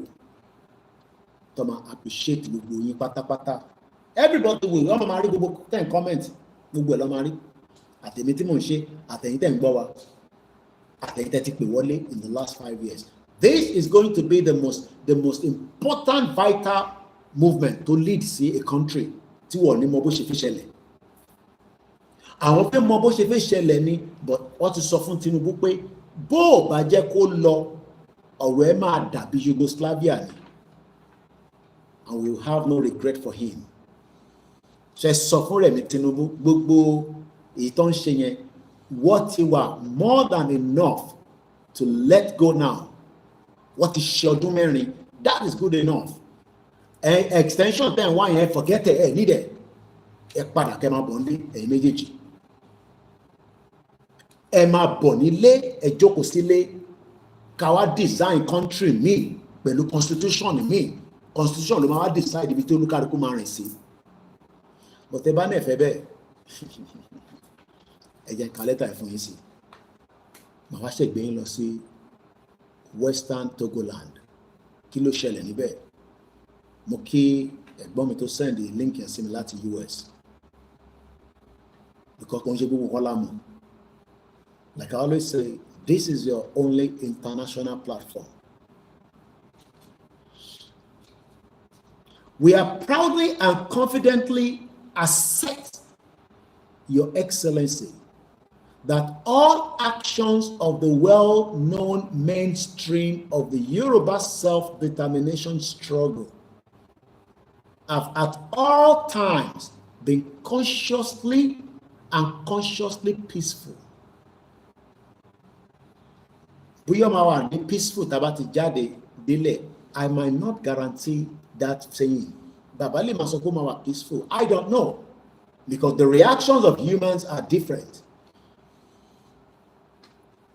tó máa appreciate gbogbo yín pátápátá. Everybody will wọ́n máa rí gbogbo ten comment gbogbo ẹ̀ lọ́ máa rí. Àtẹ̀mí tí mò ń ṣe àtẹ̀yìn tẹ̀ ń gbọ́ wa àtẹ̀yìn tẹ̀ ti pè wọlé in the last 5 years. This is going to be the most important vital movement to lead sí a country tí wọ́n ní mọ bó ṣe fi ṣẹlẹ̀. Àwọn fẹ́ mọ bó ṣe fi ṣẹlẹ̀ ni, but wọ́n ti sọ fún Tinubu pé bó o bá jẹ́ kó lọ ọ̀rọ̀ ẹ̀ máa dàbí Yugoslavia ni, and we will have no regret for him. Ṣe sọ fún Rẹ̀mí Tinubu gbogbo èyí tó ń ṣe yẹn wọ́n ti wà more than enough to let go now. What is ṣe ọdún mẹ́rin, that is good enough. Extension ten wá yẹn forget ẹ need ẹ padà kẹ́ máa bọ̀ nílé ẹ̀yin méjèèjì. Ẹ máa bọ̀ nílé ẹ jókòó sílé ká wá design country mi pẹ̀lú constitution mi. Constitution ló máa wá decide ibi tí olúkàlùkù máa rìn sí. But ẹ bá náà fẹ́ bẹ́ẹ̀ ẹ jẹ́ ká lẹ́tà ẹ̀ fún yín sí. Màá wá ṣègbè yín lọ sí Western Togoland. Kí ló ṣẹlẹ̀ níbẹ̀? Mo kí ẹ̀gbọ́n mi tó send link yẹn sí mi láti US. Because kò ń ṣe gbogbo kọ́ lámù. Like I always say, this is your only international platform. We are proudly and confidently assert, Your Excellency, that all actions of the well-known mainstream of the Yoruba self-determination struggle have at all times been consciously and consciously peaceful. Bóyá máa wà ní peaceful tàbá ti jáde délẹ̀, I might not guarantee that saying. Bàbá lè máa sọ pé máa wà peaceful. I don't know, because the reactions of humans are different.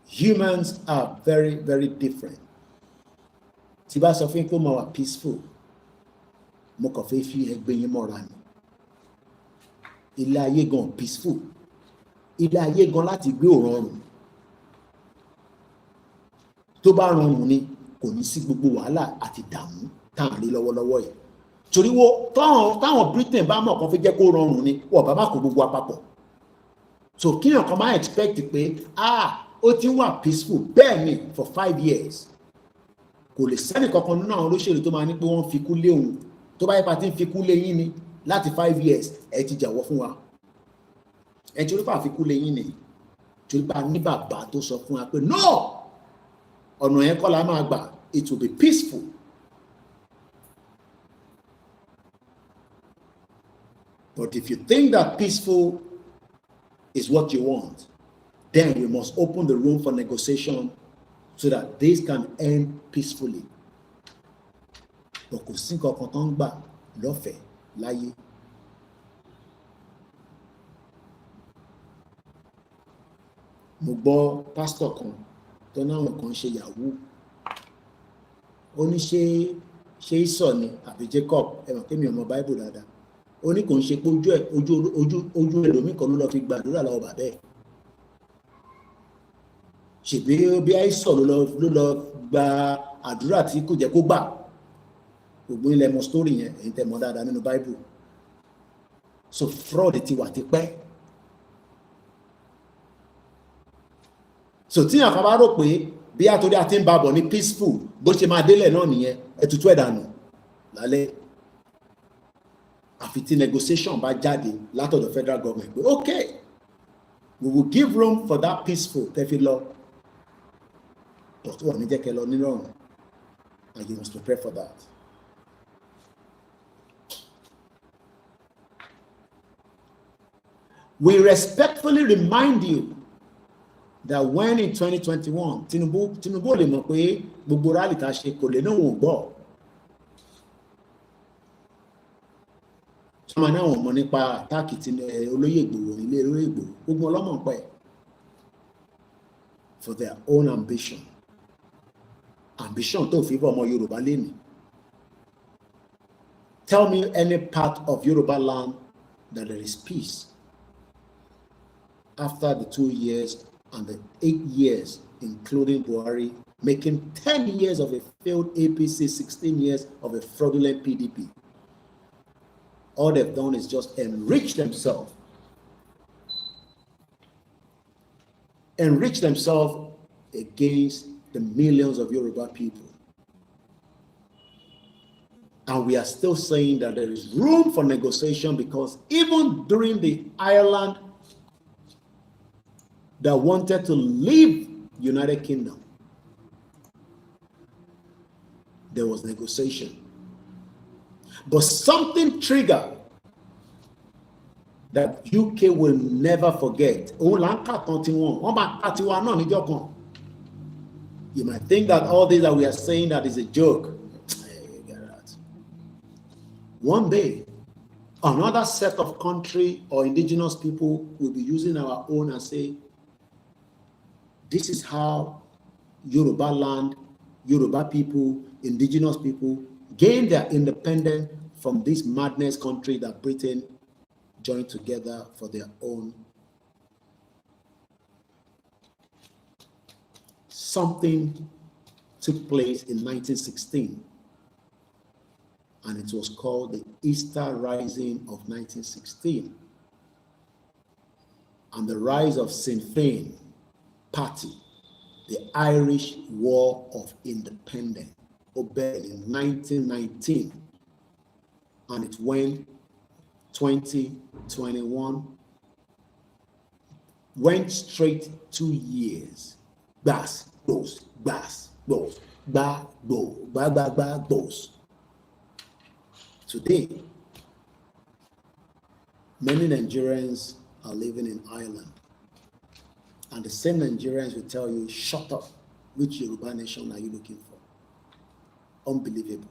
Humans are very, very different. Tí bá sọ fún pé máa wà peaceful, mo kàn fẹ́ fi ẹgbẹ́ yín mọ́ra ni. Ilé ayé gan peaceful. Ilé ayé gan láti gbé òrọ̀rùn. Tó bá rọrùn ni kò ní sí gbogbo wàhálà àti ìdààmú tá à ń rí lọ́wọ́lọ́wọ́ yìí. Torí wo táwọn Britain bá mọ̀ kan fi jẹ́ kó rọrùn ni wọ́n bá má kó gbogbo àpapọ̀. So kíyàn kan máa expect pé ó ti wà peaceful bẹ́ẹ̀ ni for 5 years. Kò lè sẹ́ni kankan nínú àwọn olóṣèlú tó máa ní pé wọ́n fi kú lé òun. Tó bá yẹ pa tí ń fi kú lé yín ni láti 5 years ẹ ti jàwọ́ fún wa. Ẹ torí pa fi kú lé yín ni. Torí pa ní bàbá tó sọ fún wa pé no! Ọ̀nà yẹn kọ́ la máa gbà. It will be peaceful. But if you think that peaceful is what you want, then you must open the room for negotiation so that this can end peacefully. But kò sí nǹkan kan tó ń gbà lọ́fẹ̀ẹ́ láyé. Mo gbọ́ pásítọ̀ kan tó náwọn kan ṣe yahoo. Ó ní ṣé ìsọ̀ ni àbí Jacob, ẹ̀wọ̀n pé mi ò mọ Bible dáadáa. Ó ní kò ń ṣe pé ojú ẹlòmíì kan ló lọ fi gbàdúrà lọ́wọ́ bàbá ẹ̀. Ṣèbí bí àìsàn ló lọ gba àdúrà tí kò jẹ́ kó gbà. Gbogbo ilẹ̀ mọ story yẹn èyí tẹ́ mọ̀ dáadáa nínú Bible. So fraud ti wà tipẹ́. So tí àkàbà bá rò pé bí àtòrí àti ń babọ̀ ní peaceful bó ṣe máa délẹ̀ náà nìyẹn ẹ̀tùtù ẹ̀dànù lálẹ́. Àfi tí negotiation bá jáde látọ̀dọ̀ federal government pé okay, we will give room for that peaceful tẹ́fí lọ. But wọ́n ní jẹ́ kẹ́ lọ nínú ọ̀run, and you must prepare for that. We respectfully remind you that when in 2021 Tinubu lè mọ̀ pé gbogbo rally tá ṣe kò lè náà wò gbọ́. Ṣọ́mọ náà wọ́n mọ̀ nípa àtáàkì tí olóyè Ìgbòho nílé olóyè Ìgbòho gbogbo ọlọ́mọ ń pẹ́ for their own ambition tó fi bọ́ ọmọ Yorùbá lénìí. Tell me any part of Yoruba land that there is peace after the 2 years and the 8 years, including Buhari, making 10 years of a failed APC, 16 years of a fraudulent PDP. All they've done is just enrich themselves against the millions of Yoruba people. And we are still saying that there is room for negotiation, because even during the Ireland that wanted to leave United Kingdom, there was negotiation. But something triggered that UK will never forget. You might think that all this that we are saying that is a joke. One day, another set of country or indigenous people will be using our own and say, this is how Yoruba land, Yoruba people, indigenous people gained their independence from this madness country that Britain joined together for their own. Something took place in 1916. And it was called the Easter Rising of 1916. And the rise of Sinn Féin Party, the Irish War of Independence, obeyed in 1919. And it went 2021, went straight 2 years. Bass, boss, bass, boss, ba, bo, ba, ba, ba, boss. Today, many Nigerians are living in Ireland, and the same Nigerians will tell you, shut up, which Yoruba nation are you looking for? Unbelievable.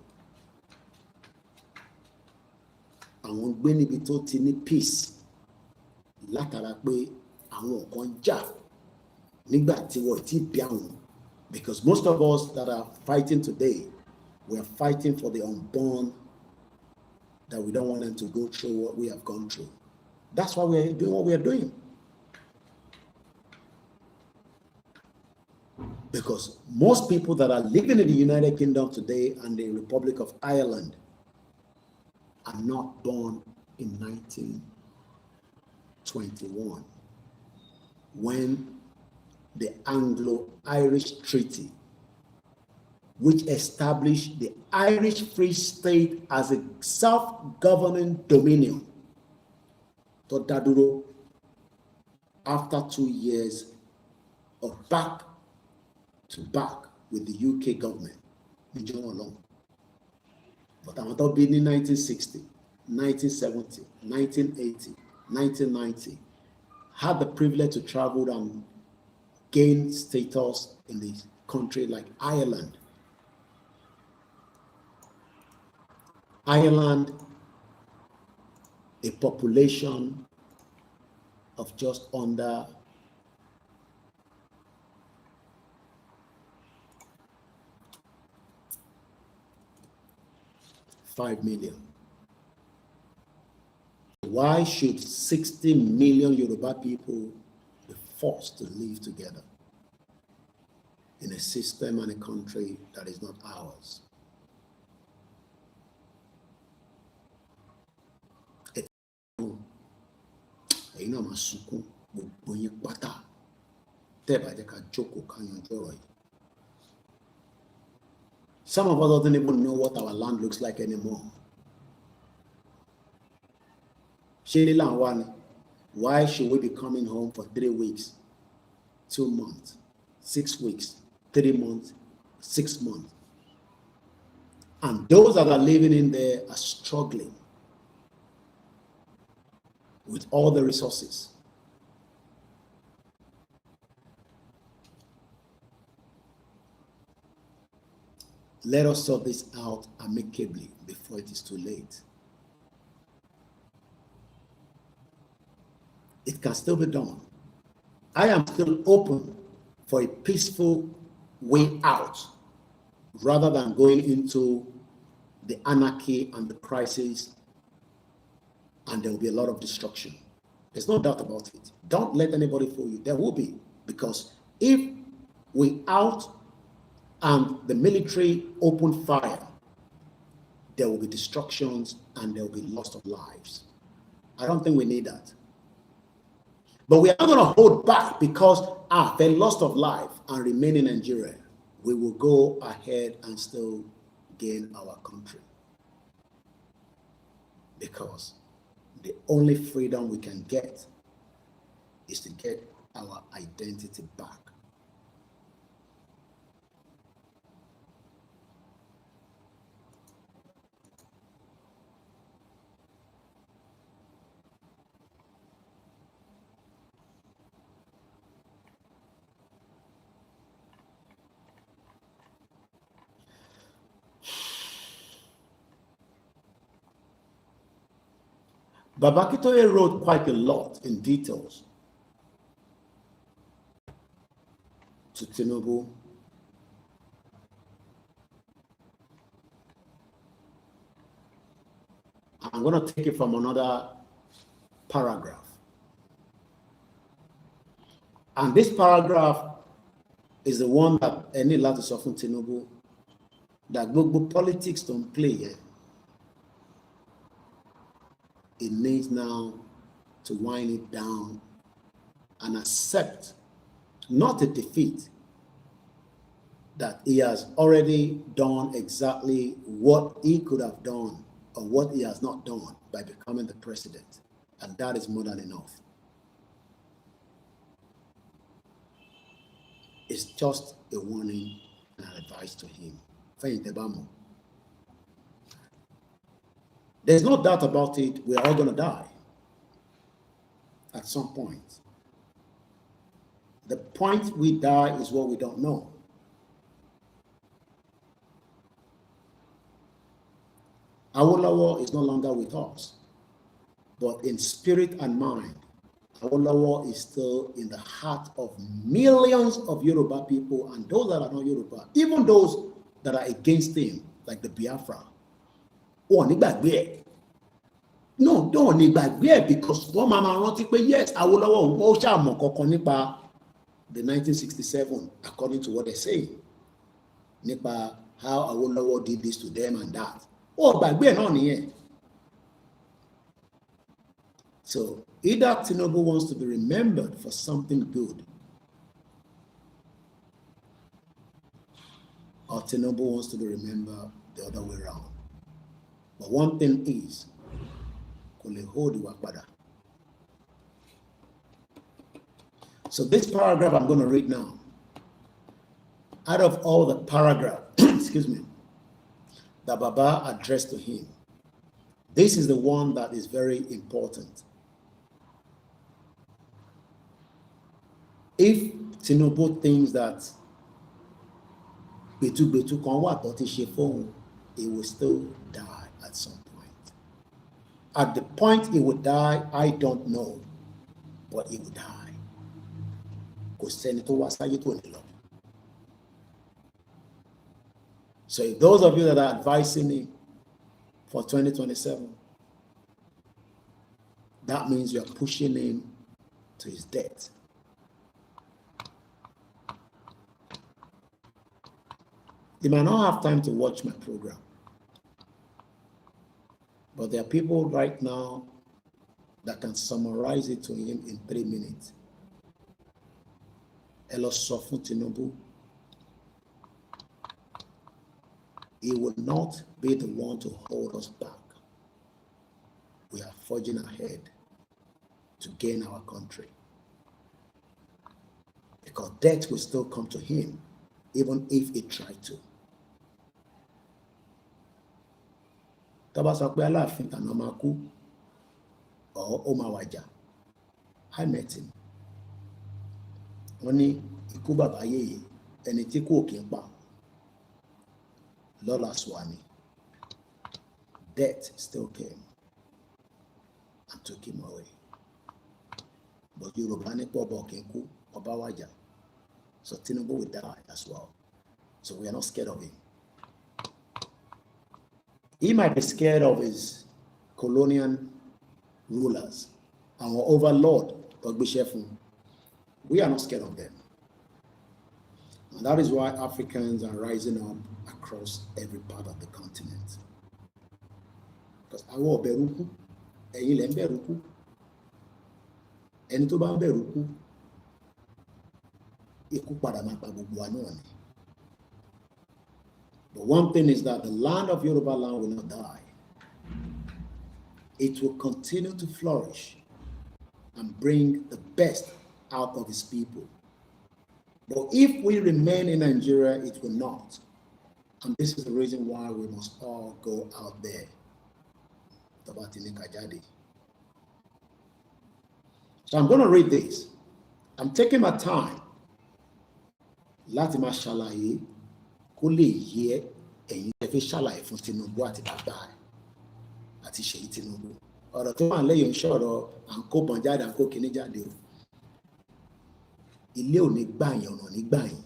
Àwọn gbé níbi tó ti ní peace látara pé àwọn kan jà nígbà tí wọ́n ti bí àwọn, because most of us that are fighting today, we are fighting for the unborn, that we don't want them to go through what we have gone through. That's why we're doing what we are doing. Because most people that are living in the United Kingdom today and the Republic of Ireland are not born in 1921, when the Anglo-Irish Treaty, which established the Irish Free State as a self-governing dominion, to Daduro, after 2 years of back to back with the UK government. But I'm talking in 1960, 1970, 1980, 1990, had the privilege to travel and gain status in the country like Ireland. Ireland, a population of just under 5 million. Why should 60 million Yoruba people be forced to live together in a system and a country that is not ours? Some of us don't even know what our land looks like anymore. Why should we be coming home for 3 weeks, 2 months, 6 weeks, 3 months, 6 months? And those that are living in there are struggling with all the resources. Let us sort this out amicably before it is too late. it can still be done. I am still open for a peaceful way out rather than going into the anarchy and the crisis, and there will be a lot of destruction. There's no doubt about it. Don't let anybody fool you. There will be, because if we out and the military open fire, there will be destructions and there will be loss of lives. I don't think we need that. But we are not going to hold back because the loss of life and remain in Nigeria. We will go ahead and still gain our country. Because the only freedom we can get is to get our identity back. Babakitoye wrote quite a lot in details to Tinubu. I'm going to take it from another paragraph. And this paragraph is the one that any lot of soften Tinubu, that global politics don't play here. It needs now to wind it down and accept not a defeat, that he has already done exactly what he could have done or what he has not done by becoming the president. And that is more than enough. It's just a warning and an advice to him. There's no doubt about it, we're all going to die at some point. The point we die is what we don't know. Awolowo is no longer with us, but in spirit and mind, Awolowo is still in the heart of millions of Yoruba people and those that are not Yoruba, even those that are against him, like the Biafra. No, don't because one mama rántí pé yes, Awolowo ó ṣàmọ̀ kankan nípa the 1967, according to what they're saying, nípa how Awolowo did this to them and that. So either Tinubu wants to be remembered for something good, or Tinubu wants to be remembered the other way around. But one thing is, so this paragraph I'm going to read now, out of all the paragraph, excuse me, that Baba addressed to him, this is the one that is very important. If Tinubu thinks that Betu kan wà tó ti ṣe fóun, he will still die at some point. At the point he would die, I don't know, but he would die. Kò sẹ́ni tó wá sáyé tó ní lọ. So if those of you that are advising me for 2027, that means you're pushing him to his death. You might not have time to watch my program, but there are people right now that can summarize it to him in 3 minutes. Elo sọ fún Tinubu, he will not be the one to hold us back. We are forging ahead to gain our country. Because death will still come to him, even if he tried to. Tọ́ba sọ pé Aláàfin tàná máa kú, or ó máa wàjà. I met him. Wọ́n ní ikú bàbá yèyé, ẹni tí kò kí ń pa. Lola Swani. Death still came and took him away. but Yoruba ni pobo kenku obawaja. So Tinubu will die as well. So we are not scared of him. He might be scared of his colonial rulers, our overlord, we are not scared of them. And that is why Africans are rising up across every part of the continent. Because our beruku, ẹ̀yin beruku, ẹni tó bá beruku, ikú padà máa pa gbogbo wa náà ni. But one thing is that the land of Yoruba land will not die. It will continue to flourish and bring the best out of its people. But if we remain in Nigeria, it will not. And this is the reason why we must all go out there. So I'm going to read this. I'm taking my time. Láti máa ṣàlàyé kó lè yé ẹ̀yin tẹ́ fẹ́ ṣàlàyé fún Tinubu àti bàbá àti Ṣèyí Tinubu. Ọ̀rọ̀ tó wà lẹ́yìn ń ṣọ̀rọ̀ à ń kó bọ̀n jáde à ń kó kinní jáde o. Ilé ò ní gbà yín, ọ̀nà ní gbà yín.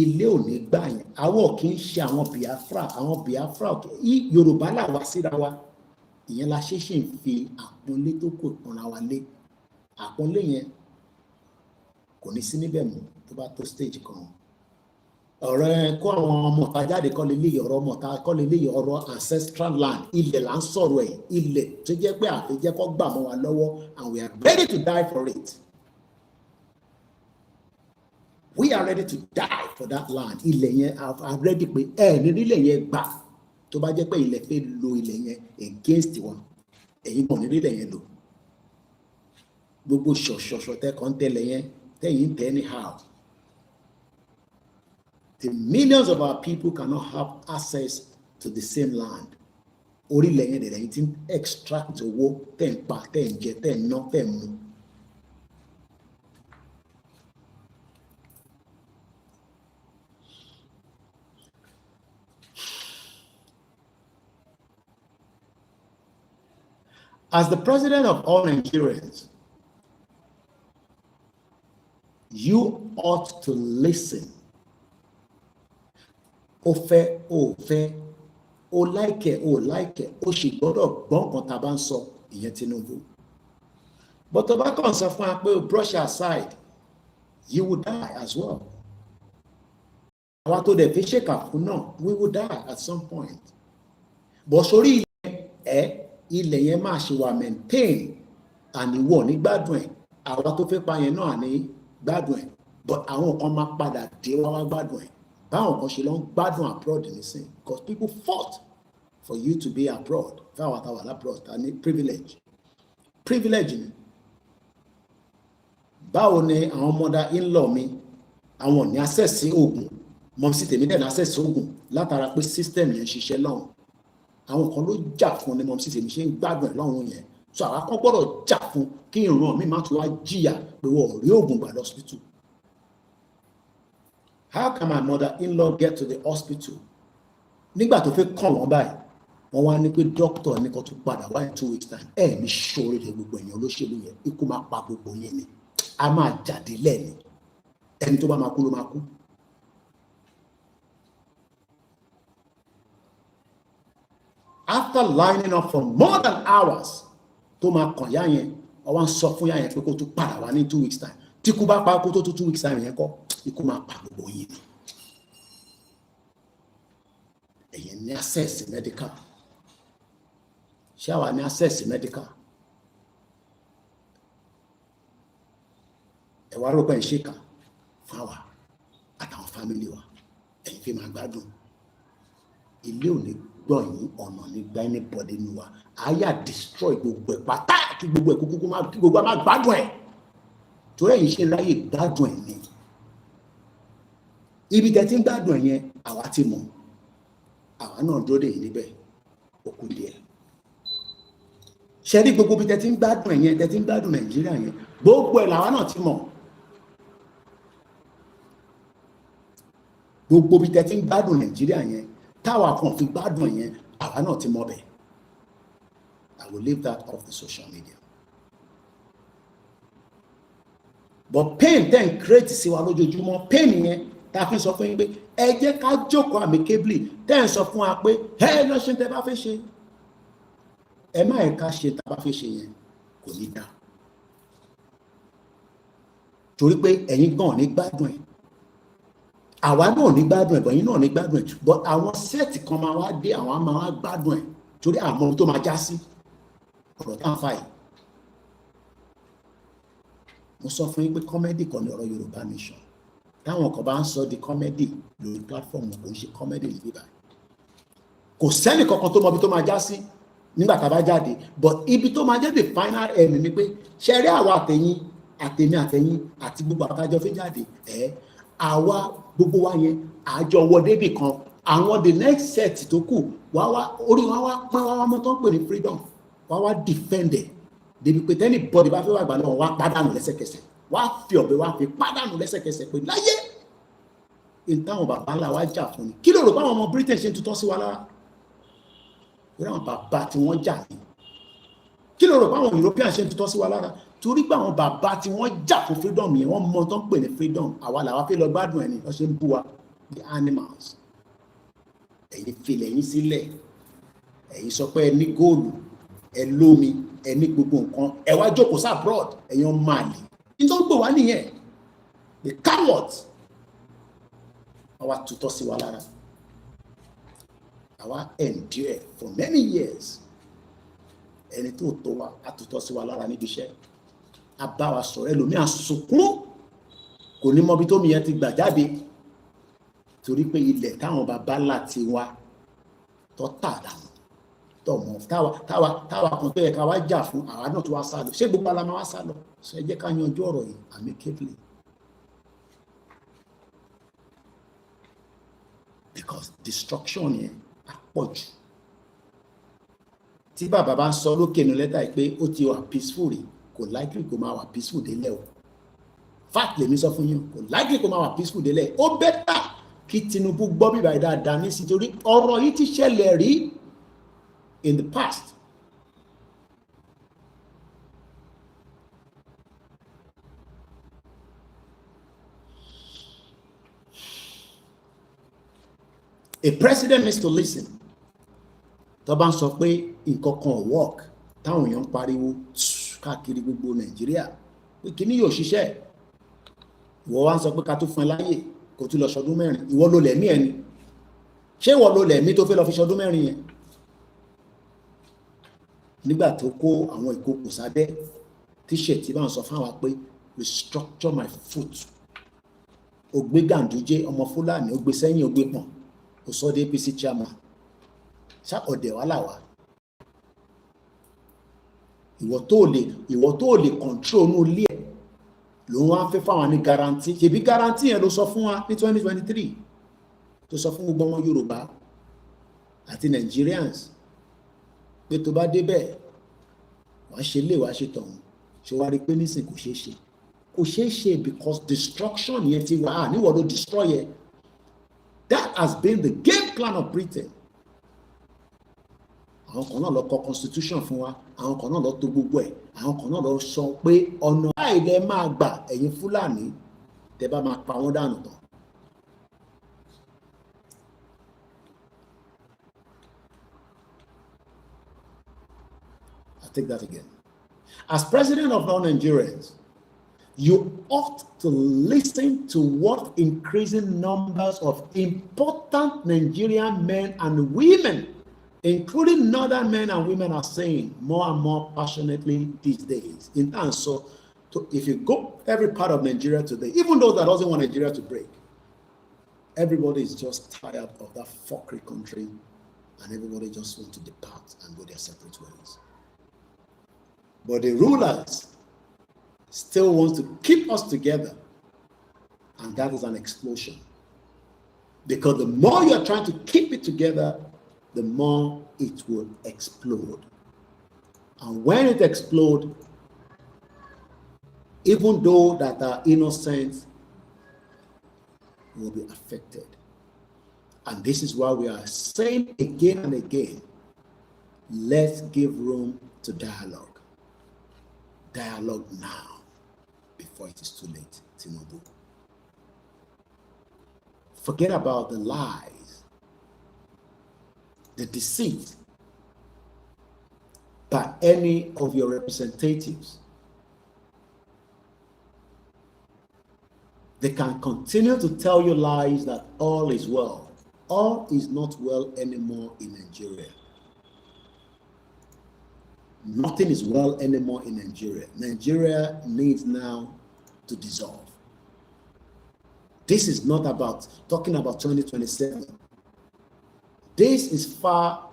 Ilé ò ní gbà yín. Àwọn kì í ṣe àwọn Biafra Yorùbá là wá síra wa. Ìyẹn la ṣe ń fi àpọ́nlé tó kò ìpọ́nra wa lé. Àpọ́nlé yẹn kò ní sí níbẹ̀ mọ́ tó bá tó stage kan. Ọ̀rọ̀ ẹ kó àwọn ọmọ ọ̀tá jáde kọ́ lélẹ́yìí, ọ̀rọ̀ ọmọ ọ̀tá kọ́ lélẹ́yìí, ọ̀rọ̀ ancestral land, ilẹ̀ là ń sọ̀rọ̀ ẹ̀, ilẹ̀ tó jẹ́ pé àfẹ́jẹ́ kọ́ gbà mọ́ wa lọ́wọ́, and we are ready to die for it. We are ready to die for that land. Ilẹ̀ yẹn are ready pé ní ilẹ̀ yẹn gbà tó bá jẹ́ pé ilẹ̀ fẹ́ lo ilẹ̀ yẹn against wọn, ẹ̀yin kàn ní ilẹ̀ yẹn lò. Gbogbo ṣọ̀ṣọ̀ṣọ̀ tẹ́ kàn tẹ́lẹ̀ yẹn tẹ́yìn tẹ́ anyhow. The millions of our people cannot have access to the same land. Orílẹ̀ yẹn dẹ̀rẹ̀ yìí ti extract owó tẹ́ ń pa, tẹ́ ń jẹ, tẹ́ ń ná, tẹ́ ń mu. As the president of all Nigerians, you ought to listen. Ó fẹ́, ó fẹ́, ó like, ó sì gbọ́dọ̀ gbọ́ nǹkan tá a bá ń sọ, ìyẹn Tinubu. But tó bá kàn sọ fún wa pé brush aside, you will die as well. Àwa tó dẹ̀ fi ṣèkà fún náà, we will die at some point. But sórí ilẹ̀ yẹn máa ṣe wà maintain and ìwọ ní gbádùn ẹ̀. Àwa tó fẹ́ pa yẹn náà ní gbádùn ẹ̀. But àwọn kan máa padà dé wá gbádùn ẹ̀. Báwọn kan ṣe lọ ń gbádùn abroad nísìn, because people fought for you to be abroad. Fáwọn àtàwọn abroad ta ní privilege ni. Báwo ni àwọn mother in-law mi àwọn ní access sí oògùn, mom sí tèmi dẹ̀ ní access sí oògùn látara pé system yẹn ṣiṣẹ́ lọ́hùn. Àwọn kan ló jà fún ni mom sí tèmi ṣe ń gbádùn ẹ̀ lọ́hùn yẹn. So àwa kan gbọ́dọ̀ jà fún kí ìran mi má tún wá jìyà pé wọ́n ò rí oògùn gbà lọ hospital. How can my mother-in-law get to the hospital? Nígbà tó fẹ́ kàn wọ́n báyìí, wọ́n wá ní pé doctor ní kó tún padà wá in 2 weeks time. Ní ṣòro rẹ̀ gbogbo èèyàn olóṣèlú yẹn, ikú máa pa gbogbo yẹn ni. A máa jáde lẹ́ni. Ẹni tó bá máa kú ló máa kú. After lining up for more than hours, tó máa kàn yá yẹn, wọ́n sọ fún yá yẹn pé kó tún padà wá ní 2 weeks time. Tí kú bá pa kó tó 2 weeks time yẹn kọ́, ikú máa pa gbogbo yín ni. Ẹ̀yin ní access medical. Ṣé àwa ní access medical? Ẹ wá rò pé ń ṣèkà fún àwa àtàwọn family wa. Ẹ̀yin fi máa gbádùn. Ilé ò ní gbọ́ yín, ọ̀nà ní gbá anybody nínú wa. Àyà destroy gbogbo ẹ̀ pátá kí gbogbo ẹ̀ kúkú máa gbádùn ẹ̀. Torí ẹ̀yin ṣe ráyè gbádùn ẹ̀ ni. Ibi tẹ́ ti ń gbádùn ẹ̀ yẹn, àwa ti mọ̀. Àwa náà dúró dè yín níbẹ̀, ó kù díẹ̀. Ṣé rí gbogbo ibi tẹ́ ti ń gbádùn ẹ̀ yẹn, tẹ́ ti ń gbádùn Nàìjíríà yẹn, gbogbo ẹ̀ làwa náà ti mọ̀. Gbogbo ibi tẹ́ ti ń gbádùn Nàìjíríà yẹn, táwa kan fi gbádùn ẹ̀ yẹn, àwa náà ti mọ̀ bẹ̀. I will leave that off the social media. But pain then create sí wa lójoojúmọ́. Pain yẹn ta fi sọ fún yín pé ẹ jẹ́ ká jókòó amicably. Then sọ fún wa pé ẹ lọ ṣe tẹ́ bá fẹ́ ṣe. Ẹ má ẹ ká ṣe tá bá fẹ́ ṣe yẹn kò ní dá. Torí pé ẹ̀yin gan ní gbádùn ẹ̀. Àwa náà ní gbádùn ẹ̀, but ẹ̀yin náà ní gbádùn ẹ̀. But àwọn sẹ́ẹ̀tì kan máa wá dé, àwọn máa wá gbádùn ẹ̀. Torí àmọ́ ohun tó máa já sí ọ̀rọ̀ tá à ń fà yìí. Mo sọ fún yín pé comedy kan ní ọ̀rọ̀ Yorùbá nation. Táwọn kan bá ń sọ di comedy lórí platform kò ń ṣe comedy níbí báyìí. Kò sẹ́ni kankan tó mọ ibi tó máa já sí nígbà tá a bá jáde, but ibi tó máa jẹ́ the final end ni pé ṣe rí àwa àtẹ̀yìn àti gbogbo àtàjọ fi jáde àwa gbogbo wa yẹn àjọ wọ débì kan, àwọn the next set tó kù orí wa pín wá mọ́ tó ń pè ní freedom wá defended débi pé tẹ́lẹ̀ bọ́dì bá fẹ́ wà gbà náà wá pàdánù lẹ́sẹ̀kẹsẹ̀, wá fi ọ̀bẹ wá fi pàdánù lẹ́sẹ̀kẹsẹ̀ pé láyé ìtàwọn bàbá ńlá wa jà fún ni. Kí ló rò báwọn ọmọ Britain ṣe ń tutọ́ sí wa lára? Torí àwọn bàbá tí wọ́n jà ní. Kí ló rò báwọn European ṣe ń tutọ́ sí wa lára? Torí pé àwọn bàbá tí wọ́n jà fún freedom yẹn wọ́n mọ tó ń pè ní freedom. Àwa làwa fẹ́ lọ gbádùn ẹni wọ́n ṣe ń bú wa the animals. Ẹ̀yin filẹ̀ yín sílẹ̀, ẹ̀yin sọ pé ẹ ní góòlù, ẹ lómi, ẹ ní gbogbo nǹkan, ẹ wá jókòó sí abroad, ẹ̀yin máa lè. Nítorí pé wá nìyẹn, the cowards, àwa tutọ́ sí wa lára. Àwa endure for many years. Ẹni tó tó wa, a tutọ́ sí wa lára níbi iṣẹ́. A bá wa sọ̀rọ̀ ẹlòmíà sunkún, kò ní mọ bí tómi yẹn ti gbà jáde. Torí pé ilẹ̀ táwọn bàbá ńlá ti wá tó tà dànù. Tọ̀mọ̀ táwa kan tó yẹ ká wá jà fún àwa náà tó wá sá lọ. Ṣé gbogbo ala máa wá sá lọ? Ṣé ẹ jẹ́ ká yanjú ọ̀rọ̀ yìí amicably. Because destruction yẹn á pọ̀ jù. Tí bàbá bá ń sọ lókè ní lẹ́tà yìí pé ó ti wà peaceful rí, kò likely kó máa wà peaceful délẹ̀ o. Fact lèmi sọ fún yín, kò likely kó máa wà peaceful délẹ̀. Ó bẹ́tà kí Tinubu gbọ́ bíbá yìí dáadáa ní sí torí ọ̀rọ̀ yìí ti ṣẹlẹ̀ rí in the past. A president needs to listen. Tó bá ń sọ pé nǹkan kan ò work, táwọn èèyàn ń pariwo káàkiri gbogbo Nàìjíríà pé kíní yóò ṣiṣẹ́. Ìwọ wá ń sọ pé ká tó fún ẹ láyè kó tún lọ ṣọdún mẹ́rin. Ìwọ ló lẹ̀mí ẹni. Ṣé ìwọ ló lẹ̀mí tó fẹ́ lọ fi ṣọdún mẹ́rin yẹn? Nígbà tó kó àwọn ìkókò sábẹ́ tíṣẹ̀ tí bá ń sọ fáwa pé restructure my foot. Ó gbé Ganduje ọmọ Fúlàní, ó gbé sẹ́yìn, ó gbé pọ̀n. Ó sọ dé APC chairman. Ṣá ọ̀dẹ̀ wà láwa. Ìwọ tó lè control nú ilé ẹ̀ ló wá fẹ́ fáwọn ní guarantee. Ṣebí guarantee yẹn ló sọ fún wa ní 2023 tó sọ fún gbogbo ọmọ Yorùbá àti Nigerians pé tó bá débẹ̀ wàá ṣe lé wàá ṣe tọ̀hún. Ṣé wàá rí pé nísìn kò ṣeé ṣe because destruction yẹn ti wà á níwọ̀n ló destroy yẹn. That has been the game plan of Britain. Àwọn kan náà lọ kọ constitution fún wa, àwọn kan náà lọ tò gbogbo ẹ̀, àwọn kan náà lọ sọ pé ọ̀nà báyìí lẹ máa gbà ẹ̀yin Fúlàní tẹ bá máa pa wọ́n dànù tán. I'll take that again. As president of all Nigerians, you ought to listen to what increasing numbers of important Nigerian men and women, including northern men and women, are saying more and more passionately these days. In and so, if you go every part of Nigeria today, even those that doesn't want Nigeria to break, everybody is just tired of that fuckery country, and everybody just wants to depart and go their separate ways. But the rulers still wants to keep us together, and that is an explosion. Because the more you're trying to keep it together, the more it will explode. And when it explodes, even those that are innocent will be affected. And this is why we are saying again and again, let's give room to dialogue. Dialogue now, before it is too late, Tinubu. Forget about the lies, the deceit by any of your representatives. They can continue to tell you lies that all is well. All is not well anymore in Nigeria. Nothing is well anymore in Nigeria. Nigeria needs now to dissolve. This is not about talking about 2027. This is far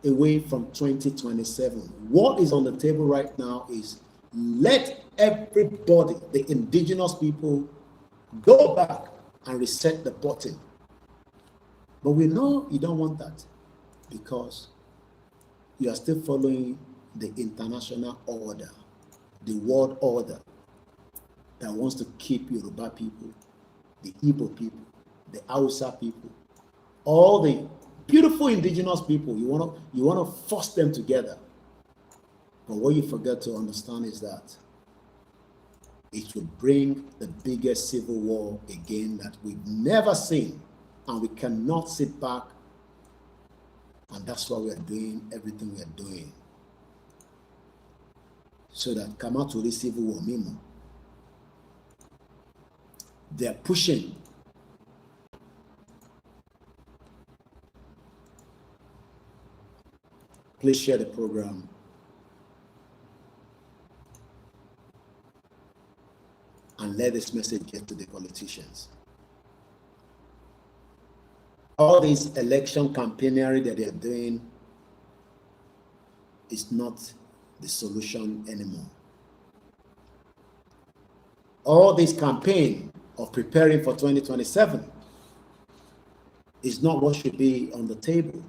away from 2027. What is on the table right now is let everybody, the indigenous people, go back and reset the button. But we know you don't want that because you are still following the international order, the world order that wants to keep Yoruba people, the Igbo people, the Hausa people, all the beautiful indigenous people. You want to force them together. But what you forget to understand is that it will bring the biggest civil war again that we've never seen, and we cannot sit back. And that's why we are doing everything we are doing, so that come out to the civil war memo. They are pushing. Please share the program. And let this message get to the politicians. All this election campaignery that they are doing is not the solution anymore. All this campaign of preparing for 2027 is not what should be on the table.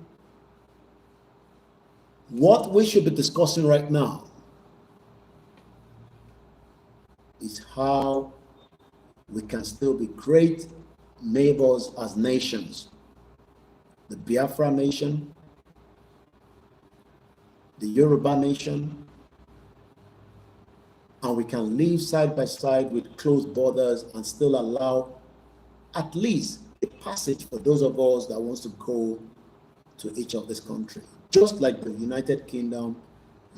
What we should be discussing right now is how we can still be great neighbors as nations. The Biafra nation, the Yoruba nation, and we can live side by side with closed borders and still allow at least a passage for those of us that wants to go to each of this country. Just like the United Kingdom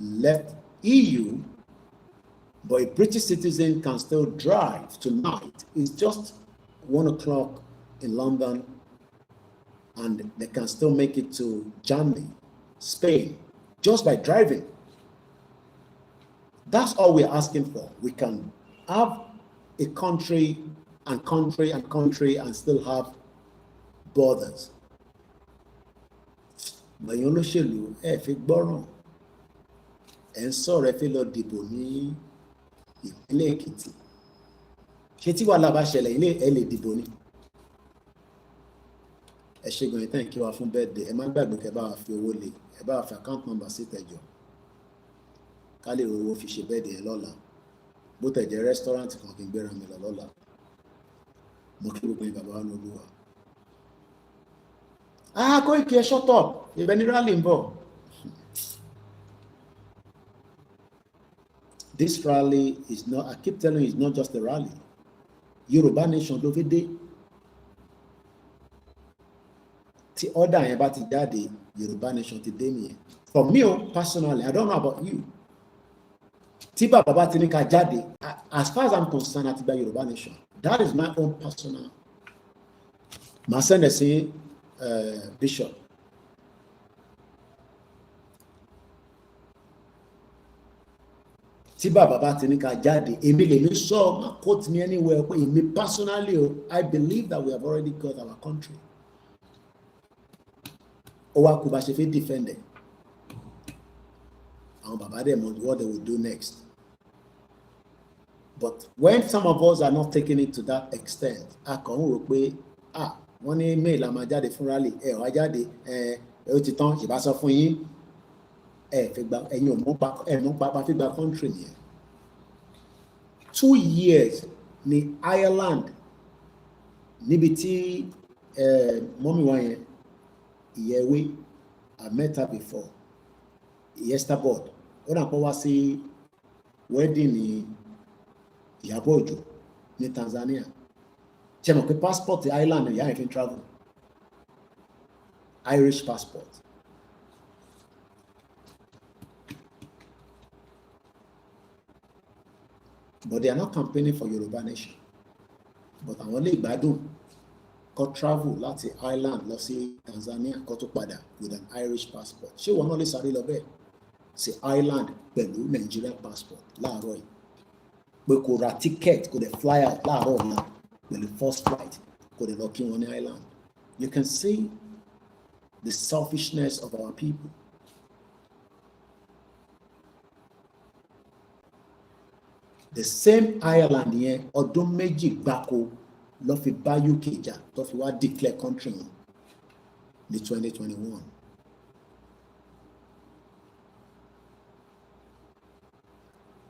left EU, but a British citizen can still drive tonight. It's just 1 o'clock in London, and they can still make it to Germany, Spain, just by driving. That's all we're asking for. We can have a country and country and country and still have borders. But you know, ẹ fi gbọ́ràn, ẹ ń sọ̀rọ̀ ẹ fi lọ dìbò ní ìpínlẹ̀ Èkìtì. Ṣé tí wàhálà bá ṣẹlẹ̀ ilé ẹ lè dìbò ni? Ẹ ṣé gan-an thank you wá fún birthday. Ẹ má gbàgbé kẹ́ bá wa fi owó lé, ẹ bá wa fi account number sí tẹ̀jọ. Ká lè rówó fi ṣe birthday ẹ lọ́la. Bó tẹ̀ jẹ́ restaurant kan kí n gbéra mi lọ lọ́la. Mo kí gbogbo yín bàbá wa lọ́lúwa. Koiki, shut up. If any rally involved. This rally is not, I keep telling you, it's not just a rally. Yoruba nation ló fi dé. Tí order yẹn bá ti jáde, Yoruba nation ti dé nìyẹn. For me, personally, I don't know about you. Tí bàbá bá ti ní ká jáde, as far as I'm concerned, àti gba Yoruba nation. That is my own personal. Màá sẹ́ndẹ̀ sí Bishop. Tí bàbá bá ti ní ká jáde, èmi lèmi sọ, má quote me anywhere, pé èmi personally, I believe that we have already got our country. Ó wá kú bá ṣe fẹ́ defend it. Àwọn bàbá dẹ̀ mọ̀ what they will do next. But when some of us are not taking it to that extent, a kàn ń rò pé, wọ́n ní mail a máa jáde fún rally, wá jáde, ó ti tán, ìbá sọ fún yín, fi gba, ẹ̀yin ò mọ̀ pa fi gba country nìyẹn. 2 years ní Ireland, níbi tí mọ́mí wa yẹn, Ìyẹ̀wé, I met her before. Yesterboard. Ó dà pọ̀ wá sí wedding ní Ìyábọ̀ Òjó ní Tanzania. Ṣé mọ̀ pé passport Ireland ìyá ẹ̀ fi travel? Irish passport. But they are not campaigning for Yoruba nation. But àwọn lè gbádùn kó travel láti Ireland lọ sí Tanzania kó tó padà with an Irish passport. Ṣé wọn náà lè sáré lọ bẹ́ẹ̀ sí Ireland pẹ̀lú Nigerian passport láàárọ̀ yìí? Pé kò ra ticket kò dẹ̀ fly out láàárọ̀ ọ̀la pẹ̀lú first flight kò dẹ̀ lọ kí wọn ní Ireland. You can see the selfishness of our people. The same Ireland yẹn ọdún méjì gbáko ló fi bá UK jà tó fi wá declare country wọn ní 2021.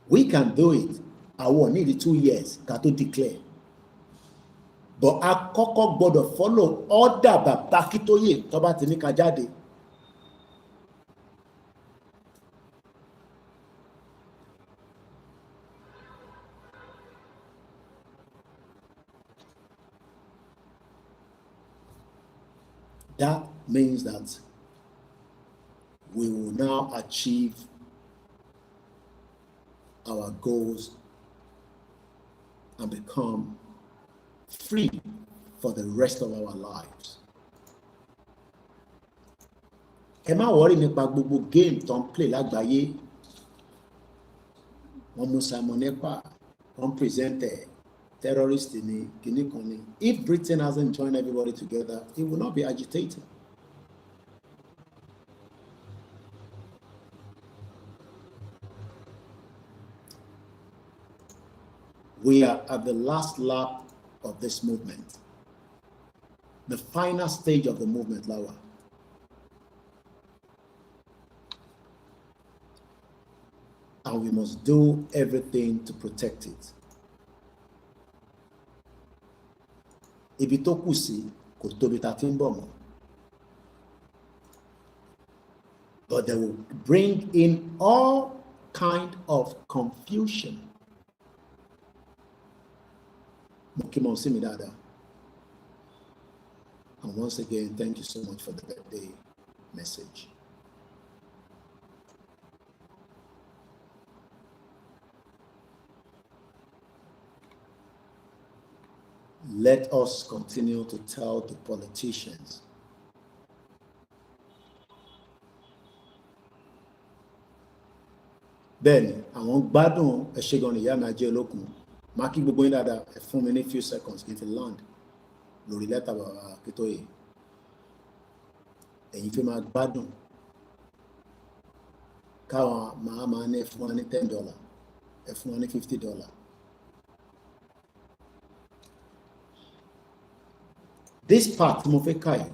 We can do it. Àwọn ní the 2 years ká tó declare. But a kọ́kọ́ gbọ́dọ̀ follow order bàbá Akíntóyè tó bá ti ní ká jáde. That means that we will now achieve our goals and become free for the rest of our lives. Ẹ má worry nípa gbogbo game tó ń play lágbàáyé. Wọ́n mú Simon Ekpa, wọ́n present terrorist ní kìíní kan ní. If Britain hasn't joined everybody together, it will not be agitating. We are at the last lap of this movement. The final stage of the movement, Lawa. And we must do everything to protect it. Ibi tó kù sí kò tóbi tá tí ń bọ̀ mọ́. But they will bring in all kind of confusion. And once again, thank you so much for the birthday message. Let us continue to tell the politicians then àwọn gbádùn ẹ̀ṣẹ̀gan ìyá mi ajé olókun máa kí gbogbo yín dáadáa ẹ fún mi ní few seconds kí n fi land lórí lẹ́tà bàbá Akíntóyè ẹ̀yin fi máa gbádùn káwọn máa ní fún wa ní $10 ẹ fún wa ní $50. This part mo fẹ́ ká yìí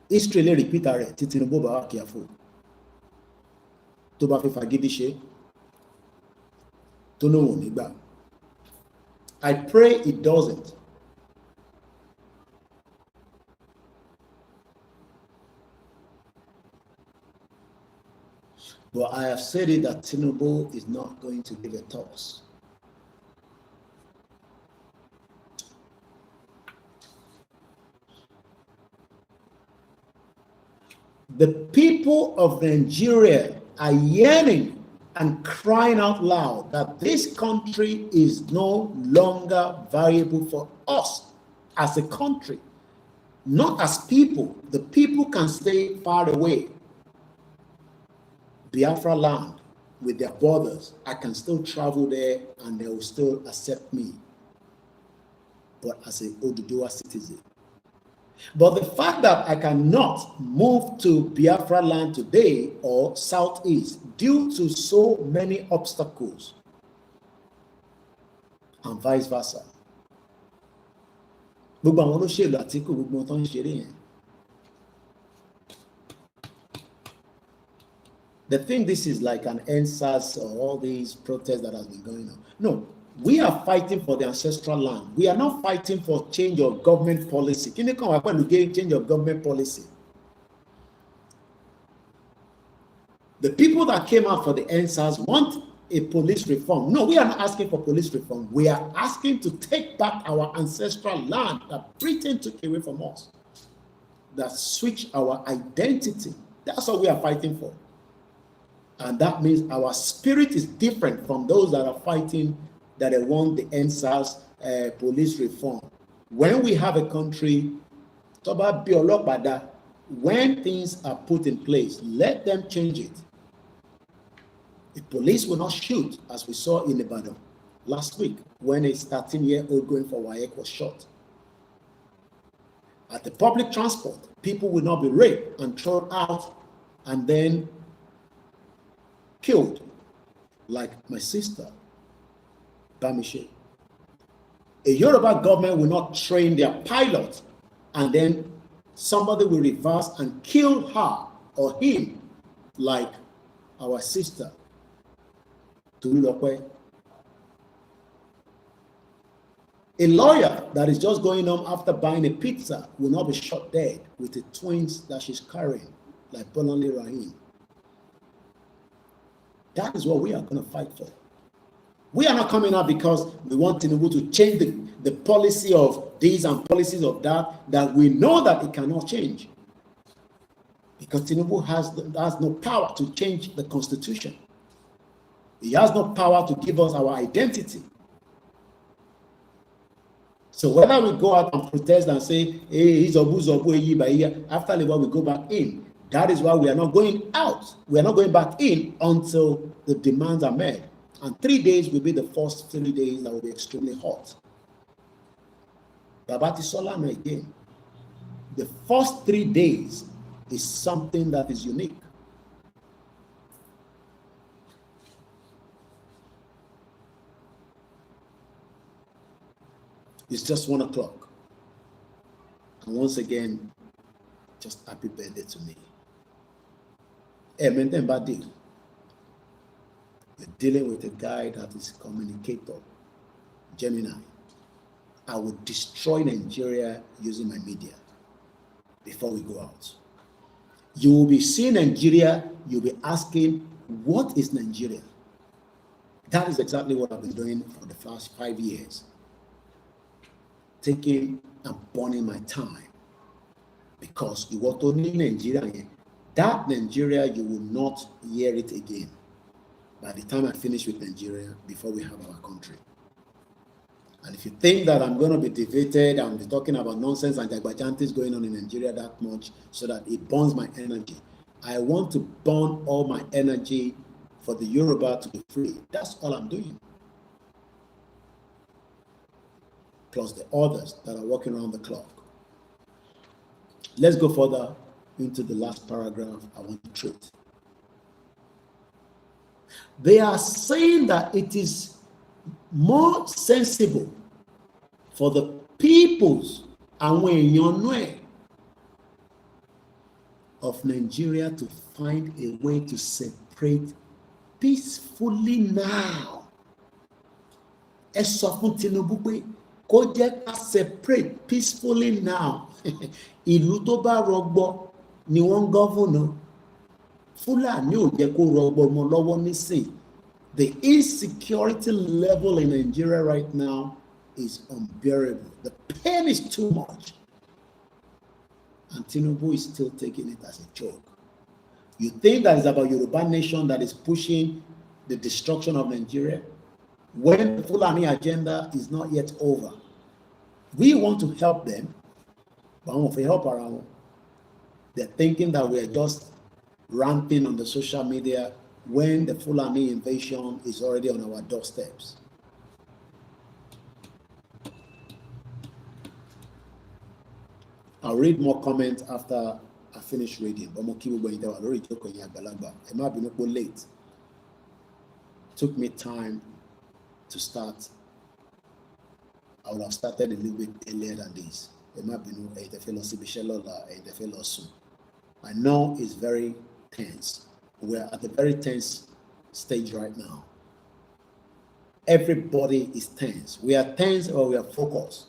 history lè repeat rẹ̀ tí Tinubu bá wà careful tó bá fẹ́ fagídí ṣe tó lóhùn nígbà. I pray it doesn't. But I have said it that Tinubu is not going to give a toss. The people of Nigeria are yearning and crying out loud that this country is no longer viable for us as a country, not as people. The people can stay far away. Biafra land with their borders, I can still travel there and they will still accept me, but as a Oduduwa citizen. But the fact that I cannot move to Biafra land today or Southeast due to so many obstacles and vice versa. Gbogbo àwọn olóṣèlú Àtíkù gbogbo wọn tó ń ṣeré yẹn. They think this is like an NSAS or all these protests that has been going on. No, we are fighting for the ancestral land. We are not fighting for change of government policy. Can you come up and get change of government policy? The people that came out for the NSAS want a police reform. No, we are not asking for police reform. We are asking to take back our ancestral land that Britain took away from us, that switch our identity. That's what we are fighting for. And that means our spirit is different from those that are fighting that they want the NSAS police reform. When we have a country, when things are put in place, let them change it. The police will not shoot, as we saw in Ibadan last week, when a 13-year-old going for WAEC was shot. At the public transport, people will not be raped and thrown out and then killed, like my sister, Bamishe. A Yoruba government will not train their pilots and then somebody will reverse and kill her or him, like our sister, Tululokwe. A lawyer that is just going home after buying a pizza will not be shot dead with the twins that she's carrying, like Bonali Rahim. That is what we are going to fight for. We are not coming out because we want Tinubu to change the policy of this and policies of that we know that it cannot change. Because Tinubu has no power to change the constitution. He has no power to give us our identity. So whether we go out and protest and say, hey, he's after Labour we go back in. That is why we are not going out. We are not going back in until the demands are met. And 3 days will be the first 3 days that will be extremely hot. Babati Solana again. The first 3 days is something that is unique. It's just 1 o'clock. And once again, just happy birthday to me. You're dealing with a guy that is a communicator, Gemini. I will destroy Nigeria using my media before we go out. You will be seeing Nigeria, you'll be asking, what is Nigeria? That is exactly what I've been doing for the past 5 years. Taking and burning my time. Because you want to need Nigeria, that Nigeria, you will not hear it again by the time I finish with Nigeria before we have our country. And if you think that I'm going to be defeated and be talking about nonsense and jagbajantis going on in Nigeria that much so that it burns my energy, I want to burn all my energy for the Yoruba to be free. That's all I'm doing. Plus the others that are working around the clock. Let's go further into the last paragraph I want to treat. They are saying that it is more sensible for the peoples of Nigeria to find a way to separate peacefully now. Separate peacefully now. Ìlú tó bá rọgbọ ni wọ́n governor. Fúlàní ò jẹ́ kó rọgbọ mọ́ lọ́wọ́ nísìn. The insecurity level in Nigeria right now is unbearable. The pain is too much. And Tinubu is still taking it as a joke. You think that it's about Yoruba nation that is pushing the destruction of Nigeria? When the Fulani agenda is not yet over. We want to help them, but if we help around, they're thinking that we are just ranting on the social media when the Fulani invasion is already on our doorsteps. I'll read more comments after I finish reading. Late. Took me time to start. I would have started a little bit earlier than this. I know it's very tense. We're at a very tense stage right now. Everybody is tense. We are tense or we are focused.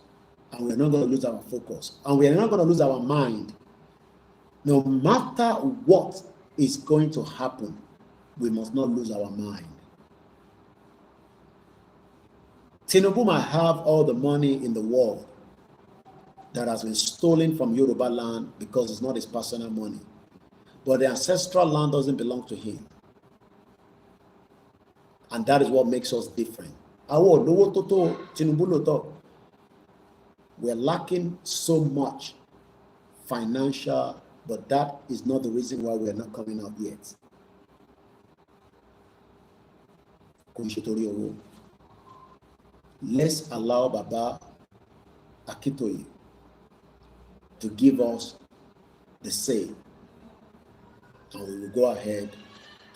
And we're not going to lose our focus. And we are not going to lose our mind. No matter what is going to happen, we must not lose our mind. Tinubu might have all the money in the world that has been stolen from Yoruba land because it's not his personal money. But the ancestral land doesn't belong to him. And that is what makes us different. We're lacking so much financial, but that is not the reason why we're not coming out yet. Let's allow Baba Akintoye to give us the say, and we will go ahead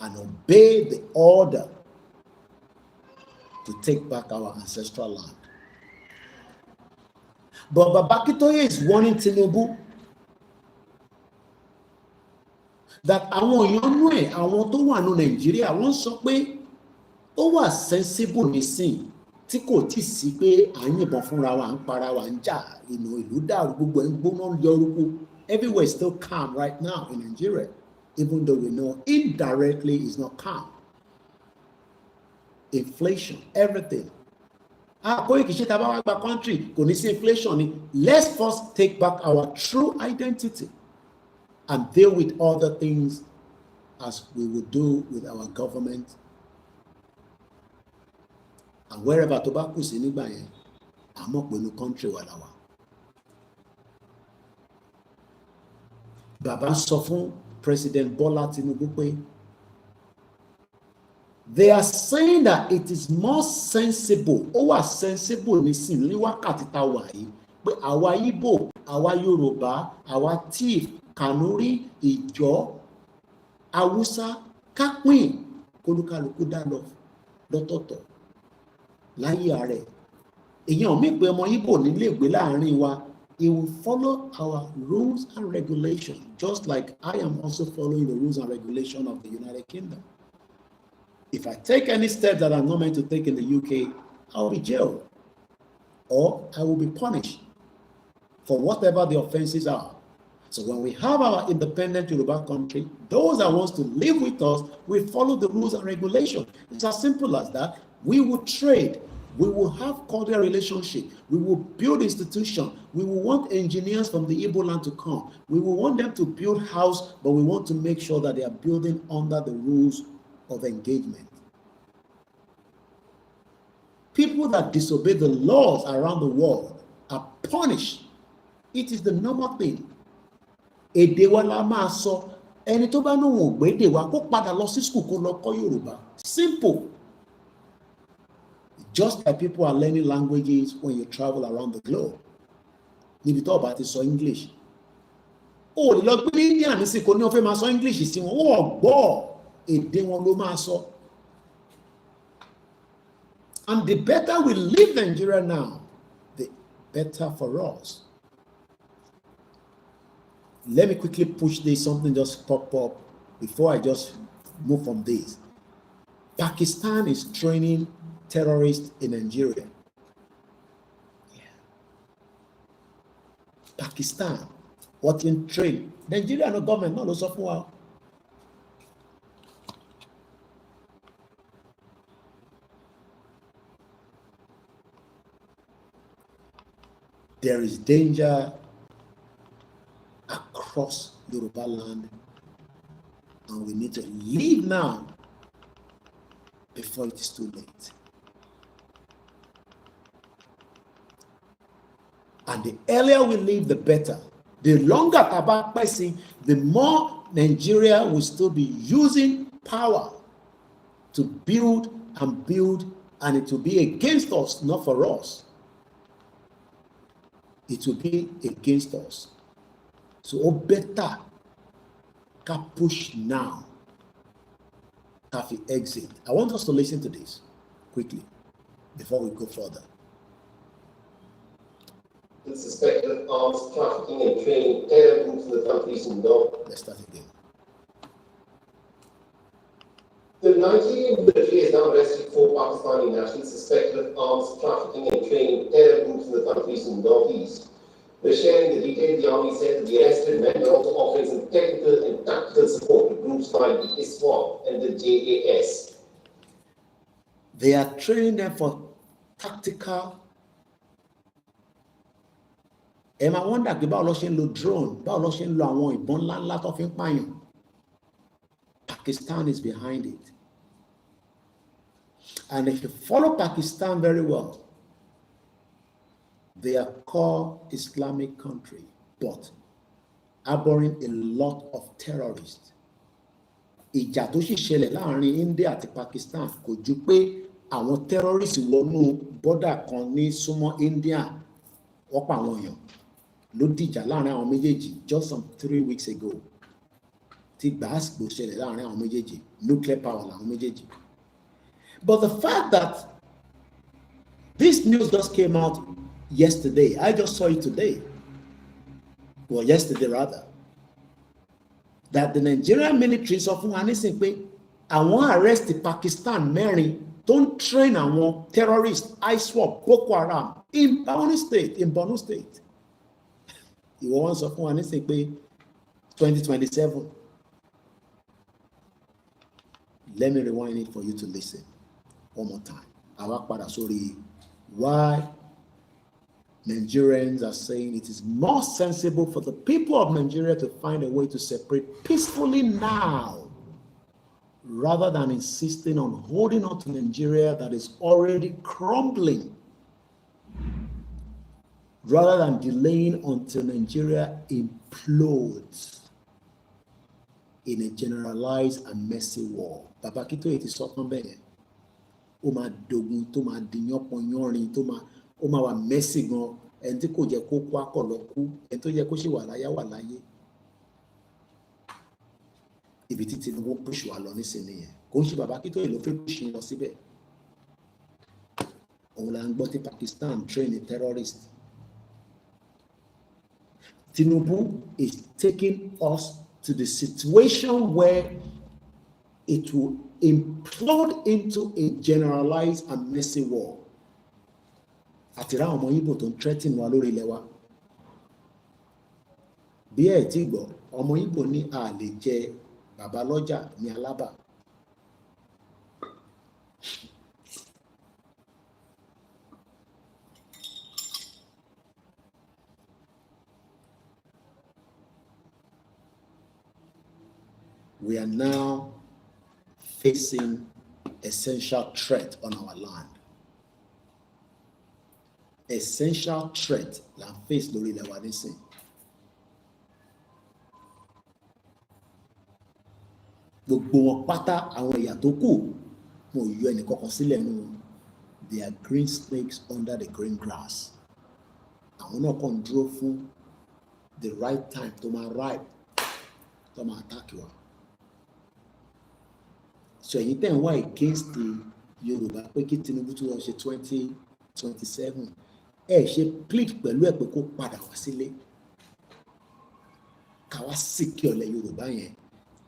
and obey the order to take back our ancestral land. But Baba Akintoye is warning Tinubu that àwọn èèyàn àwọn tó wà ní Nàìjíríà wọ́n sọ pé ó wà sensible nísìn tí kò tí sí pé à ń yìnbọn fúnra wa ń para wa ń jà ìlú dàrú gbogbo ẹ̀ ń gbóná yọrùkú. Everywhere is still calm right now in Nigeria, even though we know indirectly it's not calm. Inflation, everything. Koiki ṣe tá bá wá gba country kò ní sí inflation ni. Let's first take back our true identity and deal with other things as we would do with our government. And wherever tobacco is in nígbà yẹn, àmọ́ pẹ̀lú country wà láwa. Bàbá sọ fún President Bola Tinubu pé they are saying that it is more sensible, ó wà sensible nísìn ní wákàtí tá wà yìí, pé àwa Igbo, àwa Yorùbá, àwa Tiv, Kanuri, Ìjọ, Hausa, ká pín kólúkálukú dá lọ lọ́tọ̀ọ̀tọ̀ láyé ààrẹ. Èèyàn mi pé ọmọ Igbo nílé ìgbé láàrin wa, he will follow our rules and regulations, just like I am also following the rules and regulations of the United Kingdom. If I take any steps that I'm not meant to take in the UK, I'll be jailed or I will be punished for whatever the offenses are. So when we have our independent Yoruba country, those that wants to live with us, we follow the rules and regulations. It's as simple as that. We will trade. We will have cordial relationship. We will build institutions. We will want engineers from the Igbo land to come. We will want them to build house, but we want to make sure that they are building under the rules of engagement. People that disobey the laws around the world are punished. It is the normal thing. Èdè wa la máa sọ, ẹni tó bá ní òun ò gbé èdè wa kó padà lọ sí school kó lọ kọ́ Yorùbá. Simple. Just like people are learning languages when you travel around the globe. Níbi tó bá ti sọ English. Ó lè lọ gbé ní India nísìnyí kò ní ó fẹ́ máa sọ English sí wọn, ó gbọ́ èdè wọn ló máa sọ. And the better we leave Nigeria now, the better for us. Let me quickly push this, something just pop up before I just move from this. Pakistan is training terrorists in Nigeria. Yeah. Pakistan, what in train? Nigeria no government, no sọ fún wa. There is danger across Yoruba land, and we need to leave now before it is too late. And the earlier we leave, the better. The longer Taba pressing, the more Nigeria will still be using power to build, and it will be against us, not for us. It will be against us. So, better can push now. Have the exit. I want us to listen to this quickly before we go further. The suspected arms trafficking and training terror groups in the countries in North. Let's start again. The Nigerian military has now arrested 4 Pakistani nationals suspected of arms trafficking and training terror groups in the countries in the Northeast. Sharing the details, the army said that the arrested men were also offering some technical and tactical support to groups groups like the ISWAP and the JAS. They are training them for tactical. Ẹ máa wọ́n dàgbé báwo ló ṣe ń lo drone, báwo ló ṣe ń lo àwọn ìbọn ńláńlá tó fi ń pààyàn. Pakistan is behind it. And if you follow Pakistan very well, they are called Islamic country, but harboring a lot of terrorists. Ìjà tó sì ṣẹlẹ̀ láàrin India àti Pakistan kò ju pé àwọn terrorists wọnú border kan ní súnmọ́ India wọ́n pa àwọn èèyàn ló dìjà láàrin àwọn méjèèjì just some 3 weeks ago. Tí gbàásìgbò ṣẹlẹ̀ láàrin àwọn méjèèjì, nuclear power làwọn méjèèjì. But the fact that this news just came out yesterday, I just saw it today, or yesterday rather, that the Nigerian military sọ fún wa nísìn pé àwọn arrest Pakistan mẹ́rin tó ń train àwọn terrorists ISWAP Boko Haram in Borno State. Ìwọ wọn sọ fún wa nísìn pé 2027. Let me rewind it for you to listen one more time. Àwa padà sórí why Nigerians are saying it is more sensible for the people of Nigeria to find a way to separate peacefully now, rather than insisting on holding on to Nigeria that is already crumbling, rather than delaying until Nigeria implodes in a generalized and messy war. Bàbá Akintoye ti sọ fún bẹ́ẹ̀, ó máa dogun tó máa dìyàn pọnyánrin tó máa ó máa wà mẹ́sì gan, ẹni tí kò jẹ́ kó kó akọ̀lọ́ kú, ẹni tó yẹ kó ṣì wà láyé wà láyé. Ibi tí Tinubu push wà lọ nísìnyí yẹn, kò ń ṣe Bàbá Akintoye ló fẹ́ push lọ síbẹ̀. Òun là ń gbọ́ tí Pakistan train a terrorist. Tinubu is taking us to the situation where it will implode into a generalized and messy war. Àti ra ọmọ Igbo tó ń threaten wa lórí ilẹ̀ wa. Bí ẹ̀ tí gbọ́, ọmọ Igbo ní a lè jẹ bàbá lọ́jà ní Alábà. We are now facing essential threat on our land. Essential threat la face lórí ilẹ̀ wa nísìn. Gbogbo wọn pátá àwọn ẹ̀yà tó kù mo yọ ẹnì kankan sílẹ̀ nínú wọn. They are green snakes under the green grass. Àwọn náà kàn dúró fún the right time tó máa ripe tó máa attack wa. So ẹ̀yin tẹ̀ ń wá against the Yorùbá pé kí Tinubu tó lọ ṣe 2027 ẹ ṣe plead pẹ̀lú ẹ̀ pé kó padà wá sílé, ká wá secure ilẹ̀ Yorùbá yẹn,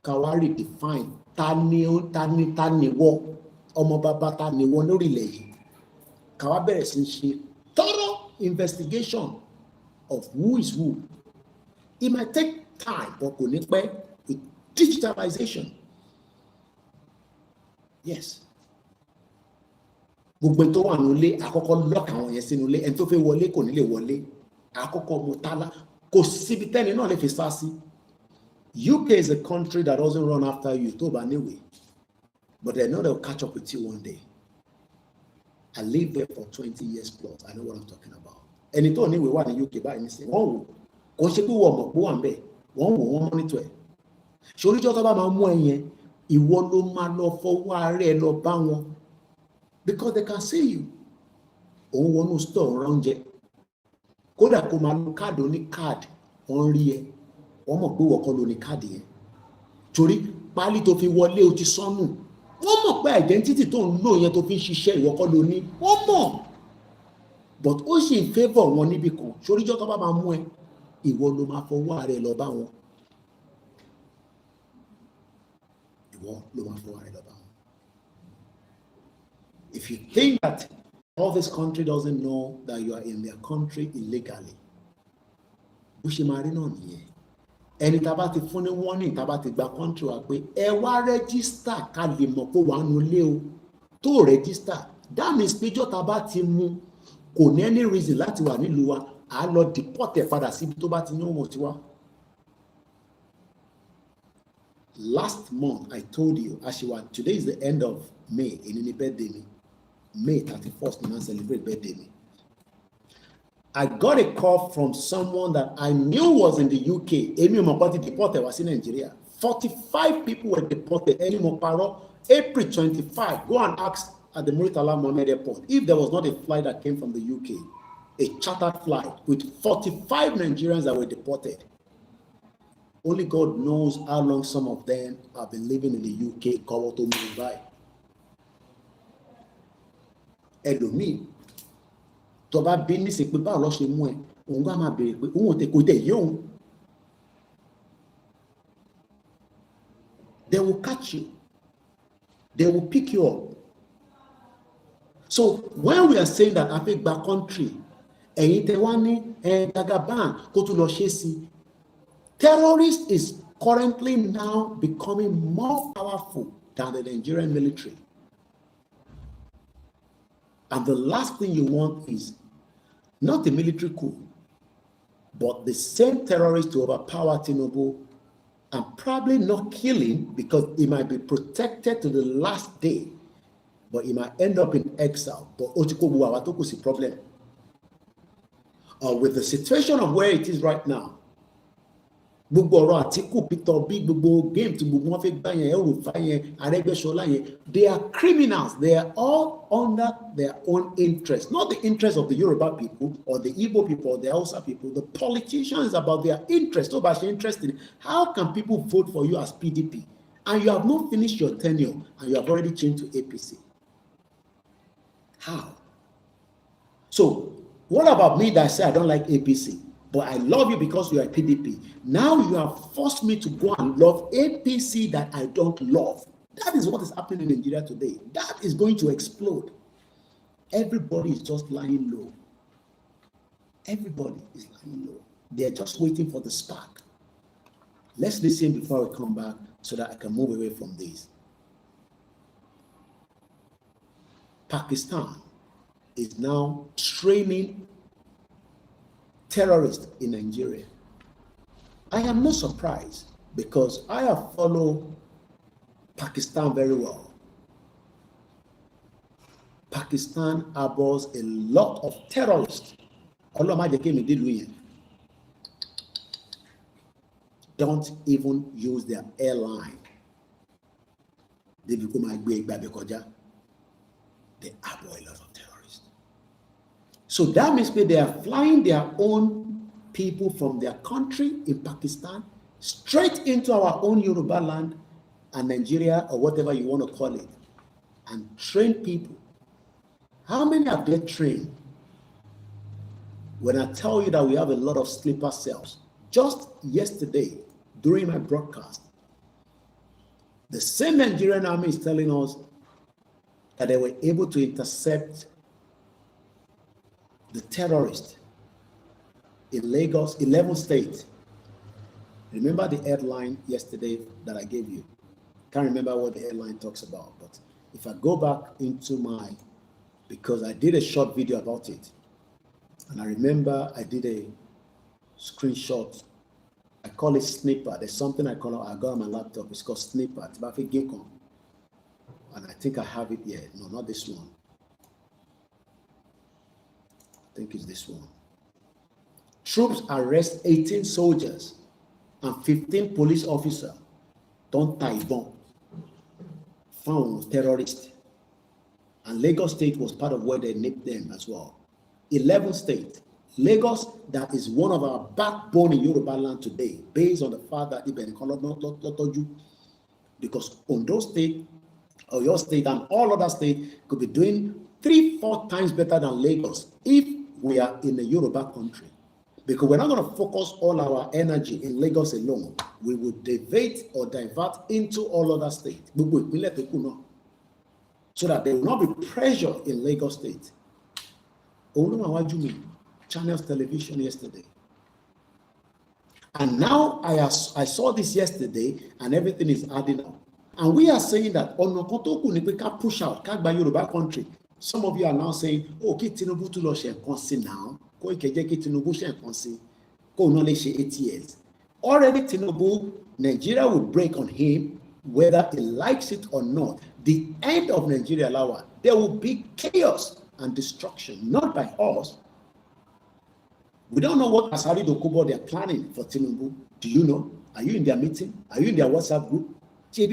ká wá redefine ta ni wọ́ ọmọ bàbá ta ni wọ́ lórí ilẹ̀ yìí, ká wá bẹ̀rẹ̀ sí ṣe thorough investigation of who is who. It might take time, but kò ní pẹ́ with digitalization. Yes. Gbogbo tó wà nílé àkọ́kọ́ lock àwọn yẹn sínú ilé, ẹni tó fẹ́ wọlé kò ní lè wọlé, àkọ́kọ́ mú tálá, kò síbi tẹ́ni náà lè fi sá sí. UK is a country that doesn't run after you tó bá níwèé, but they know they'll catch up with you one day. I lived there for 20 years plus. I know what I'm talking about. Ẹni tó níwèé wà ní UK báyìí ní sìn, wọ́n wò kò ṣe pé wọ́n mọ̀ pé wà ń bẹ̀, wọ́n wò wọ́n monitor ẹ̀. Ṣoríjọ́ tó bá máa mú ẹyẹn, ìwọ ló máa lọ fọwọ́ ara ẹ lọ bá wọn, because they can see you. Òun wọnú store ọ̀rọ̀ oúnjẹ, kódà kó máa lo káàdì oní káàdì, wọ́n rí ẹ, wọ́n mọ̀ pé wọ́n kọ́ ló ní káàdì yẹn. Torí pálí tó fi wọlé o ti sọnù, wọ́n mọ̀ pé identity tó ń lò yẹn tó fi ń ṣiṣẹ́ ìwọ kọ́ ló ní, wọ́n mọ̀. But ó ṣe in favour wọn níbì kan, ṣoríjọ́ tó bá máa mú ẹ, ìwọ ló máa fọwọ́ ara ẹ lọ bá wọn. If you think that all this country doesn't know that you are in their country illegally, bó ṣe máa rí náà nìyẹn. ẹni tá bá ti fún ní warning tá bá ti gba country wa pé ẹ wá register ká lè mọ̀ pé wà nù lé o tó register that means péjọ tá bá ti mú kò ní any reason láti wà nílùú wa à lọ deport ẹ padà síbi tó bá ti ní òun ti wá. Last month I told you Ashiwa, today is the end of May in any birthday me. May 31st ni man celebrate birthday me. I got a call from someone that I knew was in the UK. Emi Mopati deported was in Nigeria. 45 people were deported. Emi Moparo, April 25. Go and ask at the Muritala Mohammed Airport if there was not a flight that came from the UK, a chartered flight with 45 Nigerians that were deported. Only God knows how long some of them have been living in the UK. Kawato Mumbai. Elomi. Tó bá bí ní ṣe pé báwo ló ṣe mú ẹ òun bá máa béèrè pé òun ò tẹ kò tẹ yé òun. They will catch you. They will pick you up. So when we are saying that a fẹ́ gba country ẹ̀yin tẹ wá ní Dagaban kó tún lọ ṣe sí. Terrorist is currently now becoming more powerful than the Nigerian military. And the last thing you want is not a military coup, but the same terrorist to overpower Tinubu and probably not kill him because he might be protected to the last day, but he might end up in exile. But Otikobu Awatoku is a problem. With the situation of where it is right now, gbogbo ọ̀rọ̀ Àtíkù Peter Obi gbogbo game tí gbogbo wọn fẹ́ gbá yẹn Ẹrùfà yẹn Arẹ́gbẹ́ṣọlá yẹn, they are criminals. They are all under their own interest, not the interest of the Yoruba people or the Igbo people or the Hausa people. The politicians about their interest. So much interested. How can people vote for you as PDP and you have not finished your tenure and you have already changed to APC? How? So what about me that say I don't like APC? But I love you because you are PDP. Now you have forced me to go and love APC that I don't love. That is what is happening in Nigeria today. That is going to explode. Everybody is just lying low. Everybody is lying low. They're just waiting for the spark. Let's listen before we come back so that I can move away from this. Pakistan is now training terrorists in Nigeria. I am not surprised because I have followed Pakistan very well. Pakistan harbors a lot of terrorists. Don't even use their airline. They become my big baby koja. They harbor a lot of terrorists. So that means they are flying their own people from their country in Pakistan straight into our own Yoruba land and Nigeria or whatever you want to call it and train people. How many have they trained? When I tell you that we have a lot of sleeper cells, just yesterday during my broadcast, the same Nigerian army is telling us that they were able to intercept the terrorists in Lagos, 11 states. Remember the headline yesterday that I gave you? Can't remember what the headline talks about, but if I go back into my, because I did a short video about it, and I remember I did a screenshot. I call it snipper. There's something I call it, I got on my laptop. It's called snipper. It's about Ginkon. And I think I have it here. No, not this one. I think it's this one. Troops arrest 18 soldiers and 15 police officers. Don't tie bomb. Found terrorists. And Lagos State was part of where they nipped them as well. 11 states. Lagos, that is one of our backbone in Yoruba land today, based on the fact that Ibn Kolodoju, because Ondo State, or your state, and all other states could be doing 3-4 times better than Lagos if we are in a Yoruba country. Because we're not going to focus all our energy in Lagos alone. We will divert into all other states. So that there will not be pressure in Lagos State. Channels television yesterday. And now I saw this yesterday, and everything is adding up. And we are saying that can push out, can't buy Yoruba country. Some of you are now saying, oh, kí Tinubu tún lọ ṣe nǹkan sí now. Koiki jẹ́ kí Tinubu ṣe nǹkan sí. Kó náà lè ṣe 8 years. Already Tinubu, Nigeria will break on him, whether he likes it or not. The end of Nigeria, Lawa, there will be chaos and destruction, not by us. We don't know what Asari Dokubo they are planning for Tinubu. Do you know? Are you in their meeting? Are you in their WhatsApp group? Do you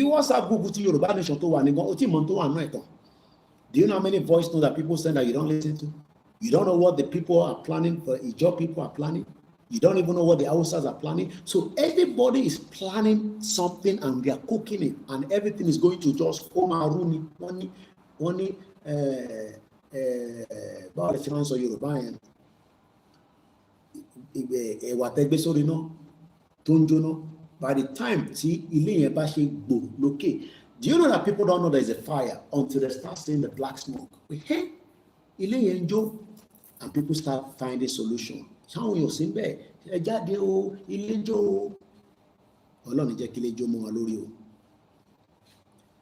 know how many voice notes that people send that you don't listen to? You don't know what the people are planning for, Ijaw people are planning. You don't even know what the Hausas are planning. So everybody is planning something and they are cooking it, and everything is going to just form a room. By the time see do you know that people don't know there is a fire until they start seeing the black smoke? And people start finding solution.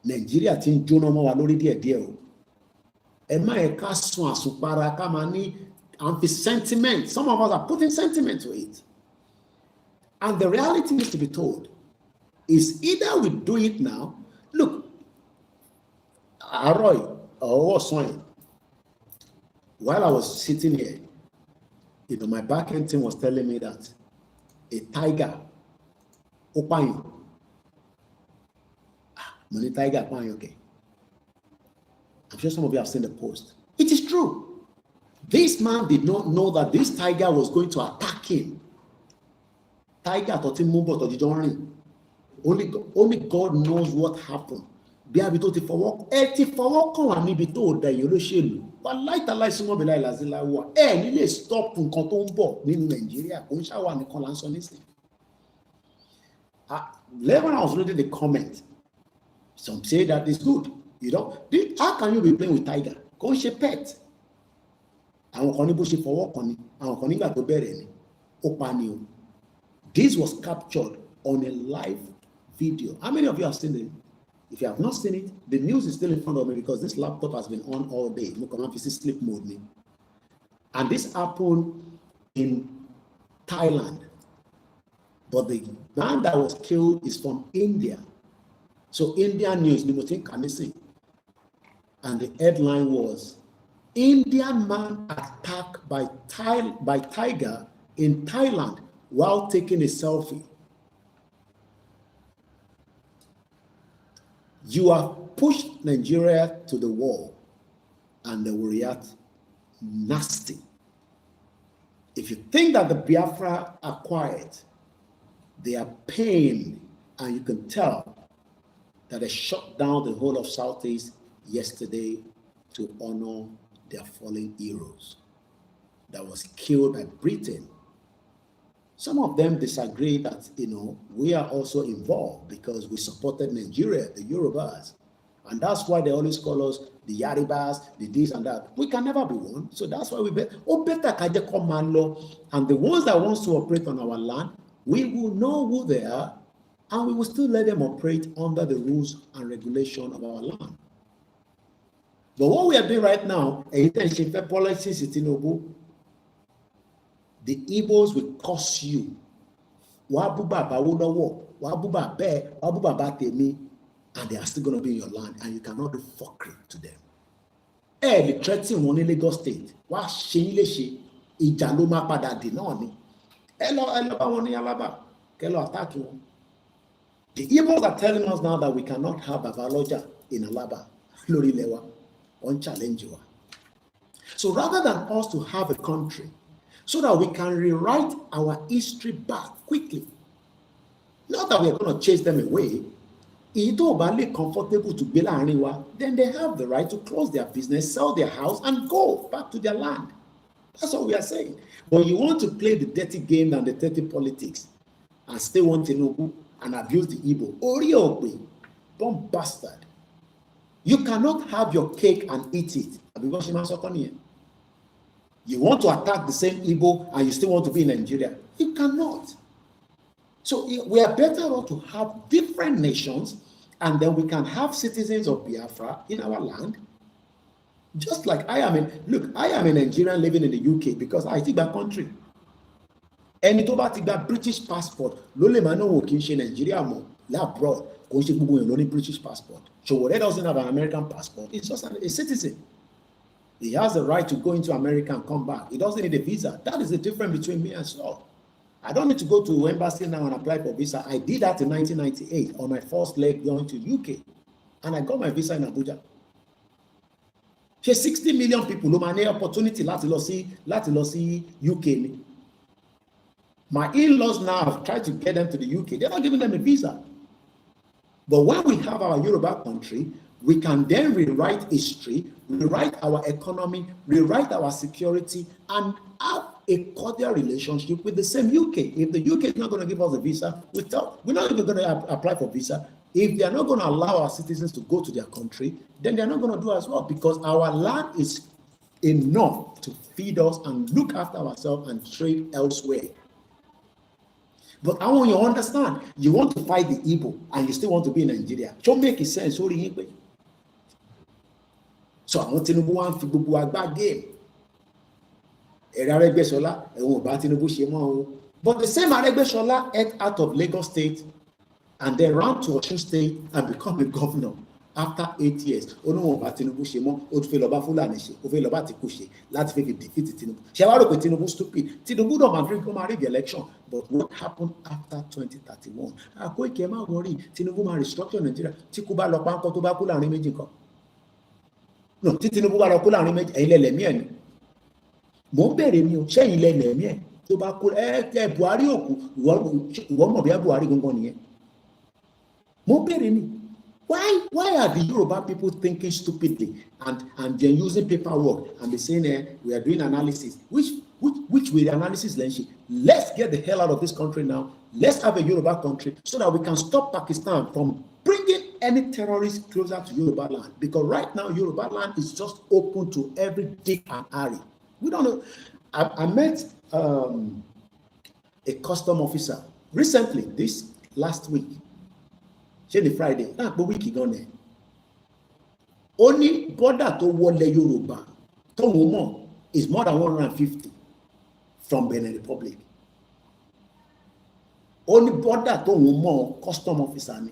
Nigeria ti ń jóná mọ́ wa lórí díẹ̀díẹ̀ o. Ẹ má ẹ ká sun àsùnpara ká máa ní sentiment. Some of us are putting sentiment to it. And the reality needs to be told. Is either we do it now. Look, Aroy, while I was sitting here, my back end team was telling me that a tiger, Opayo, money tiger, okay. I'm sure some of you have seen the post. It is true. This man did not know that this tiger was going to attack him. Tiger thought him move, but only God knows what happened. Bí abi tó ti fọwọ́ kàn wá níbi tó dá èyàn olóṣèlú wà láìtàláì súnmọ́ bí láìláṣí láwọ́ ní lè stop nǹkan tó ń bọ̀ nínú Nàìjíríà kò ń ṣàwà nìkan là ń sọ nísìn. When I was reading the comment, some say that it's good. You know, how can you be playing with tiger? Kò ń ṣe pet. Àwọn kan ní bó ṣe fọwọ́ kàn ní, àwọn kan nígbà tó bẹ̀rẹ̀ ni, ó pa ni o. This was captured on a live video. How many of you have seen it? If you have not seen it, the news is still in front of me because this laptop has been on all day. Sleep mode. And this happened in Thailand. But the man that was killed is from India. So Indian news, and the headline was, Indian man attacked by tiger in Thailand while taking a selfie. You have pushed Nigeria to the wall and they will react nasty. If you think that the Biafra are quiet, they are pained, and you can tell that they shut down the whole of Southeast yesterday to honor their fallen heroes that was killed by Britain. Some of them disagree that, we are also involved because we supported Nigeria, the Yorubas. And that's why they always call us the Yaribas, the this and that. We can never be one. So that's why we better command law. And the ones that wants to operate on our land, we will know who they are, and we will still let them operate under the rules and regulation of our land. But what we are doing right now, the Igbos will curse you. And they are still going to be in your land, and you cannot do fuckery to them. The threatening one in Lagos State. The Igbos are telling us now that we cannot have Babaloja in Alaba. So rather than us to have a country, so that we can rewrite our history back quickly. Not that we are going to chase them away. If they are comfortable to be then they have the right to close their business, sell their house, and go back to their land. That's what we are saying. But you want to play the dirty game and the dirty politics and still want to know and abuse the Igbo. Oriope, don't bastard. You cannot have your cake and eat it. You want to attack the same Igbo and you still want to be in Nigeria. You cannot. So we are better off to have different nations, and then we can have citizens of Biafra in our land. Just like I am a Nigerian living in the UK because I think that country. Ẹni tó bá ti gba British passport ló lè máa náwó kì í ṣe Nàìjíríà mọ́ labroad, kò ń ṣe gbogbo èèyàn ló ní British passport. So whatever doesn't have an American passport, it's just a citizen. He has the right to go into America and come back. He doesn't need a visa. That is the difference between me and Saul. I don't need to go to embassy now and apply for visa. I did that in 1998 on my first leg going to UK, and I got my visa in Abuja. 60 million people ló máa ní opportunity láti lọ sí UK. My in-laws now have tried to get them to the UK. They're not giving them a visa. But when we have our Yoruba country, we can then rewrite history, rewrite our economy, rewrite our security, and have a cordial relationship with the same UK. If the UK is not going to give us a visa, we're not even going to apply for visa. If they are not going to allow our citizens to go to their country, then they're not going to do as well, because our land is enough to feed us and look after ourselves and trade elsewhere. But I want you to understand, you want to fight the Igbo and you still want to be in Nigeria. Don't make it sense. So I want to know one for gbogbo agba game. But the same Aregbesola ate out of Lagos State and then ran to Osun State and become a governor after 8 years. Tinubu stupid. Tinubu don't marry the election. But what happened after 2031? Koikema worry. Tinubu ma restructure Nigeria. Tikuba lopanko to ba kula rin meji kan. No, Tinubu ba lo kula rin meji ẹ̀yin lẹ̀mí ẹ̀ ni. Mo bẹ̀rẹ̀ mi o, ṣẹ́yìn lẹ̀mí ẹ̀ tó bá kula Buhari òkú ìwọ mọ̀ bí Buhari gangan nìyẹn. Mo bẹ̀rẹ̀ mi. Why are the Yoruba people thinking stupidly and they're using paperwork and they're saying we are doing analysis? Which way the analysis lens? Let's get the hell out of this country now. Let's have a Yoruba country so that we can stop Pakistan from bringing any terrorists closer to Yoruba land. Because right now Yoruba land is just open to every dick and harry. We don't know. I met a custom officer recently, this last week. The Friday, but week gone. Only border to wọlé Yoruba to Womo is more than 150 from Benin Republic. Only border to Womo custom officer ni.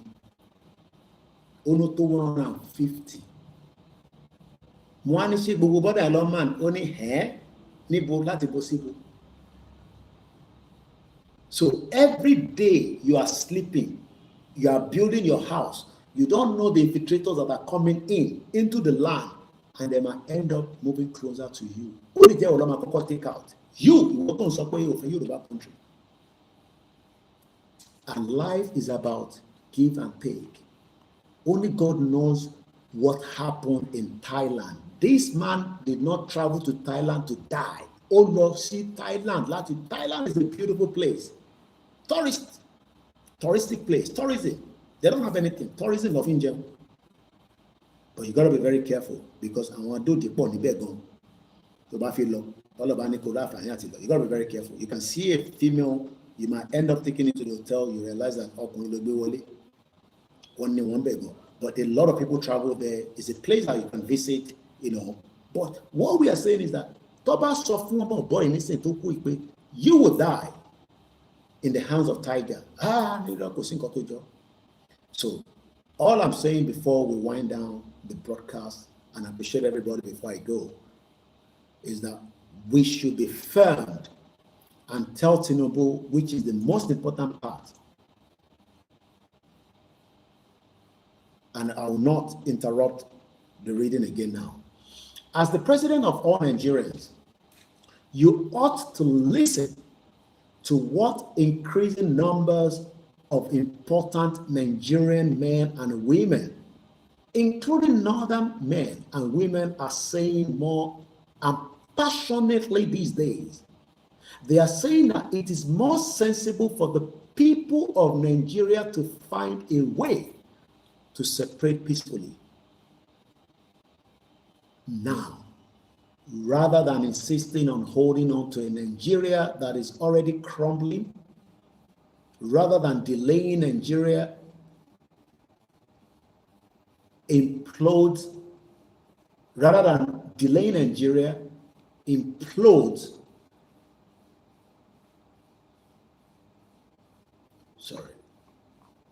Only to 150. Mwani ṣe gbogbo border lo man only níbo láti possible. So every day you are sleeping, you are building your house, you don't know the infiltrators that are coming into the land, and they might end up moving closer to you. Only there will take out. You don't support you for Yoruba country. And life is about give and take. Only God knows what happened in Thailand. This man did not travel to Thailand to die. Oh no, see Thailand. Thailand is a beautiful place. Touristic place, tourism. They don't have anything. Tourism of India. But you got to be very careful because I want to do the bond. You got to be very careful. You can see a female, you might end up taking it to the hotel, you realize that but a lot of people travel there. It's a place that you can visit, But what we are saying is that you will die in the hands of tiger. So all I'm saying before we wind down the broadcast, and I appreciate everybody before I go, is that we should be firm and tell Tinubu, which is the most important part. And I will not interrupt the reading again now. As the president of all Nigerians, you ought to listen to what increasing numbers of important Nigerian men and women, including northern men and women, are saying more and passionately these days. They are saying that it is more sensible for the people of Nigeria to find a way to separate peacefully now, rather than insisting on holding on to a Nigeria that is already crumbling rather than delaying Nigeria implodes, rather than delaying Nigeria implodes. Sorry,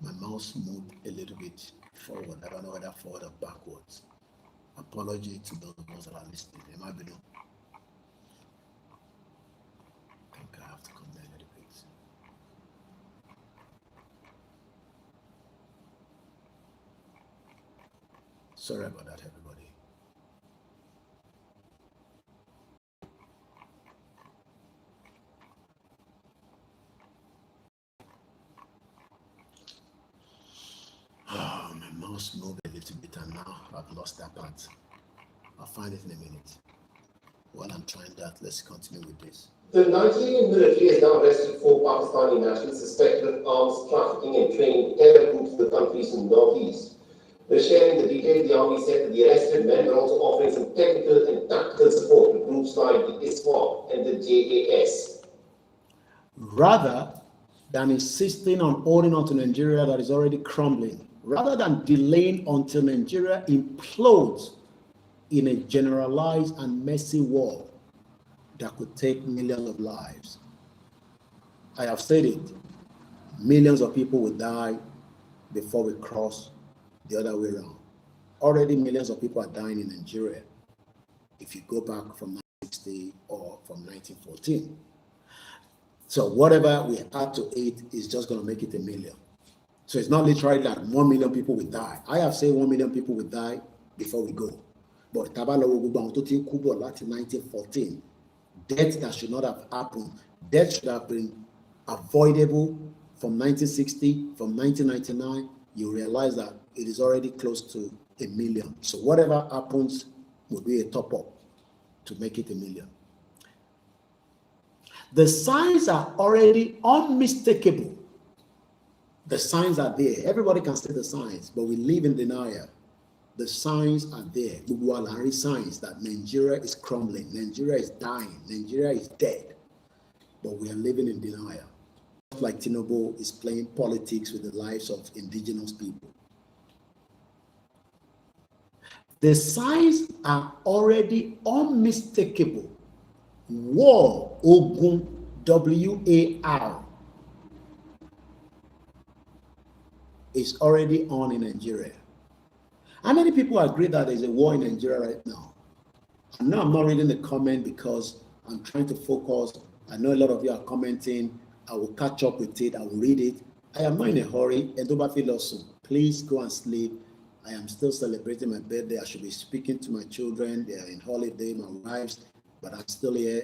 my mouse moved a little bit forward. I don't know whether forward or backwards. Apology to those of us that are listening. It might be no. I think I have to come there a little bit. Sorry about that, everybody. Oh, my mouse moved a little bit and now I've lost that part. I'll find it in a minute. While I'm trying that, let's continue with this. The Nigerian military has now arrested 4 Pakistani nationals suspected of arms trafficking and training terror groups in the country's northeast. Sharing the detail, the army said that the arrested men were also offering some technical and tactical support to groups like the ISWAP and the JAS. Rather than insisting on holding on to Nigeria that is already crumbling, rather than delaying until Nigeria implodes in a generalized and messy war that could take millions of lives. I have said it, millions of people will die before we cross the other way around. Already millions of people are dying in Nigeria if you go back from 1960 or from 1914. So whatever we add to it is just going to make it a million. So it's not literally that 1 million people will die. I have said 1 million people will die before we go. But Tabalawo 1914, death that should not have happened, death should have been avoidable from 1960, from 1999, you realize that it is already close to 1 million. So whatever happens will be a top up to make it 1 million. The signs are already unmistakable. The signs are there. Everybody can see the signs, but we live in denial. The signs are there. Google signs that Nigeria is crumbling, Nigeria is dying, Nigeria is dead. But we are living in denial. Like Tinubu is playing politics with the lives of indigenous people. The signs are already unmistakable. War, Ogun, WAR, is already on in Nigeria. How many people agree that there's a war in Nigeria right now? And now I'm not reading the comment because I'm trying to focus. I know a lot of you are commenting. I will catch up with it. I will read it. I am not in a hurry. Please go and sleep. I am still celebrating my birthday. I should be speaking to my children. They are in holiday, my wives, but I'm still here.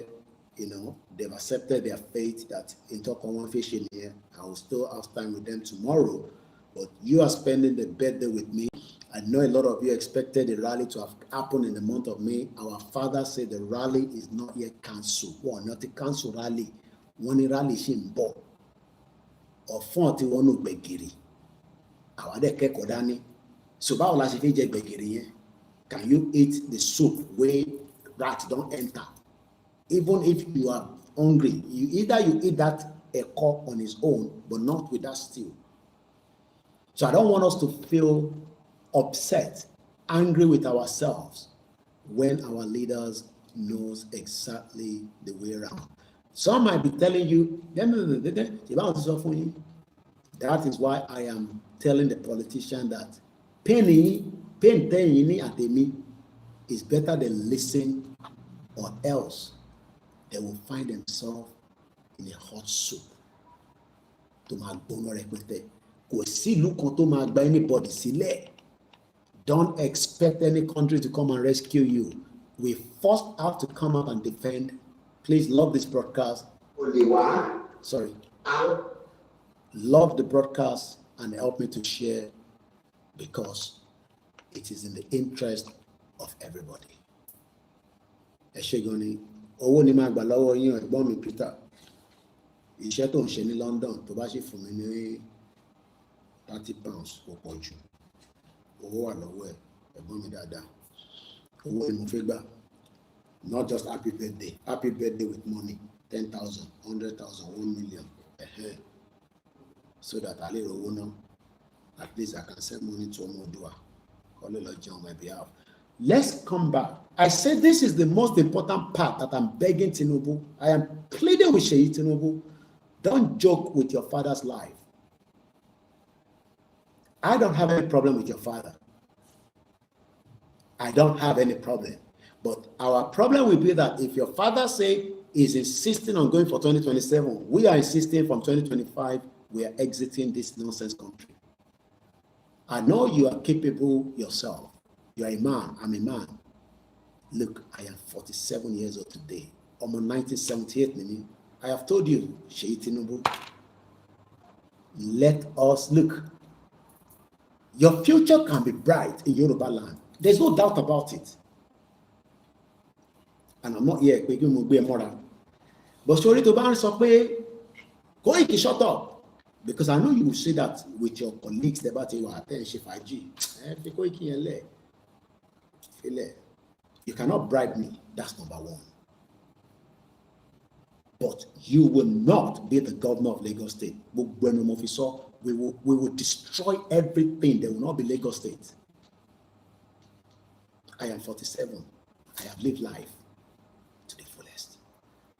You know, they've accepted their fate that in Togoland fishing here. I will still have time with them tomorrow. But you are spending the birthday with me. I know a lot of you expected the rally to have happened in the month of May. Our father said the rally is not yet cancelled. Well, not a cancelled rally. When rally is in Bo or 41 Begiri. Our deck Kodani. So, can you eat the soup where rats don't enter? Even if you are hungry, you eat that echo on its own, but not with that stew. So I don't want us to feel upset, angry with ourselves when our leaders knows exactly the way around. Some might be telling you, that is why I am telling the politician that pain at me is better than listen, or else they will find themselves in a hot soup. Anybody. Don't expect any country to come and rescue you. We first have to come up and defend. Please love this broadcast. Sorry. Love the broadcast and help me to share because it is in the interest of everybody. Eshegoni, owó ni máa gbà lọ́wọ́ yín ẹ̀gbọ́n mi Peter. Iṣẹ́ tó ń ṣe ní London tó bá ṣe fún mi ní £30 kò pọ̀ jù. Owó wà lọ́wọ́ ẹ̀ ẹ̀gbọ́n mi dáadáa. Owó ni mo fẹ́ gbà. Not just happy birthday with money. 10,000, 100,000, 1 million. so that I will know. At least I can send money to Omodua. On my behalf. Let's come back. I said this is the most important part that I'm begging Tinubu. I am pleading with Sheyi Tinubu. Don't joke with your father's life. I don't have any problem with your father. I don't have any problem. But our problem will be that if your father say is insisting on going for 2027, we are insisting from 2025, we are exiting this nonsense country. I know you are capable yourself. You are a man. I'm a man. Look, I am 47 years old today. I'm on 1978, Nini. I have told you, Sheyi Tinubu, let us look. Your future can be bright in Yoruba land. There's no doubt about it. And I'm not here begging you to moral. But sorry to ban so Koiki, shut up. Because I know you will say that with your colleagues about your attention 5G. You cannot bribe me. That's number one. But you will not be the governor of Lagos State. We will destroy everything. There will not be Lagos State. I am 47. I have lived life to the fullest.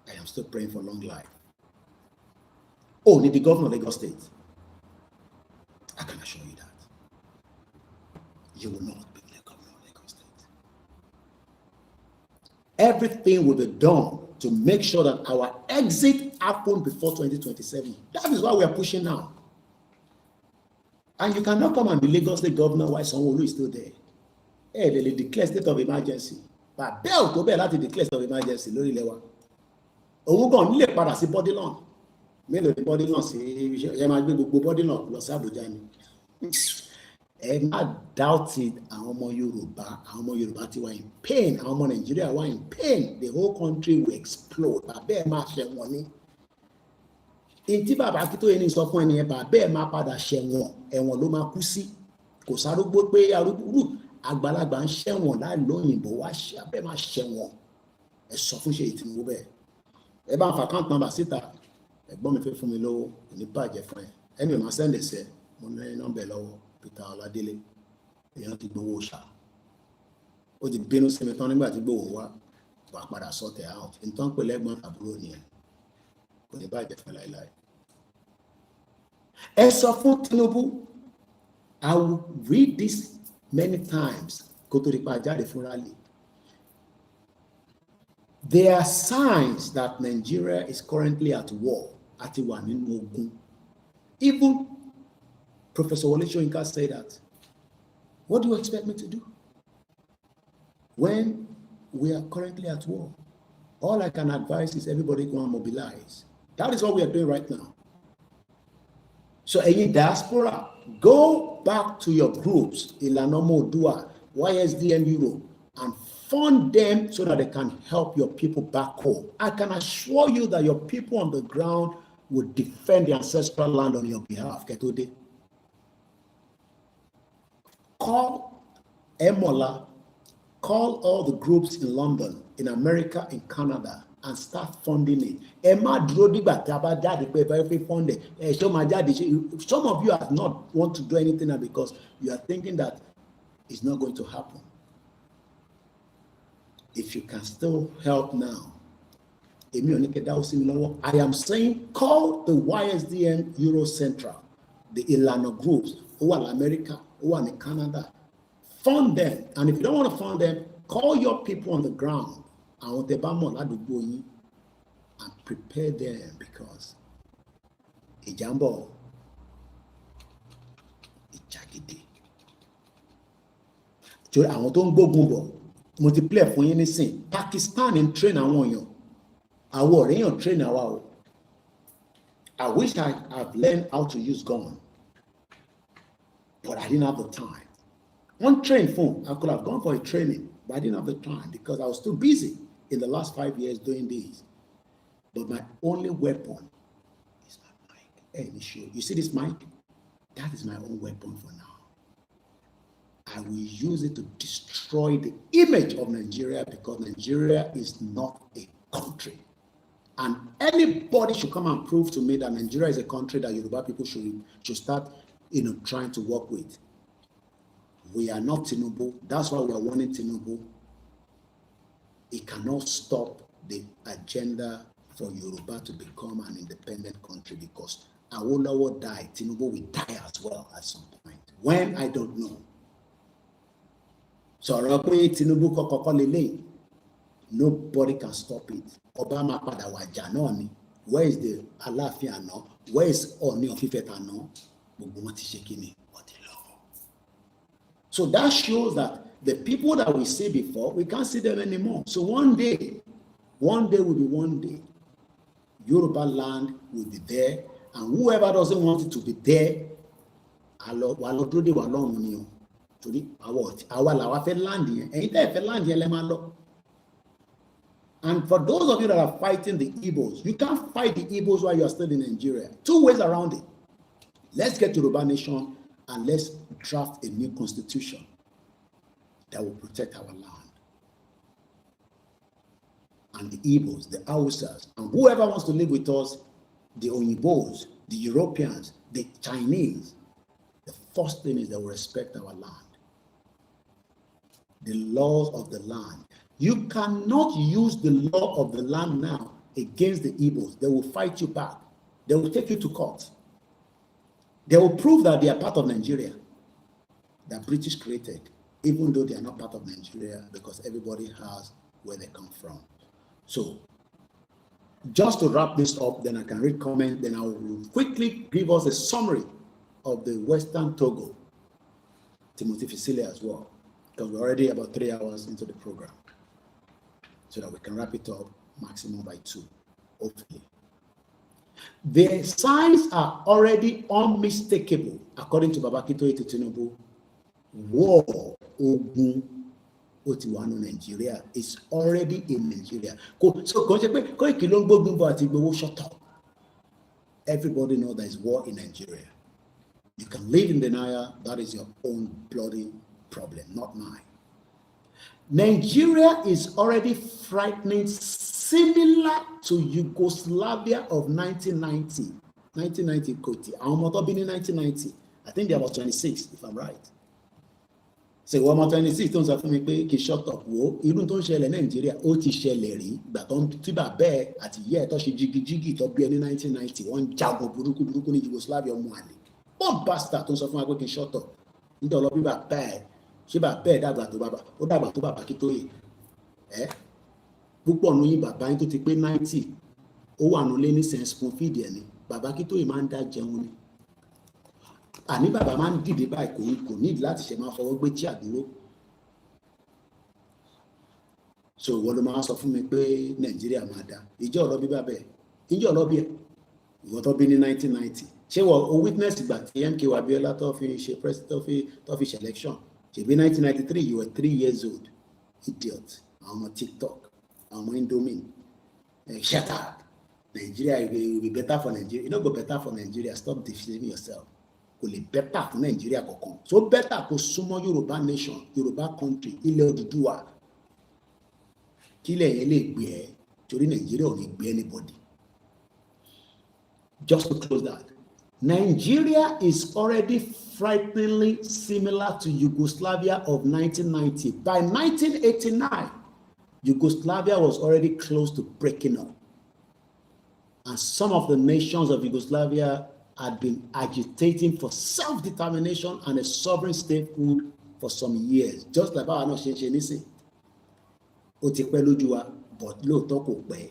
I am still praying for long life. Oh, need the governor of Lagos State. I can assure you that. You will not be the governor of Lagos State. Everything will be done to make sure that our exit happens before 2027. That is why we are pushing now. And you cannot come and be Lagos State governor while someone who is still there. Hey, they declare state of emergency. But Bell to Bell to declare state of emergency. Lórí ilẹ̀ wa. Òun kàn nílé padà sí Bodyland. Mélòó ni Bodyland sí ẹ máa gbé gbogbo Bodyland lọ sí Abuja ni. Ẹ má doubt it, àwọn ọmọ Yorùbá ti wà in pain, àwọn ọmọ Nàìjíríà wà in pain. The whole country will explode. Bàbá ẹ máa ṣẹ̀wọ̀n ni. Ìtí bàbá Akíntóyè ní sọ fún ẹni yẹn, bàbá ẹ máa padà ṣẹ̀wọ̀n, ẹ̀wọ̀n ló máa kú sí. Kò sárúgbó pé arúgbó àgbàlagbà ń ṣẹ̀wọ̀n láì lóyìnbó wá ṣe abẹ́ máa ṣẹ̀wọ̀n. Ẹ sọ fún Ṣèyí Tinubu bẹ́ẹ̀. Ẹ bá ń fa account number síta. Ẹ̀gbọ́n mi fẹ́ fún mi lówó, kò ní bàjẹ́ fún ẹ. Ẹni máa send ẹsẹ̀, mo ní nọ́mbà ẹ lọ́wọ́, Peter Ọládélé. Èèyàn ti gbowó ṣá. Ó ti bínú sí mi tán nígbà tí gbowó wá, wà padà sort it out. Nǹkan pè lẹ́gbọ́n àbúrò nìyẹn. Kò ní bàjẹ́ fún láíláí. Ẹ sọ fún Tinubu, I will read this many times. Kó tó di pa jáde fún rally. There are signs that Nigeria is currently at war. Àti wà nínú ogun. Even Professor Wole Soyinka said that. What do you expect me to do when we are currently at war? All I can advise is everybody go and mobilize. That is what we are doing right now. So any diaspora, go back to your groups, Ìlànà Ọmọ Oòduà, YSDM Europe, and fund them so that they can help your people back home. I can assure you that your people on the ground will defend the ancestral land on your behalf. Ketode. Call Emola, call all the groups in London, in America, in Canada, and start funding it. Some of you have not want to do anything now because you are thinking that it's not going to happen. If you can still help now, I am saying call the YSDM Euro Central, the Ìlànà groups who are in America, who are in Canada. Fund them. And if you don't want to fund them, call your people on the ground and prepare them because Ijambo, Ijakide. Àwọn tó ń gbógun bọ̀ multiply fún yín nísìn Pakistan ń train àwọn èèyàn àwọn ọ̀rẹ́ èèyàn train àwa o. I wish I have learned how to use gun, but I didn't have the time. One train phone, I could have gone for a training, but I didn't have the time because I was too busy in the last 5 years doing this. But my only weapon is my mic. Hey, Michelle, you see this mic? That is my own weapon for now. I will use it to destroy the image of Nigeria because Nigeria is not a country. And anybody should come and prove to me that Nigeria is a country that Yoruba people should start, trying to work with. We are not Tinubu. That's why we are warning Tinubu. It cannot stop the agenda for Yoruba to become an independent country, because Awolowo died. Tinubu will die as well at some point. When, I don't know. So Tinubu kokoko lele. Nobody can stop it. Obama pada waja no ni. Where is the Alaafin Ana? Where is Oni of Ife Ana? Gbogbo wọn ti ṣe kíni? Wọ́n ti lọ. So that shows that the people that we see before, we can't see them anymore. So one day will be one day. Yoruba land will be there, and whoever doesn't want it to be there, and for those of you that are fighting the Igbos, you can't fight the Igbos while you are still in Nigeria. Two ways around it. Let's get to Yoruba nation and let's draft a new constitution that will protect our land. And the Igbos, the Hausas, and whoever wants to live with us, the Oyinbos, the Europeans, the Chinese, the first thing is that we respect our land. The laws of the land. You cannot use the law of the land now against the Igbos. They will fight you back. They will take you to court. They will prove that they are part of Nigeria, that British created, even though they are not part of Nigeria, because everybody has where they come from. So, just to wrap this up, then I can read comments, then I will quickly give us a summary of the Western Togo, Timothy Fisile as well, because we're already about 3 hours into the program, so that we can wrap it up maximum by 2, hopefully. The signs are already unmistakable, according to Babakito Tinubu. War, Ogun, Otiwano, Nigeria is already in Nigeria. So, shut up. Everybody knows there is war in Nigeria. You can live in denial, that is your own bloody problem, not mine. Nigeria is already frightening, similar to Yugoslavia of 1990. 1990, Koti. I'm not been in 1990. I think they were 26, if I'm right. So, one more 26, don't say for me, be shut up. Wo, even don't share in Nigeria, Oti Shelleri, but on Tiba Bear at year, Toshi Jiggy, to be in 1990, one Jago Buruku in Yugoslavia, Mwali. One bastard, don't say for me, shut up. You don't love me back bad. She back bad, that to Baba, or that to Baba Kitoye. Púpọ̀ nínú yín bàbá yín tó ti pé 90 ó wà nílé ní sense fún fídì ẹni bàbá Kitoye máa ń dá jẹun ni àní bàbá máa ń dìde báyìí kò ní láti ṣe máa fọwọ́ gbé tí àdúró. So wọ́n ló máa sọ fún mi pé Nàìjíríà máa dá ìjọ ọ̀rọ̀ bí bàbá ẹ̀ ìjọ ọ̀rọ̀ bí ẹ̀ ìwọ́n tó bí ní 1990 ṣé wọ́n o witness ìgbà tí MK Abiola tó fi ṣe president tó fi ṣe election ṣèbí 1993 you were 3 years old idiot àwọn ọmọ TikTok. Indomie, shut up. Nigeria will be better for Nigeria. You don't go better for Nigeria. Stop deceiving yourself. Will be better for Nigeria. So better for sumo Yoruba nation, Yoruba country. Ile Oduduwa. Kile ele gbe. Tori Nigeria ò ní gbé anybody. Just to close that, Nigeria is already frighteningly similar to Yugoslavia of 1990. By 1989. Yugoslavia was already close to breaking up. And some of the nations of Yugoslavia had been agitating for self-determination and a sovereign statehood for some years. Just like how I'm not saying anything. But lóòótọ́ kò pẹ́.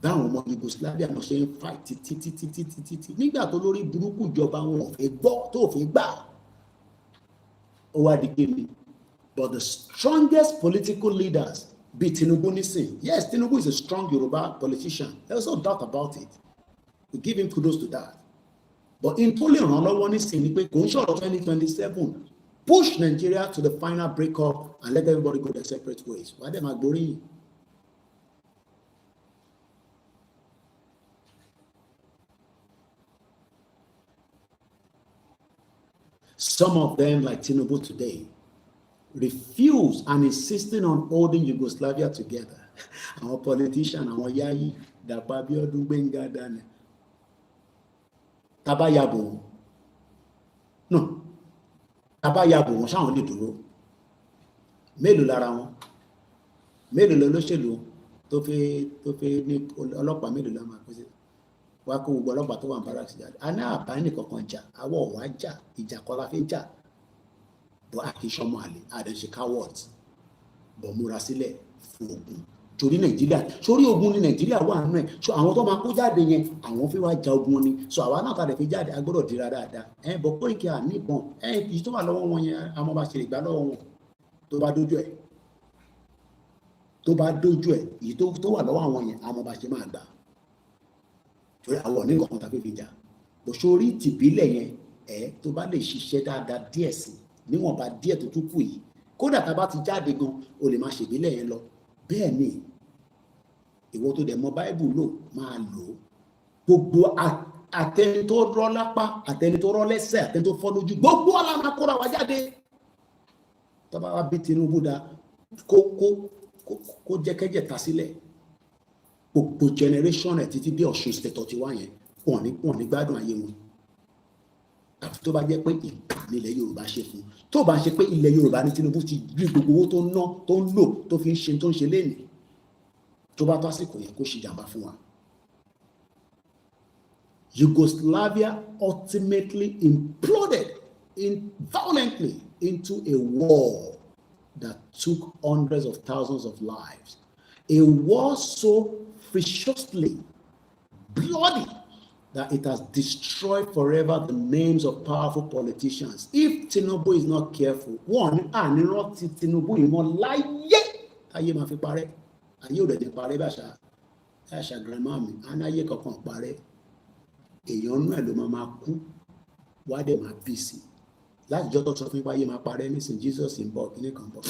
Báwọn ọmọ Yugoslavia náà ṣe ń fight títí. Nígbà tó lórí burúkú ìjọba wọn ò fẹ́ gbọ́ tó fẹ́ gbà. Ó wá di kémi. But the strongest political leaders be Tinubu nisin. Yes, Tinubu is a strong Yoruba politician. There's no doubt about it. We give him kudos to that. But in totally ìrànlọ́wọ́ nisin ni pé kò ń ṣọ̀rọ̀ 2027. Push Nigeria to the final breakup and let everybody go their separate ways. Why them agbóríyìn? Some of them, like Tinubu today, refuse and insisting on holding Yugoslavia together. àwọn politician, àwọn Yayi, Dàpọ̀ Abíọ́dún, Gbénga Daniel, tábà yàbò wọn, no, tábà yàbò wọn ṣáwọn lè dúró, mélòó lára wọn, mélòó lolóṣèlú tó fẹ́ ní ọlọ́pàá mélòó la máa pèsè wá kó gbogbo ọlọ́pàá tó wà ní barracks jáde. A ní àbá nìkankan jà, àwọ̀ wá jà, ìjà kọ́ la fi jà, bọ́ àkíṣọ́mọ àlè, àdẹ̀ṣe cowards, bọ̀ múra sílẹ̀ fún ogun. Torí Nàìjíríà, sórí ogun ní Nàìjíríà wà nínú ẹ̀, so àwọn tó máa kó jáde yẹn, àwọn fi wá ja ogun ni, so àwa náà tàbí fi jáde, a gbọ́dọ̀ dira dáadáa. Bọ̀ Koiki à níbọn, èyí tó wà lọ́wọ́ wọn yẹn, àwọn bá ṣe lè gbá lọ́wọ́ wọn tó bá dójú ẹ̀. Tó bá dójú ẹ̀, èyí tó wà lọ́wọ́ àwọn yẹn, àwọn bá ṣe máa gbà. Torí àwọn ní nǹkan tàbí fi jà. Bọ̀ sórí tìbílẹ̀ yẹn, tó bá lè ṣiṣẹ́ dáadáa díẹ̀ sí, níwọ̀nba díẹ̀ tó tún kù yìí, kódà tá bá ti jáde gan, o lè máa ṣèbílẹ̀ yẹn lọ. Bẹ́ẹ̀ ni, ìwọ tó dẹ̀ mọ Báíbù lò máa lò ó. Gbogbo àtẹni tó rọ́ lápá, àtẹni tó rọ́ lẹ́sẹ̀, àtẹni tó fọ́ lójú, gbogbo ọlá máa kóra wa jáde. Tó bá wá bí Tinubu dá kó jẹ́kẹ́jẹ́ ta sílẹ̀. Gbogbo generation ẹ̀ títí dé Ọ̀ṣun state ti wá yẹn, wọ́n ní gbádùn ayé wọn. Àfi tó bá jẹ́ pé ìgbà nílẹ̀ Yorùbá ṣe fún. Tó bá ṣe pé ilẹ̀ Yorùbá ní Tinubu ti rí gbogbo owó tó ń ná, tó ń lò, tó fi ń ṣe tó ń ṣe lénìí. Tó bá tó àsìkò yẹn kó ṣe jàmbá fún wa. Yugoslavia ultimately imploded violently into a war that took hundreds of thousands of lives. A war so viciously bloody that it has destroyed forever the names of powerful politicians. If Tinubu is not careful, one, ànírántí Tinubu ìmọ̀ láyé ayé máa fi parẹ́. Ayé ò dẹ̀ ní parẹ́ bí àṣà grandma mi, anáyé kankan parẹ́. Èèyàn nú ẹ̀ ló máa kú, wá dẹ̀ máa bí sí. Láti jọ́ tó sọ fún ipá ayé máa parẹ́ nísìn, Jesus ń bọ̀, kíní kan bọ̀.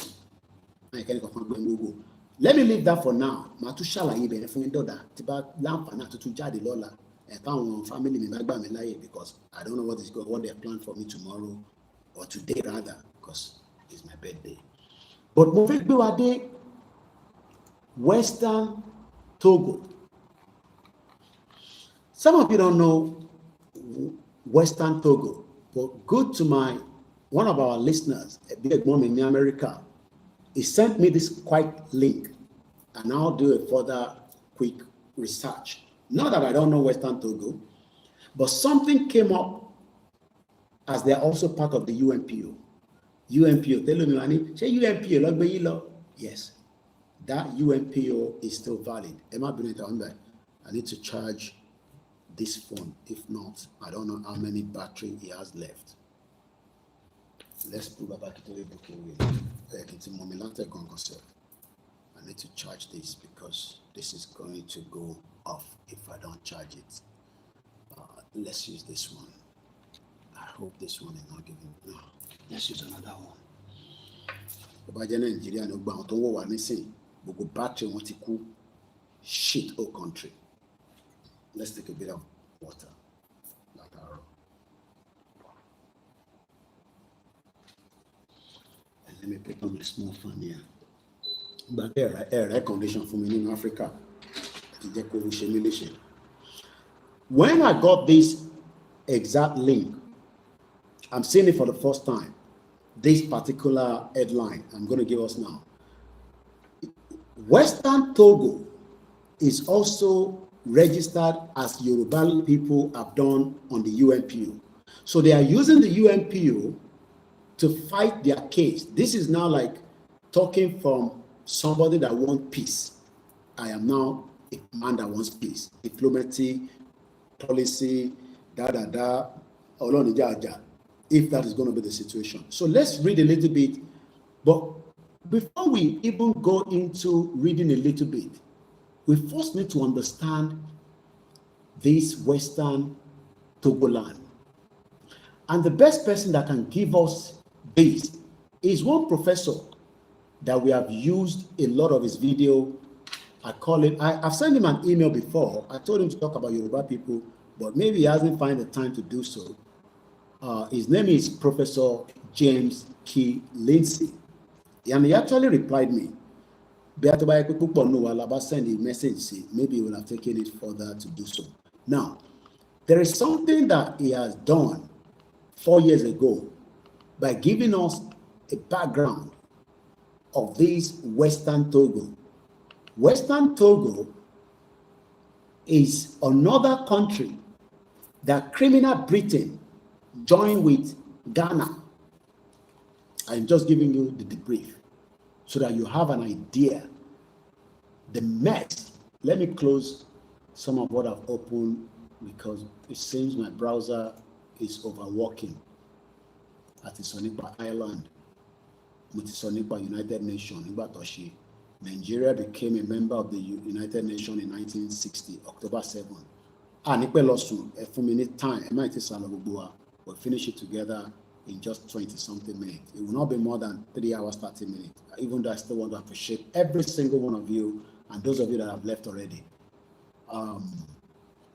Àìkẹ́ni kankan gbé gbogbo. Let me leave that for now. Màá tún ṣàlàyé bẹ̀rẹ̀ fún yín dọ̀dà tí bá láǹfààní àtúntún jáde lọ́la. Táwọn family mi bá gbà mí láyè, because I don't know what they plan for me tomorrow or today rather, because it's my birthday. But mo fẹ́ gbé wa dé Western Togo. Some of you don't know Western Togo, but go to one of our listeners, a big mom in America. He sent me this quick link, and I'll do a further quick research. Not that I don't know Western Togo, but something came up as they're also part of the UNPO. UNPO, tell me, say UNPO, yes, that UNPO is still valid. I need to charge this phone. If not, I don't know how many battery he has left. Let's put that back into the booking wheel. I need to charge this because this is going to go off if I don't charge it. Let's use this one. I hope this one is not giving. No, let's use another one. Nigeria no bound to war anything. We go battery want to cool shit whole country. Let's take a bit of water. And let me put on the small fan here. But air condition for me in Africa. When I got this exact link, I'm seeing it for the first time. This particular headline I'm going to give us now. Western Togo is also registered as Yoruba people have done on the UNPO. So they are using the UNPO to fight their case. This is now like talking from somebody that wants peace. I am now a man that wants peace. Diplomacy, policy, if that is going to be the situation. So let's read a little bit. But before we even go into reading a little bit, we first need to understand this Western Togoland. And the best person that can give us this is one professor that we have used a lot of his video. I call him, I've sent him an email before. I told him to talk about Yoruba people, but maybe he hasn't found the time to do so. His name is Professor James Key Lindsay. And he actually replied me. Send a message, maybe he will have taken it further to do so. Now, there is something that he has done 4 years ago by giving us a background of this Western Togo. Western Togo is another country that criminal Britain joined with Ghana. I'm just giving you the debrief so that you have an idea. The mess. Let me close some of what I've opened because it seems my browser is overworking. At Isonipa Island, Mutisonipa United Nations, Nigeria became a member of the United Nations in 1960, October 7. We'll finish it together in just 20-something minutes. It will not be more than 3 hours, 30 minutes. Even though I still want to appreciate every single one of you and those of you that have left already.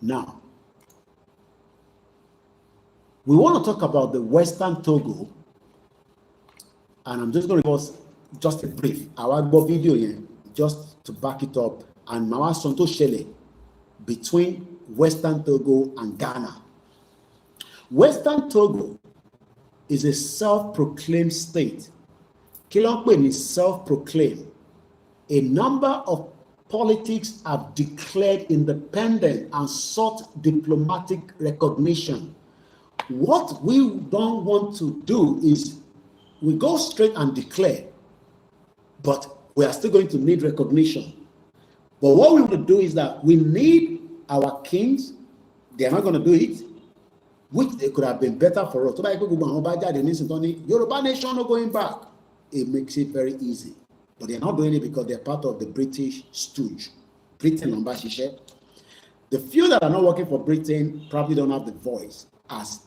Now, we want to talk about the Western Togo, and I'm just going to post just a brief. I will go video here just to back it up. And Mama Sonto Shele between Western Togo and Ghana. Western Togo is a self-proclaimed state. Kilongwe is self-proclaimed. A number of politics have declared independent and sought diplomatic recognition. What we don't want to do is we go straight and declare, but we are still going to need recognition. But what we want to do is that we need our kings. They are not going to do it, which they could have been better for us. Yoruba nation not going back. It makes it very easy. But they're not doing it because they're part of the British stooge. Britain, the few that are not working for Britain probably don't have the voice as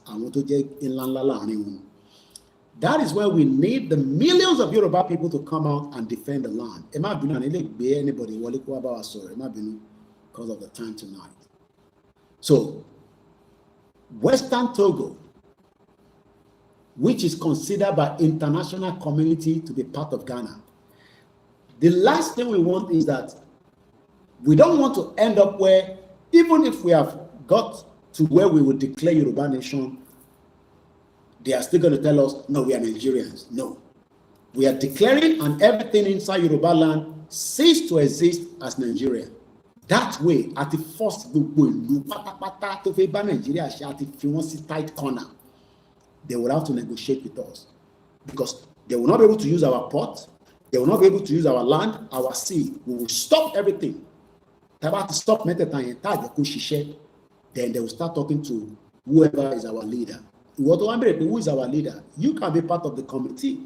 that is where we need the millions of Yoruba people to come out and defend the land. It might be anybody because of the time tonight. So, Western Togo, which is considered by international community to be part of Ghana. The last thing we want is that we don't want to end up where, even if we have got to where we would declare Yoruba nation, they are still going to tell us, no, we are Nigerians. No. We are declaring and everything inside Yoruba land cease to exist as Nigeria. That way, at the first tight corner, they will have to negotiate with us because they will not be able to use our port. They will not be able to use our land, our sea. We will stop everything. Stop then they will start talking to whoever is our leader. Who is our leader? You can be part of the committee.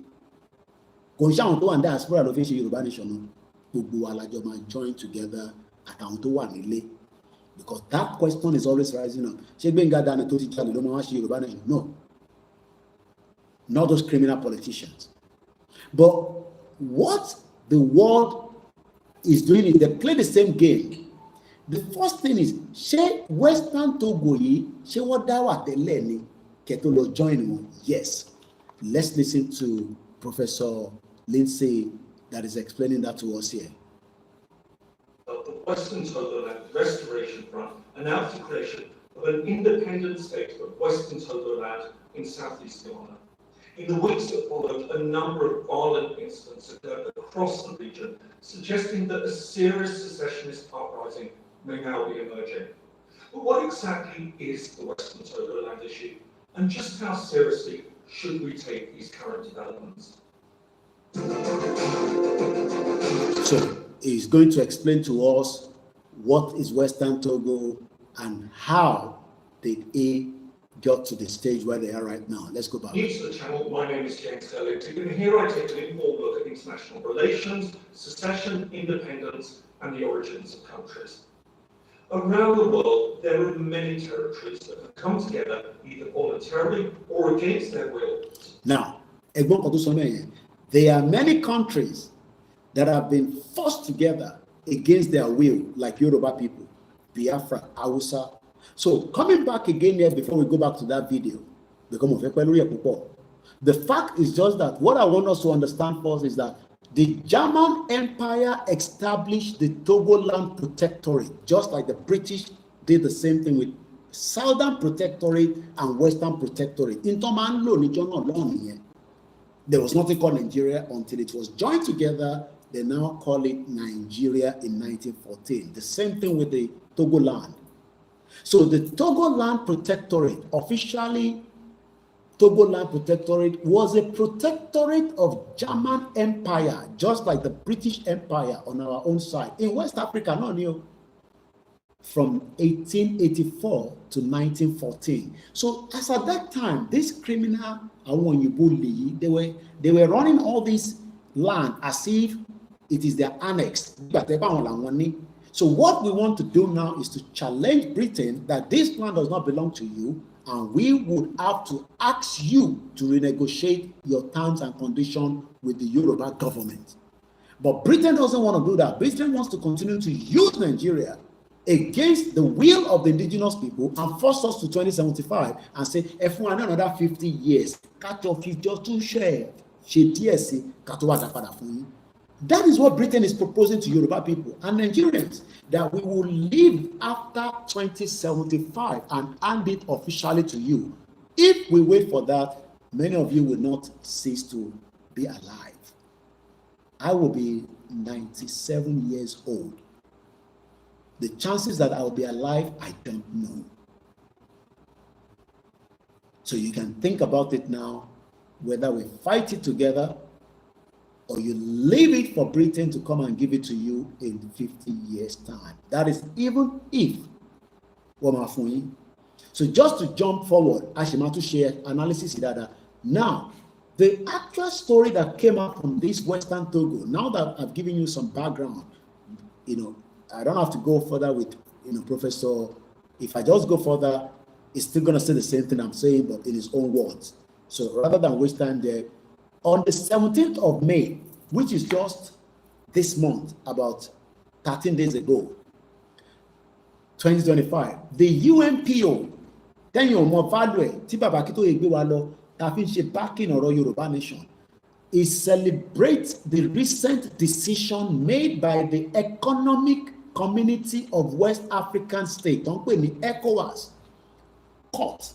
Join together because that question is always rising up. No, not those criminal politicians. But what the world is doing is they play the same game. The first thing is, Western Togo what Ketolo join. Yes. Let's listen to Professor Lindsay that is explaining that to us here. The Western Togoland Restoration Front announced the creation of an independent state of Western Togoland in southeast Ghana. In the weeks that followed, a number of violent incidents occurred across the region, suggesting that a serious secessionist uprising may now be emerging. But what exactly is the Western Togoland issue, and just how seriously should we take these current developments? So he's going to explain to us what is Western Togo and how did he got to the stage where they are right now. Let's go back. New to the channel, my name is James Curlington, and here I take an informed look at international relations, secession, independence, and the origins of countries. Around the world, there are many territories that have come together either voluntarily or against their will. Now, there are many countries that have been forced together against their will, like Yoruba people, Biafra, Hausa. So, coming back again here before we go back to that video, the fact is just that what I want us to understand first is that The German Empire established the Togoland Protectorate, just like the British did the same thing with Southern Protectorate and Western Protectorate. In there was nothing called Nigeria until it was joined together. They now call it Nigeria in 1914. The same thing with the Togoland. So the Togoland Protectorate, officially Togoland Protectorate, was a protectorate of German Empire, just like the British Empire on our own side. In West Africa, not new. From 1884 to 1914. So as at that time, this criminal, they were running all this land as if it is their annex. So what we want to do now is to challenge Britain that this land does not belong to you, and we would have to ask you to renegotiate your terms and conditions with the Yoruba government. But Britain doesn't want to do that. Britain wants to continue to use Nigeria against the will of the indigenous people and force us to 2075 and say, if we another 50 years, cut off just to share. That is what Britain is proposing to Yoruba people and Nigerians, that we will live after 2075 and hand it officially to you. If we wait for that, many of you will not cease to be alive. I will be 97 years old. The chances that I will be alive, I don't know. So you can think about it now, whether we fight it together or you leave it for Britain to come and give it to you in 50 years' time. That is even if. So just to jump forward, I should want to share analysis that now, the actual story that came out from this Western Togo, now that I've given you some background, I don't have to go further with, Professor. If I just go further, it's still going to say the same thing I'm saying, but in his own words. So rather than waste time there, on the 17th of May, which is just this month, about 13 days ago, 2025, the UNPO, then your more value, Tiba Bakito Egbewalo, Tafinche backing or Yoruba nation, is celebrate the recent decision made by the Economic Community of West African States, don't put me ECOWAS, court,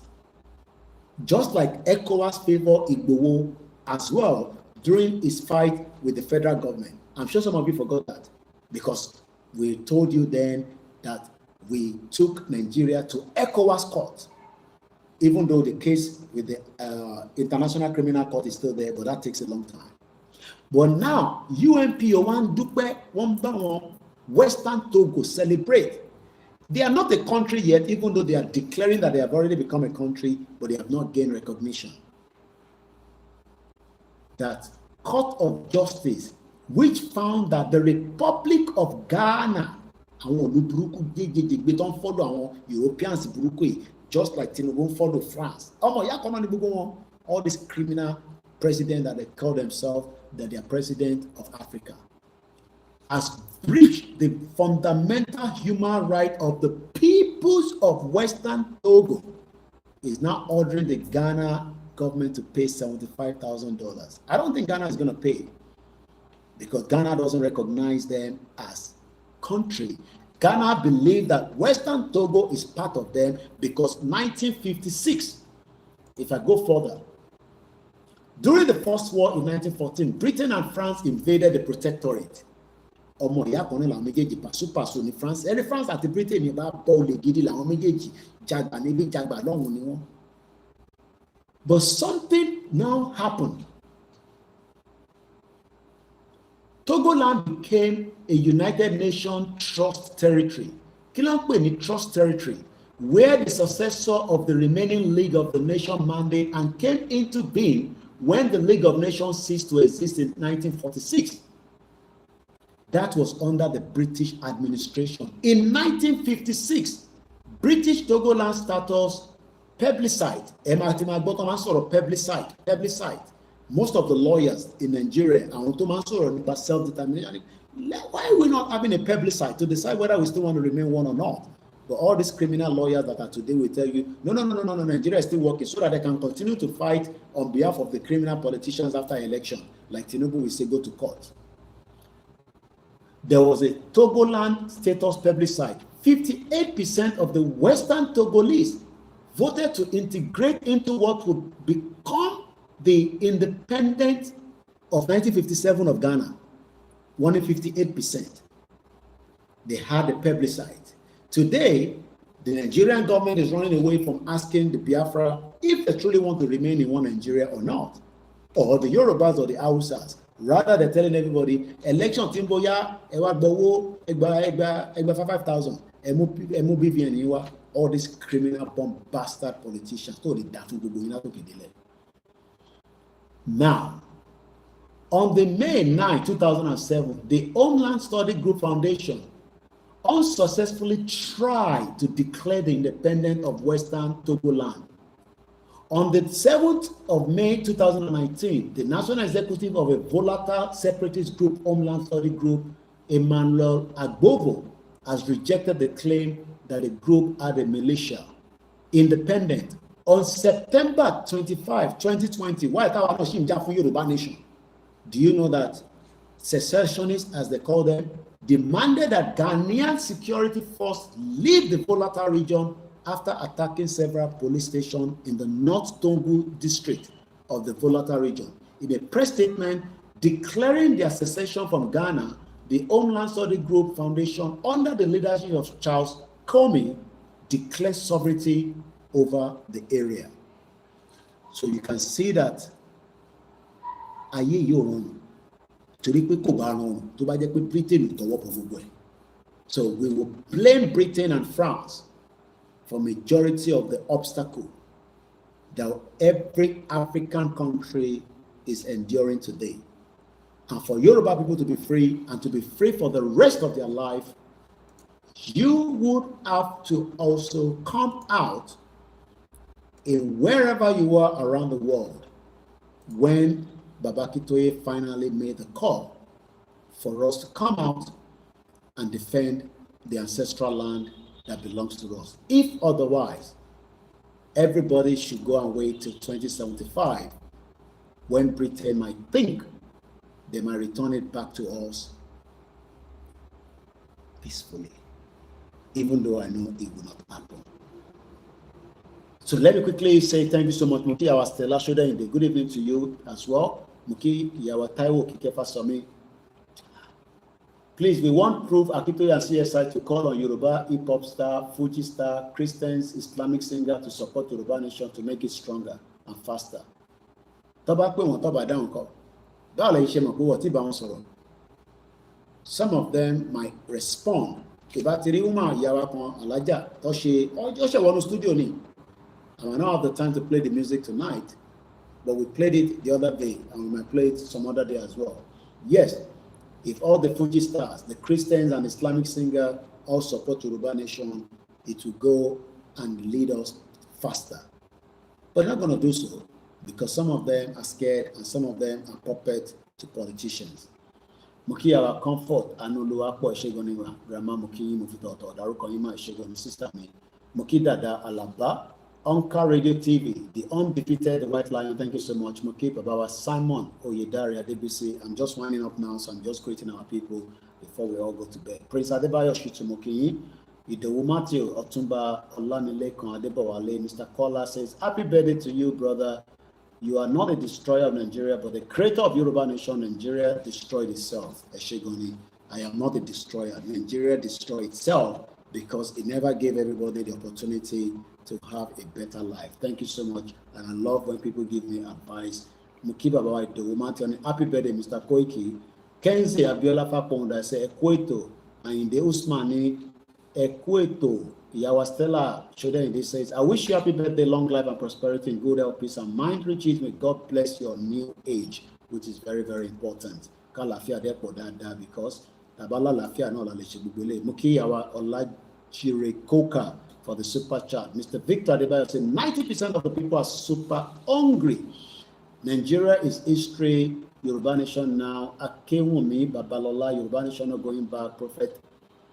just like ECOWAS favor Igboho as well during his fight with the federal government. I'm sure some of you forgot that, because we told you then that we took Nigeria to ECOWAS court, even though the case with the International Criminal Court is still there, but that takes a long time. But now, UNPO, one Western Togo celebrate. They are not a country yet, even though they are declaring that they have already become a country, but they have not gained recognition. That Court of Justice, which found that the Republic of Ghana, don't follow Europeans, just like Tinubu follow France. All these criminal presidents that they call themselves that they are president of Africa, has breached the fundamental human right of the peoples of Western Togo, is now ordering the Ghana government to pay $75,000. I don't think Ghana is going to pay, because Ghana doesn't recognize them as country. Ghana believe that Western Togo is part of them because 1956, if I go further, during the First War in 1914, Britain and France invaded the Protectorate. France, every France at the Britain about but something now happened. Togoland became a United Nations Trust Territory. Trust Territory, where the successor of the remaining League of the Nations mandate and came into being when the League of Nations ceased to exist in 1946. That was under the British administration. In 1956, British Togoland status plebiscite. Most of the lawyers in Nigeria are about self-determination. Why are we not having a plebiscite to decide whether we still want to remain one or not? But all these criminal lawyers that are today will tell you, no, Nigeria is still working so that they can continue to fight on behalf of the criminal politicians after election. Like Tinubu will say, go to court. there was a Togoland status plebiscite. 58% of the Western Togolese voted to integrate into what would become the independence of 1957 of Ghana. 158%. They had a plebiscite. Today, the Nigerian government is running away from asking the Biafra if they truly want to remain in one Nigeria or not, or the Yorubas or the Hausas. Rather, they're telling everybody, election Timboya, Egba 5,000, MOBVN, all these criminal bomb bastard politicians. Now, on the May 9, 2007, the Homeland Study Group Foundation unsuccessfully tried to declare the independence of Western Togoland. On the 7th of May 2019, the National Executive of a volatile separatist group, Homeland Study Group, Emmanuel Agbovo, has rejected the claim that the group had a militia. Independent. On September 25, 2020, do you know that secessionists, as they call them, demanded that Ghanaian security force leave the volatile region after attacking several police stations in the North Tongu district of the volatile region? In a press statement declaring their secession from Ghana, the Homeland Study Group Foundation, under the leadership of Charles Comey, declared sovereignty over the area. So you can see that so we will blame Britain and France for majority of the obstacle that every African country is enduring today. And for Yoruba people to be free and to be free for the rest of their life, you would have to also come out in wherever you are around the world when Baba Akintoye finally made the call for us to come out and defend the ancestral land that belongs to us. If otherwise, everybody should go and wait till 2075 when Britain might think they might return it back to us peacefully, even though I know it will not happen. So let me quickly say thank you so much, Muki, our Stella Shoda, and good evening to you as well. Muki, Yawa Taiwo Kikefa Somi. Please, we want proof Akintoye and CSI to call on Yoruba hip-hop star, Fuji star, Christians, Islamic singer to support Yoruba nation to make it stronger and faster. Some of them might respond. I might not have the time to play the music tonight, but we played it the other day, and we might play it some other day as well. Yes, if all the Fuji stars, the Christians and Islamic singer all support Yoruba nation, it will go and lead us faster. But they're not going to do so because some of them are scared and some of them are puppets to politicians. Muki our comfort, Anuluapo Eshegonima, Grandma Muki Mufitoto, Darukoima Eshegon, sister me, Muki Dada Alaba, Onka Radio TV, the undefeated White Lion. Thank you so much, Muki Babawa, Simon Oyedari DBC. I'm just winding up now, so I'm just greeting our people before we all go to bed. Prince Adebayo Shichumuki, Idowu Matthew Otumba Olamilekon Adebowale, Mr. Kola says, happy birthday to you, brother. You are not a destroyer of Nigeria, but the creator of Yoruba nation. Nigeria destroyed itself. Eshegoni, I am not a destroyer. Nigeria destroyed itself because it never gave everybody the opportunity to have a better life. Thank you so much. And I love when people give me advice. Mukiba Bawai Dewumati, happy birthday, Mr. Koiki. Kenzie Abiola Faponda say Ekweto, and in the Usmani Ekweto. Yawa Stella Shoda says, I wish you happy birthday, long life and prosperity, and good health, peace and mind riches. May God bless your new age, which is very, very important. Because Tabala Lafia no Muki Yawa Olachirekoka for the super chat. Mr. Victor Adebayo said 90% of the people are super hungry. Nigeria is history, Yoruba nation now. Akewumi Babalola, Yoruba nation not going back. Prophet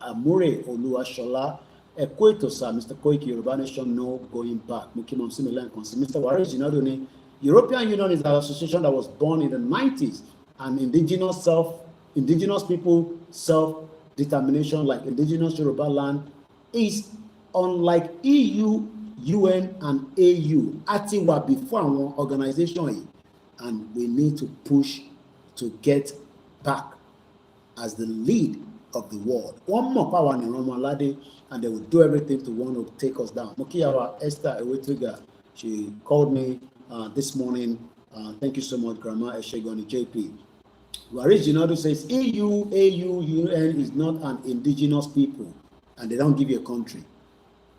Amure Oluwashola. Ekweto sir, Mr. Koiki, Yoruba nation no going back. Mukimam Simila and Mr. Waris Jinadoni. European Union is an association that was born in the 90s, an indigenous self indigenous people self-determination, like indigenous Yoruba land, is unlike EU, UN, and AU. Atiwa before our organization, and we need to push to get back as the lead of the world. One more power in Romalade, and they will do everything to want to take us down. Mokiyawa Esther Ewetriga, she called me this morning. Thank you so much, Grandma Eshegoni JP. Waris Jinadu says EU, AU, UN is not an indigenous people, and they don't give you a country.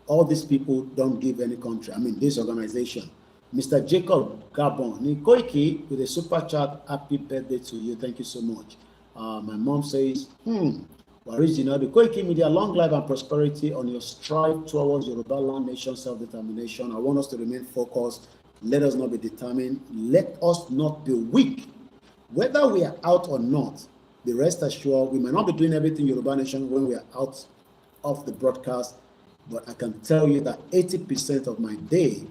All these people don't give any country. I mean, this organization. Mr. Jacob Gabon, Koiki with a super chat. Happy birthday to you. Thank you so much. My mom says, Waris Jinadu, Koikimedia, long life and prosperity on your strive towards Yoruba land nation self-determination. I want us to remain focused. Let us not be determined. Let us not be weak. Whether we are out or not, be rest assured, we may not be doing everything Yoruba nation when we are out of the broadcast, but I can tell you that 80% of my day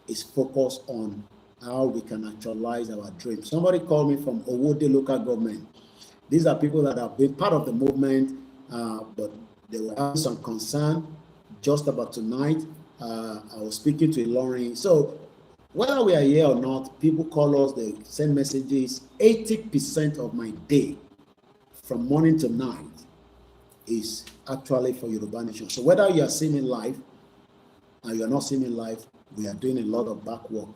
is focused on how we can actualize our dreams. Somebody called me from Owode local government. These are people that have been part of the movement, but they were having some concern just about tonight. I was speaking to Ilorin. So whether we are here or not, people call us, they send messages. 80% of my day from morning to night is actually for Yoruba Nation. So whether you are seeing me live and you are not seeing me live, we are doing a lot of back work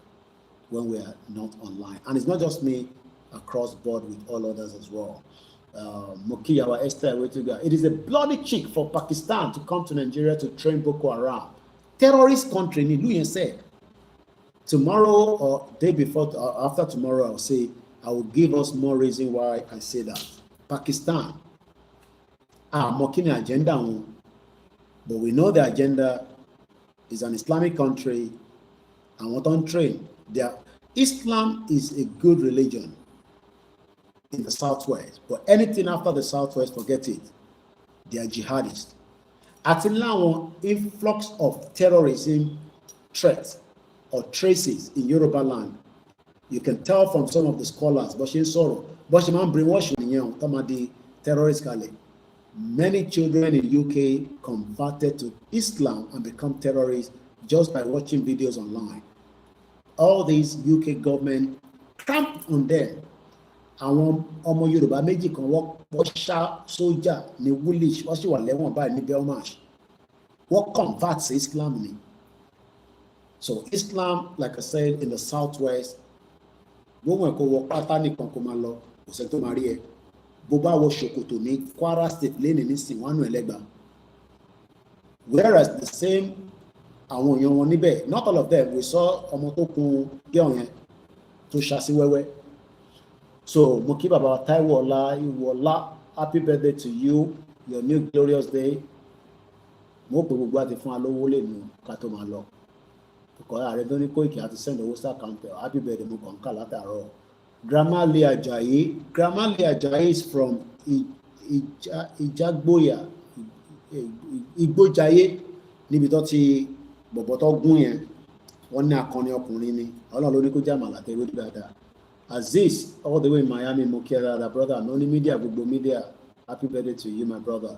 when we are not online. And it's not just me, across board with all others as well. Mokiyawa Esther Wetiga. It is a bloody cheek for Pakistan to come to Nigeria to train Boko Haram. Terrorist country, Niluyen said. Tomorrow or day before, or after tomorrow, I'll say, I will give us more reason why I say that. Pakistan, mocking the agenda, but we know the agenda is an Islamic country and what on train. Islam is a good religion in the Southwest, but anything after the Southwest, forget it. They are jihadists. At now, influx of terrorism threats or traces in Yoruba land, you can tell from some of the scholars, Boshin Soro, Boshiman brainwashing, Tamadi terrorist Kale. Many children in UK converted to Islam and become terrorists just by watching videos online. All these UK government camped on them. Àwọn ọmọ Yorùbá méjì kan wọ́n ṣá sójà ní Woolwich, wọ́n sì wà lẹ́wọ̀n báyìí ní Belmarsh. Wọ́n convert sí Islam ni. So Islam, like I said, in the Southwest, gbogbo ẹ̀kọ́ wọ pátá nìkan kó máa lọ, kò sẹ́ni tó máa rí ẹ. Bó bá wọ ṣòkòtò ní Kwara State lẹ́nìí nísìnyí, wọ́n á nù ẹlẹ́gbàá. Whereas the same àwọn èèyàn wọn níbẹ̀, not all of them, we saw ọmọ tó kun gẹ́ọ̀ yẹn tó ṣá sí wẹ́wẹ́. So mo kí bàbá Táíwò Ọlá Ìwọlá, happy birthday to you, your new glorious day. Mo pè gbogbo àti fún alówó lè nu ká tó máa lọ. Ọkọ̀ ààrẹ tó ní Kóìkì àti send owó sí account, happy birthday mo kàn ká látàárọ̀. Grandma Lee Ajayi. Grandma Lee Ajayi is from Ìjàgbóyà, Ìgbójayé, níbi tó ti bọ̀bọ̀ tó gún yẹn. Wọ́n ní akọni ọkùnrin ni. Ọlọ́run ló ní kó jẹ́ àmàlà tẹ́wé dáadáa. Aziz, all the way in Miami, Mokiera, the brother, Noni Media, Google Media, happy birthday to you, my brother.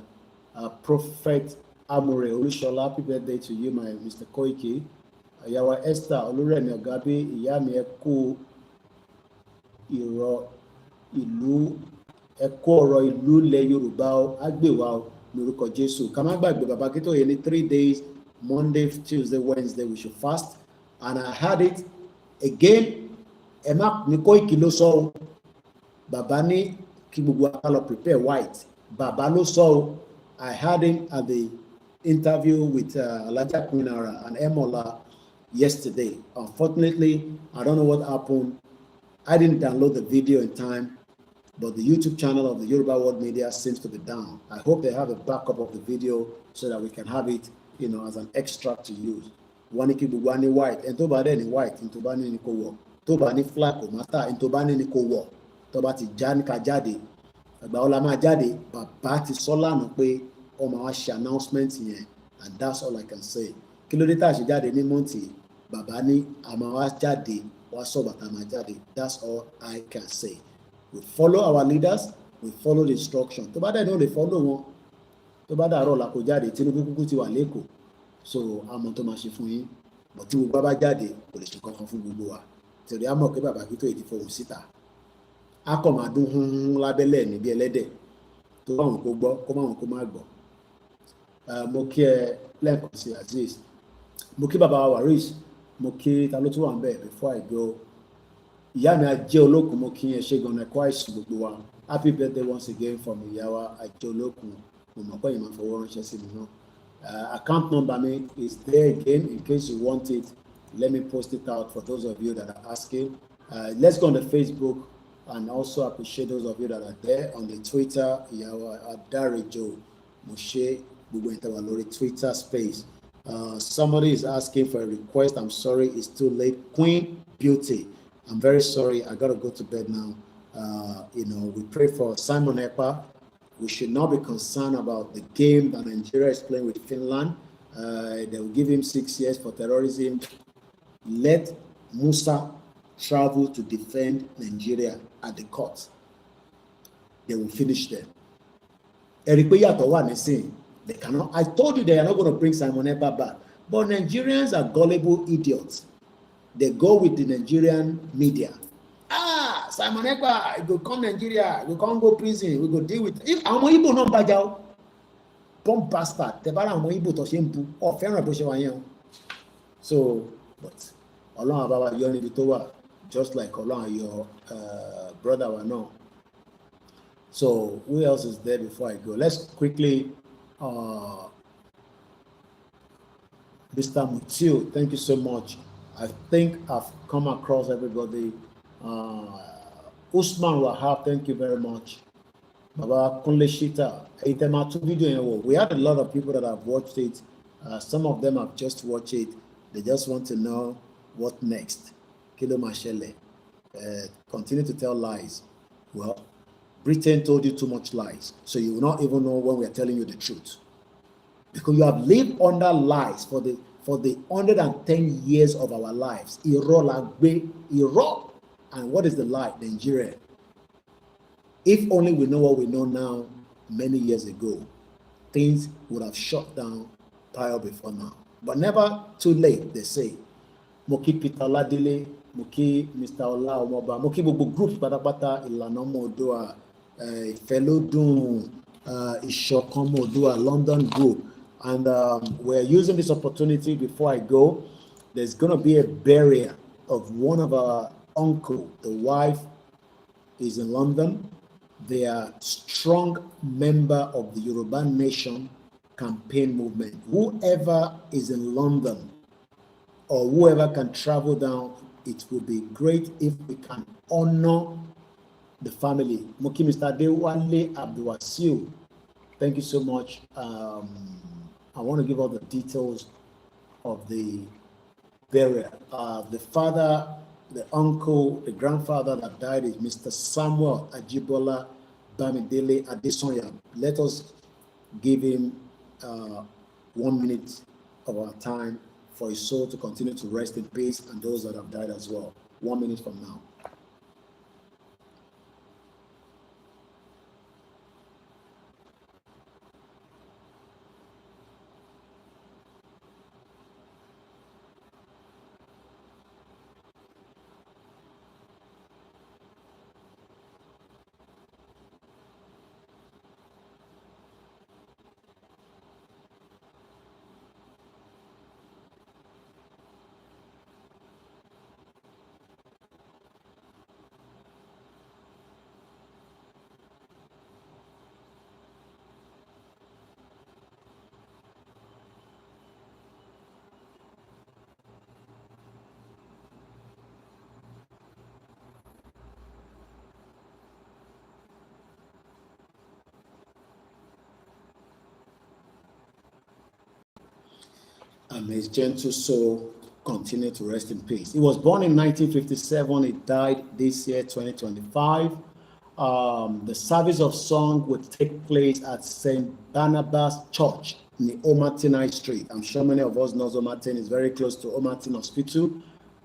Prophet Amore Olushola, happy birthday to you, my Mr. Koiki. Yawa Esther, Oluremi Ogabi, Iyami Eku, Iro, Ilu, Eku Oro Ilu Le Yoruba, Agbewa, Lórúkọ Jésù. Ká má gbàgbé bàbá kí tó yẹ ní 3 days, Monday, Tuesday, Wednesday, we should fast. And I had it again. Emma Koiki ló sọ bàbá ní kí gbogbo akálọ prepare white. Bàbá ló sọ I had him at the interview with Alhaja Quinara and Emola yesterday. Unfortunately, I don't know what happened. I didn't download the video in time, but the YouTube channel of the Yoruba World Media seems to be down. I hope they have a backup of the video so that we can have it, as an extract to use. Wọ́n ní kí gbogbo wa ní white, ẹni tó bá dẹ̀ ní white, ẹni tó bá ní kó wọ̀. Tó bá ní flag kò mátà, ẹni tó bá ní kó wọ̀. Tó bá ti já ní ká jáde. Ẹgbà ọlá máa jáde, bàbá ti sọ lánàá pé ọmọ wa ṣe announcement yẹn, and that's all I can say. Kí ló dé tá a ṣe jáde ní Monty? Bàbá ní àmọ́ wa jáde, wa sọ bàtà máa jáde. That's all I can say. We follow our leaders, we follow the instruction. Tó bá dẹ̀ náà lè follow wọn. Tó bá dàárọ̀ la kó jáde, Tinubu kúkú ti wà lẹ́kọ̀ọ́. So àmọ́ tó máa ṣe fún yín. But tí gbogbo bá jáde, kò lè ṣe kankan fún gbogbo wa. Torí a mọ̀ pé bàbá Akíntóyè ti fohùn síta. A kọ̀ máa dún hún lábẹ́lẹ̀ níbi ẹlẹ́dẹ̀. Tó bá wọn kó gbọ́, kó má wọn kó má gbọ́. Mo kí ẹ lẹ́ẹ̀kan sí Azeez. Mo kí bàbá wa Waris. Mo kí ta ló tún wà ń bẹ̀ before I go. Ìyá mi Ajé Olókun, mo kí ẹ ṣe gan-an ẹ̀kọ́ àìsàn gbogbo wa. Happy birthday once again from ìyá wa Ajé Olókun. Mo mọ̀ pé ìmọ̀ fọwọ́ ránṣẹ́ sí mi náà. Account number me is there again in case you want it. Let me post it out for those of you that are asking. Let's go on the Facebook and also appreciate those of you that are there on the Twitter. Ìyàwó Adarejo Moshe gbogbo ìtawà lórí Twitter space. Somebody is asking for a request. I'm sorry, it's too late. Queen Beauty, I'm very sorry. I gotta go to bed now. We pray for Simon Ekpa. We should not be concerned about the game that Nigeria is playing with Finland. They will give him 6 years for terrorism. Let Musa travel to defend Nigeria at the court. They will finish them. They cannot. I told you they are not going to bring Simon Ekpa back. But Nigerians are gullible idiots. They go with the Nigerian media. Simon Ekpa, we go come Nigeria, we can't go prison, we go deal with if àwọn Igbo náà bá jà ó bomb bastard tẹ bá ra àwọn Igbo tó ṣe ń bu ọ fẹ́ràn bó ṣe wà yẹn o. So but Ọlọ́run àbá wa yọ níbi tó wà just like Ọlọ́run yọ brother wa náà. So who else is there before I go? Let's quickly Mr. Mutiu, thank you so much. I think I've come across everybody. Usman Wahab, thank you very much. Baba Kunle Shita, we had a lot of people that have watched it. Some of them have just watched it. They just want to know what next. Kilo Mashele, continue to tell lies. Well, Britain told you too much lies, so you will not even know when we are telling you the truth. Because you have lived under lies for the 110 years of our lives. Iraq. And what is the lie? Nigeria. If only we know what we know now, many years ago, things would have shut down prior before now. But never too late, they say. Moki Peter Ladile, Moki Mr. Ola Omoba, Moki Bobo groups, Patapata, Ilana Modua, Fellow Doom, Ishokan Modua, London group. And we're using this opportunity before I go. There's going to be a burial of one of our uncle. The wife is in London. They are strong member of the Yoruba Nation campaign movement. Whoever is in London or whoever can travel down, it would be great if we can honor the family. Moki Mr. Dewale Abdulwasiu, thank you so much. I want to give all the details of the burial. The father, the uncle, the grandfather that died is Mr. Samuel Ajibola Bamidele Adesonya. Let us give him 1 minute of our time for his soul to continue to rest in peace, and those that have died as well. 1 minute from now. And his gentle soul continue to rest in peace. He was born in 1957. He died this year, 2025. The service of song would take place at St. Barnabas Church in Omartin Street. I'm sure many of us know Omartin is very close to Omartin Hospital.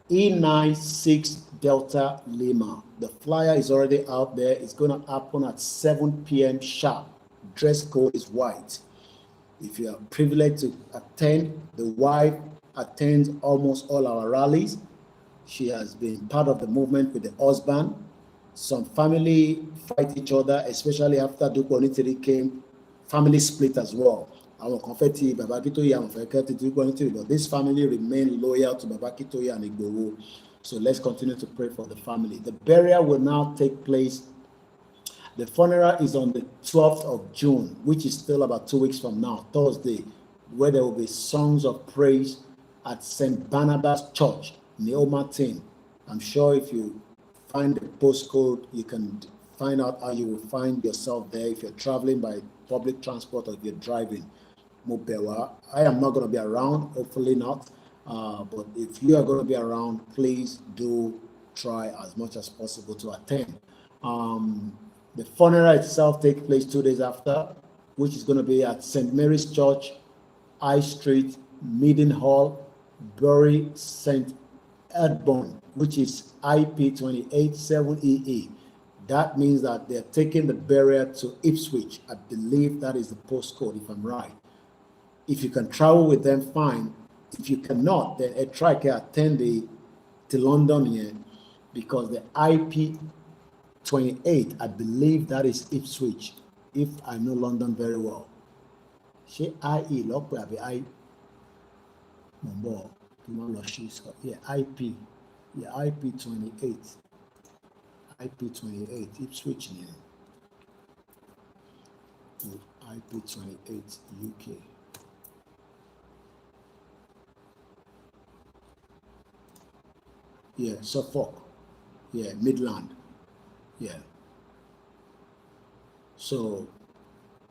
E96 Delta Lima. The flyer is already out there. It's going to happen at 7 p.m. sharp. Dress code is white. If you are privileged to attend, the wife attends almost all our rallies. She has been part of the movement with the husband. Some family fight each other, especially after Duke Onitiri came. Family split as well. Our confetti, Babakitoye, and but this family remained loyal to Babakitoye and Igboho. So let's continue to pray for the family. The burial will now take place. The funeral is on the 12th of June, which is still about 2 weeks from now, Thursday, where there will be songs of praise at St. Barnabas Church, Neomartin. I'm sure if you find the postcode, you can find out how you will find yourself there if you're traveling by public transport or if you're driving. Mobewa. I am not going to be around, hopefully not. But if you are going to be around, please do try as much as possible to attend. The funeral itself takes place 2 days after, which is going to be at St. Mary's Church, High Street, Meeting Hall, Bury St. Edmund, which is IP 287EE. That means that they're taking the burial to Ipswich. I believe that is the postcode, if I'm right. If you can travel with them, fine. If you cannot, then try to attend to London here, because the IP 28, I believe that is Ipswich, if I know London very well. She IE, look where I yeah, IP 28. IP 28, Ipswich here. IP 28, UK. Yeah, Suffolk. Yeah, Midland. Yeah. So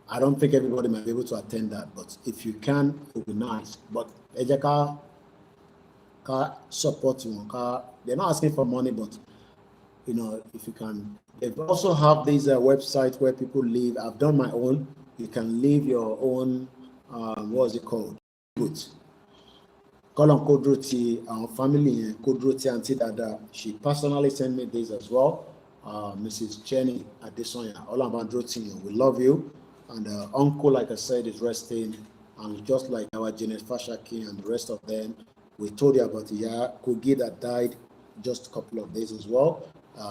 I don't think everybody might be able to attend that, but if you can, it would be nice. But Ejeka can support you. They're not asking for money, but you know, if you can. They also have these websites where people live. I've done my own. You can leave your own, what's it called? Goods. Call on Kodroti, our family, Kodroti Auntie Dada. She personally sent me this as well. Mrs. Jenny Adesonya, Olabandroti, we love you. And uncle, like I said, is resting. And just like our Janet Fashaki and the rest of them, we told you about the Kogi that died just a couple of days as well.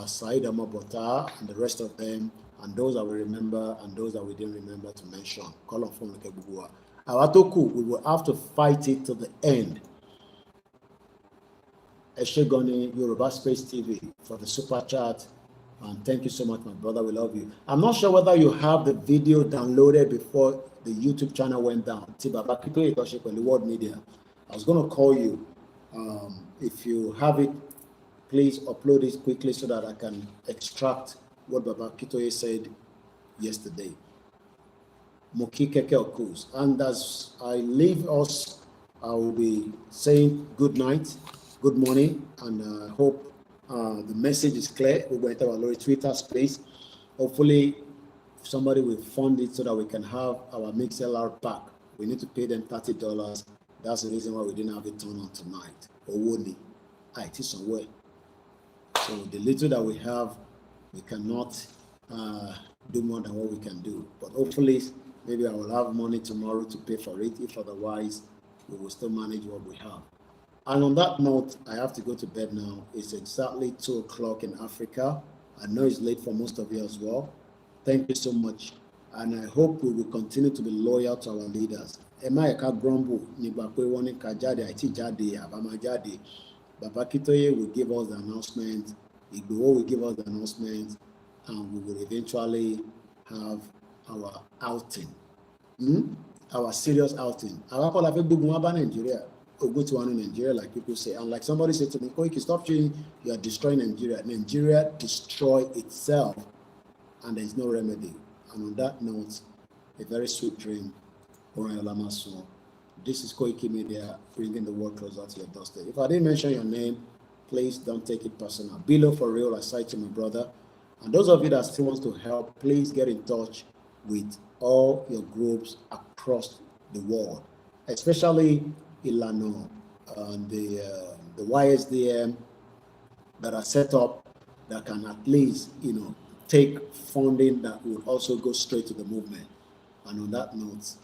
Said Amabota and the rest of them, and those that we remember and those that we didn't remember to mention. Call on phone like Bugua. Awatoku, we will have to fight it to the end. Eshegoni Yoruba Space TV for the super chat. And thank you so much, my brother. We love you. I'm not sure whether you have the video downloaded before the YouTube channel went down. Tibabakito Itoship on the World Media. I was going to call you. If you have it, please upload it quickly so that I can extract what Baba Kitoye said yesterday. Mokikeke Okus. And as I leave us, I will be saying good night, good morning, and I hope the message is clear. We're going to have a Twitter space. Hopefully, somebody will fund it so that we can have our MixLR pack. We need to pay them $30. That's the reason why we didn't have it turned on tonight. Owoni, it is somewhere. So the little that we have, we cannot do more than what we can do. But hopefully, maybe I will have money tomorrow to pay for it. If otherwise, we will still manage what we have. And on that note, I have to go to bed now. It's exactly 2 o'clock in Africa. I know it's late for most of you as well. Thank you so much. And I hope we will continue to be loyal to our leaders. Emaika Grumble, Nibakwe Wani Kajade, Iti Jade, Abama Jade. Baba Kitoye will give us the announcement. Igbo will give us the announcement. And we will eventually have our outing. Our serious outing. Our call of Nigeria. Or go to one in Nigeria, like people say. And like somebody said to me, Koiki, stop saying you are destroying Nigeria. Nigeria destroy itself, and there is no remedy. And on that note, a very sweet dream. This is Koikimedia, bringing the world closer to your doorstep. If I didn't mention your name, please don't take it personal. Below for real, I cite you, my brother. And those of you that still want to help, please get in touch with all your groups across the world, especially Ilano, the YSDM, that are set up that can at least, take funding that will also go straight to the movement. And on that note,